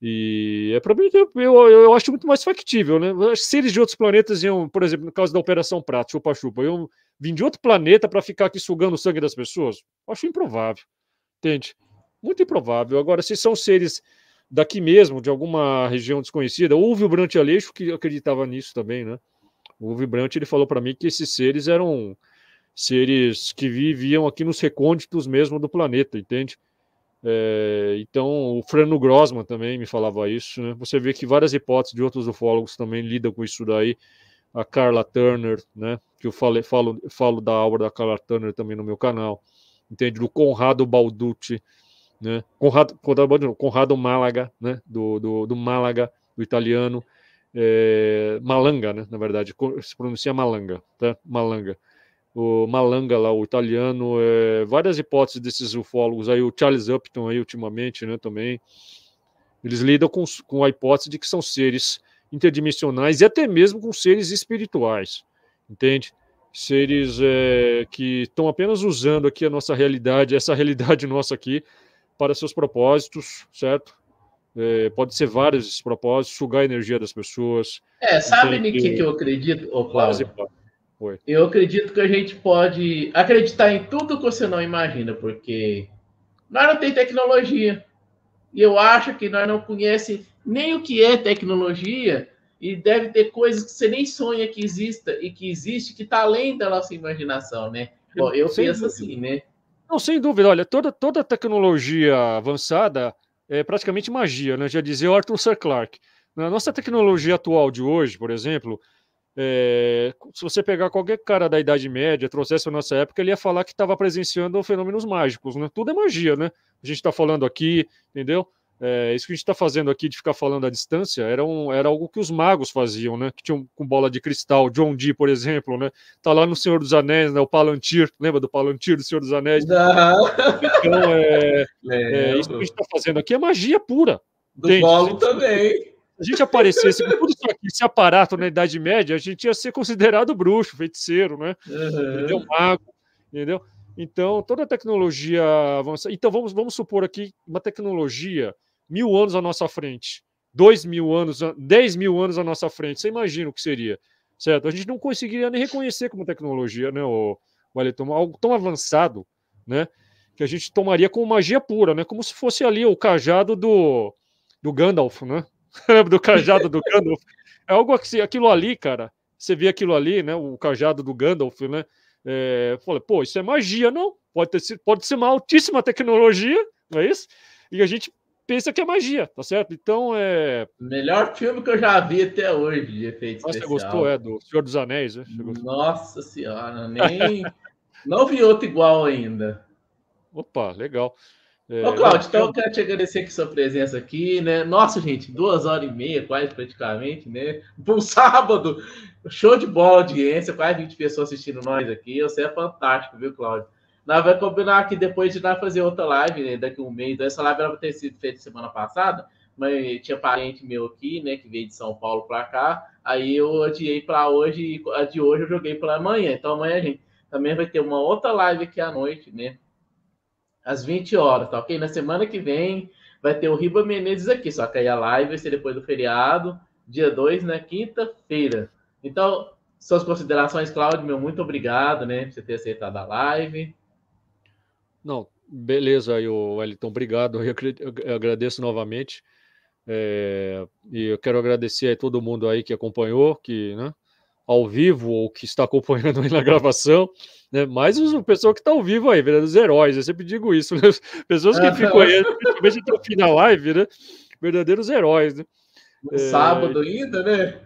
E para mim, eu acho muito mais factível, né? Seres de outros planetas iam, por exemplo, no caso da Operação Prato, chupa-chupa, eu vim de outro planeta para ficar aqui sugando o sangue das pessoas? Acho improvável, entende? Muito improvável. Agora, se são seres daqui mesmo, de alguma região desconhecida, houve o Brant Aleixo que acreditava nisso também, né? O Vilbrant ele falou para mim que esses seres seres que viviam aqui nos recônditos mesmo do planeta, entende? Então, o Frano Grossman também me falava isso, né? Você vê que várias hipóteses de outros ufólogos também lidam com isso daí. A Carla Turner, né? Que eu falo da obra da Carla Turner também no meu canal, entende? Do Conrado Balducci, né? Conrado Málaga, né? Do Málaga, do italiano. Malanga, né? Na verdade, se pronuncia Malanga, tá? Malanga. O Malanga lá, o italiano, várias hipóteses desses ufólogos aí, o Charles Upton aí ultimamente, né, também, eles lidam com a hipótese de que são seres interdimensionais e até mesmo com seres espirituais, entende? Seres que estão apenas usando aqui a nossa realidade, essa realidade nossa aqui, para seus propósitos, certo? Pode ser vários esses propósitos, sugar a energia das pessoas. Sabe no que eu acredito, ô Cláudio? Oi. Eu acredito que a gente pode acreditar em tudo que você não imagina, porque nós não temos tecnologia. E eu acho que nós não conhecemos nem o que é tecnologia, e deve ter coisas que você nem sonha que exista e que existe, que está além da nossa imaginação, né? Bom, eu penso assim, né? Não, sem dúvida. Olha, toda tecnologia avançada é praticamente magia, né? Já dizia o Arthur C. Clarke. Na nossa tecnologia atual de hoje, por exemplo, se você pegar qualquer cara da Idade Média, trouxesse para a nossa época, ele ia falar que estava presenciando fenômenos mágicos, né? Tudo é magia, né? A gente está falando aqui, entendeu? Isso que a gente está fazendo aqui de ficar falando à distância era algo que os magos faziam, né? Que tinham com bola de cristal. John Dee, por exemplo, né? Tá lá no Senhor dos Anéis, né? O Palantir, lembra do Palantir do Senhor dos Anéis? Não. Então, isso que a gente está fazendo aqui é magia pura. Do Gollum também. Se a gente aparecesse com tudo isso aqui, esse aparato na Idade Média, a gente ia ser considerado bruxo, feiticeiro, né? Entendeu? Mago, entendeu? Então, toda a tecnologia avança. Então, vamos supor aqui uma tecnologia 1000 anos à nossa frente, 2000 anos, 10 mil anos à nossa frente. Você imagina o que seria, certo? A gente não conseguiria nem reconhecer como tecnologia, né, o Wellington? Algo tão avançado, né, que a gente tomaria como magia pura, né? Como se fosse ali o cajado do Gandalf, né? Do cajado do Gandalf. É algo assim, aquilo ali, cara. Você vê aquilo ali, né? O cajado do Gandalf, né? Falei, pô, isso é magia, não? Pode ser uma altíssima tecnologia, não é isso? E a gente pensa que é magia, tá certo? Então melhor filme que eu já vi até hoje de efeito especial. Você gostou, do Senhor dos Anéis, né? Nossa Senhora, nem não vi outro igual ainda. Opa, legal. Ô, Cláudio, então eu quero te agradecer aqui sua presença aqui, né? Nossa, gente, 2h30, quase praticamente, né? Por um sábado, show de bola, audiência, quase 20 pessoas assistindo nós aqui. Você é fantástico, viu, Cláudio? Nós vamos combinar aqui depois de nós fazer outra live, né? Daqui a um mês. Essa live era para ter sido feita semana passada, mas tinha parente meu aqui, né? Que veio de São Paulo para cá. Aí eu adiei para hoje, e a de hoje eu joguei para amanhã. Então amanhã a gente também vai ter uma outra live aqui à noite, né? Às 20 horas, tá ok? Na semana que vem vai ter o Riba Menezes aqui, só que aí a live vai ser depois do feriado, dia 2, na quinta-feira. Então, suas considerações, Cláudio, meu muito obrigado, né, por você ter aceitado a live. Não, beleza aí, Wellington, obrigado. Eu agradeço novamente. E eu quero agradecer a todo mundo aí que acompanhou, que, né, ao vivo ou que está acompanhando aí na gravação, né? Mais o pessoal que está ao vivo aí, verdadeiros heróis. Eu sempre digo isso, né? Pessoas que ficam aí, principalmente até o fim da live, né? Verdadeiros heróis, né? No sábado ainda, né?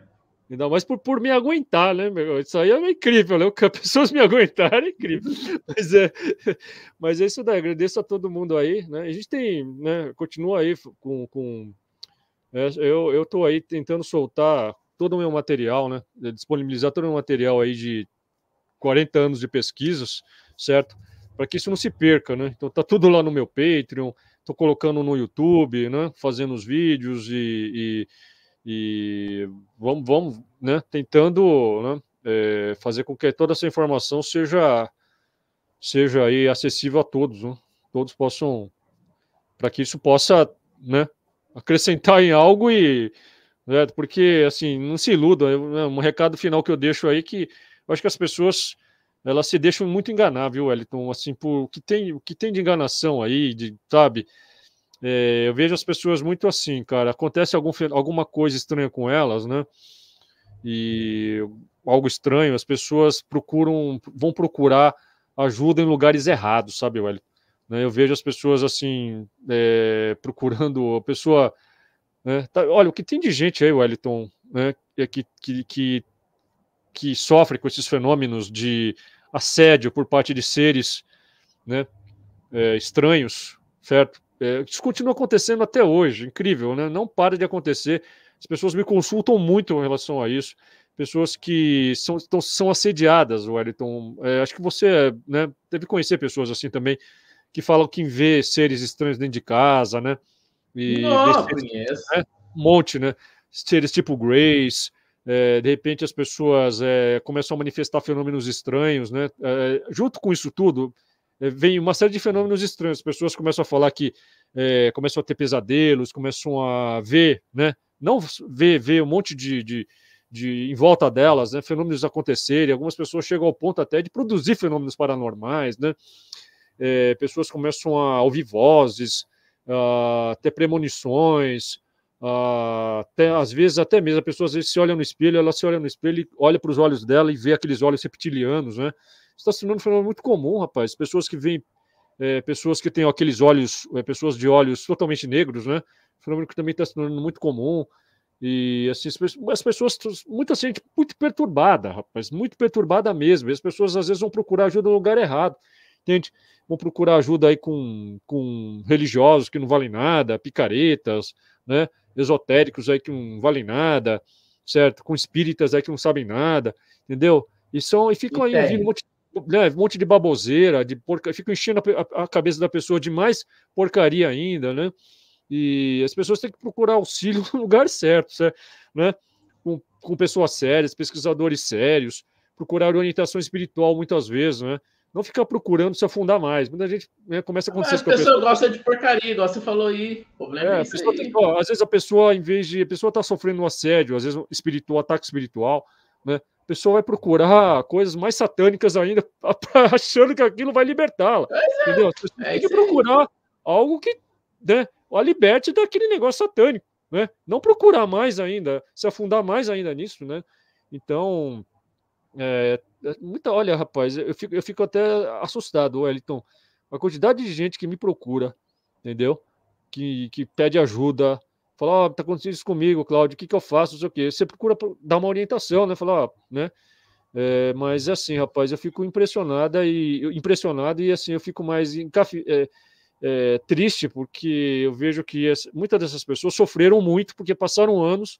Ainda mais por me aguentar, né? Isso aí é incrível, né? Que as pessoas me aguentarem é incrível. Mas é isso daí, agradeço a todo mundo aí, né? A gente tem, né? Continua aí eu estou aí tentando soltar todo o meu material, né? Disponibilizar todo o meu material aí de 40 anos de pesquisas, certo? Para que isso não se perca, né? Então tá tudo lá no meu Patreon, estou colocando no YouTube, né? Fazendo os vídeos e vamos, né? Tentando, né? Fazer com que toda essa informação seja aí acessível a todos, né? Todos possam, para que isso possa, né? Acrescentar em algo né, porque assim, não se iluda, um recado final que eu deixo aí que eu acho que as pessoas elas se deixam muito enganar, viu, Wellington? Assim, por o que tem de enganação aí, sabe? Eu vejo as pessoas muito assim, cara. Acontece alguma coisa estranha com elas, né? E algo estranho, as pessoas vão procurar ajuda em lugares errados, sabe, Wellington? Né, eu vejo as pessoas assim, procurando a pessoa. Né, olha, o que tem de gente aí, Wellington, né, que sofre com esses fenômenos de assédio por parte de seres, né, estranhos, certo? Isso continua acontecendo até hoje, incrível, né? Não para de acontecer. As pessoas me consultam muito em relação a isso. Pessoas que são assediadas, Wellington. Acho que você, né, deve conhecer pessoas assim também, que falam que vê seres estranhos dentro de casa, né? E vê Não, seres, conheço. né, um monte, né? Seres tipo Grace. De repente as pessoas começam a manifestar fenômenos estranhos, né? Junto com isso tudo, vem uma série de fenômenos estranhos. As pessoas começam a falar que começam a ter pesadelos, começam a ver, né? Não ver um monte de em volta delas, né? Fenômenos acontecerem. Algumas pessoas chegam ao ponto até de produzir fenômenos paranormais, né? Pessoas começam a ouvir vozes, a ter premonições, às vezes até mesmo a pessoa às vezes se olha no espelho, ela se olha no espelho e olha para os olhos dela e vê aqueles olhos reptilianos, né? Está se tornando um fenômeno muito comum, rapaz. Pessoas que veem, pessoas que têm aqueles olhos, pessoas de olhos totalmente negros, né? Fenômeno que também está se tornando muito comum. E assim, as pessoas, muita gente muito perturbada, rapaz, muito perturbada mesmo. E as pessoas às vezes vão procurar ajuda no lugar errado, entende? Vão procurar ajuda aí com religiosos que não valem nada, picaretas, né? Esotéricos aí que não valem nada, certo? Com espíritas aí que não sabem nada, entendeu? E ficam aí ouvindo um monte de baboseira, ficam enchendo a cabeça da pessoa de mais porcaria ainda, né? E as pessoas têm que procurar auxílio no lugar certo, né? Com pessoas sérias, pesquisadores sérios, procurar orientação espiritual muitas vezes, né? Não ficar procurando se afundar mais. Muita gente, né, começa a acontecer As com a pessoas pessoa. gostam de porcaria, igual você falou aí. O problema é isso aí. Às vezes a pessoa, em vez de. A pessoa está sofrendo um assédio, às vezes um ataque espiritual, né? A pessoa vai procurar coisas mais satânicas ainda, achando que aquilo vai libertá-la. Entendeu? As pessoas têm que procurar algo que, né, a liberte daquele negócio satânico, né? Não procurar mais ainda, se afundar mais ainda nisso, né? Então, olha, rapaz, eu fico até assustado, Wellington, a quantidade de gente que me procura, entendeu? Que pede ajuda, fala, ó, tá acontecendo isso comigo, Cláudio, o que eu faço, não sei o quê. Você procura dar uma orientação, né? Falar, ó, né? Mas assim, rapaz, eu fico impressionado e assim, eu fico mais triste porque eu vejo que muitas dessas pessoas sofreram muito porque passaram anos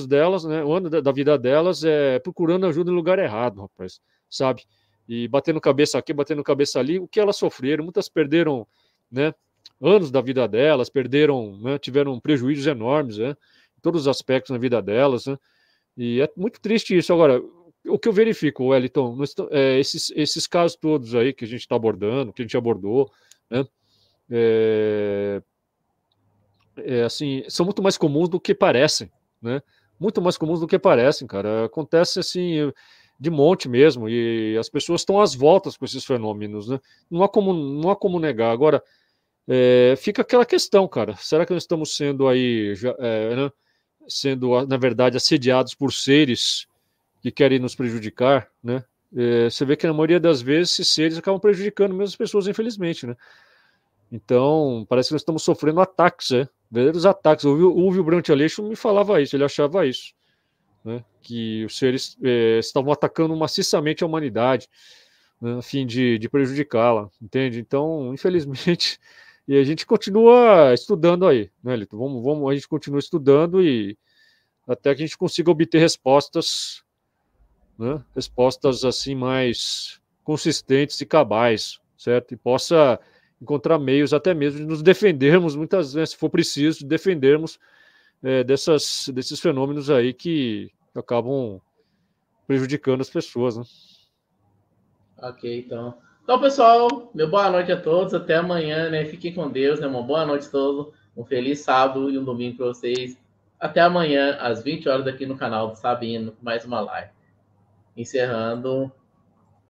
delas, né, o ano da vida delas procurando ajuda no lugar errado, rapaz, sabe? E batendo cabeça aqui, batendo cabeça ali, o que elas sofreram, muitas perderam, né, anos da vida delas, perderam, né, tiveram prejuízos enormes, né, em todos os aspectos na vida delas, né, e é muito triste isso. Agora, o que eu verifico, Wellington, esses casos todos aí que a gente está abordando, que a gente abordou, né, assim, são muito mais comuns do que parecem, né? Muito mais comuns do que parecem, cara. Acontece assim de monte mesmo e as pessoas estão às voltas com esses fenômenos, né? Não há como negar. Agora, fica aquela questão, cara. Será que nós estamos sendo aí, né? Sendo na verdade assediados por seres que querem nos prejudicar, né? Você vê que na maioria das vezes esses seres acabam prejudicando mesmo as pessoas, infelizmente, né? Então, parece que nós estamos sofrendo ataques, verdadeiros ataques. O Vilbrante Aleixo me falava isso, ele achava isso, né? Que os seres estavam atacando maciçamente a humanidade, né, a fim de prejudicá-la, entende? Então, infelizmente, e a gente continua estudando aí, né, Lito? A gente continua estudando e até que a gente consiga obter respostas, né? Respostas assim mais consistentes e cabais, certo? E possa encontrar meios até mesmo de nos defendermos, muitas vezes, se for preciso, defendermos desses fenômenos aí que acabam prejudicando as pessoas, né? Ok, então. Então, pessoal, meu boa noite a todos. Até amanhã, né? Fiquem com Deus, né? Uma boa noite a todos. Um feliz sábado e um domingo para vocês. Até amanhã, às 20 horas, aqui no canal do Sabino, mais uma live. Encerrando.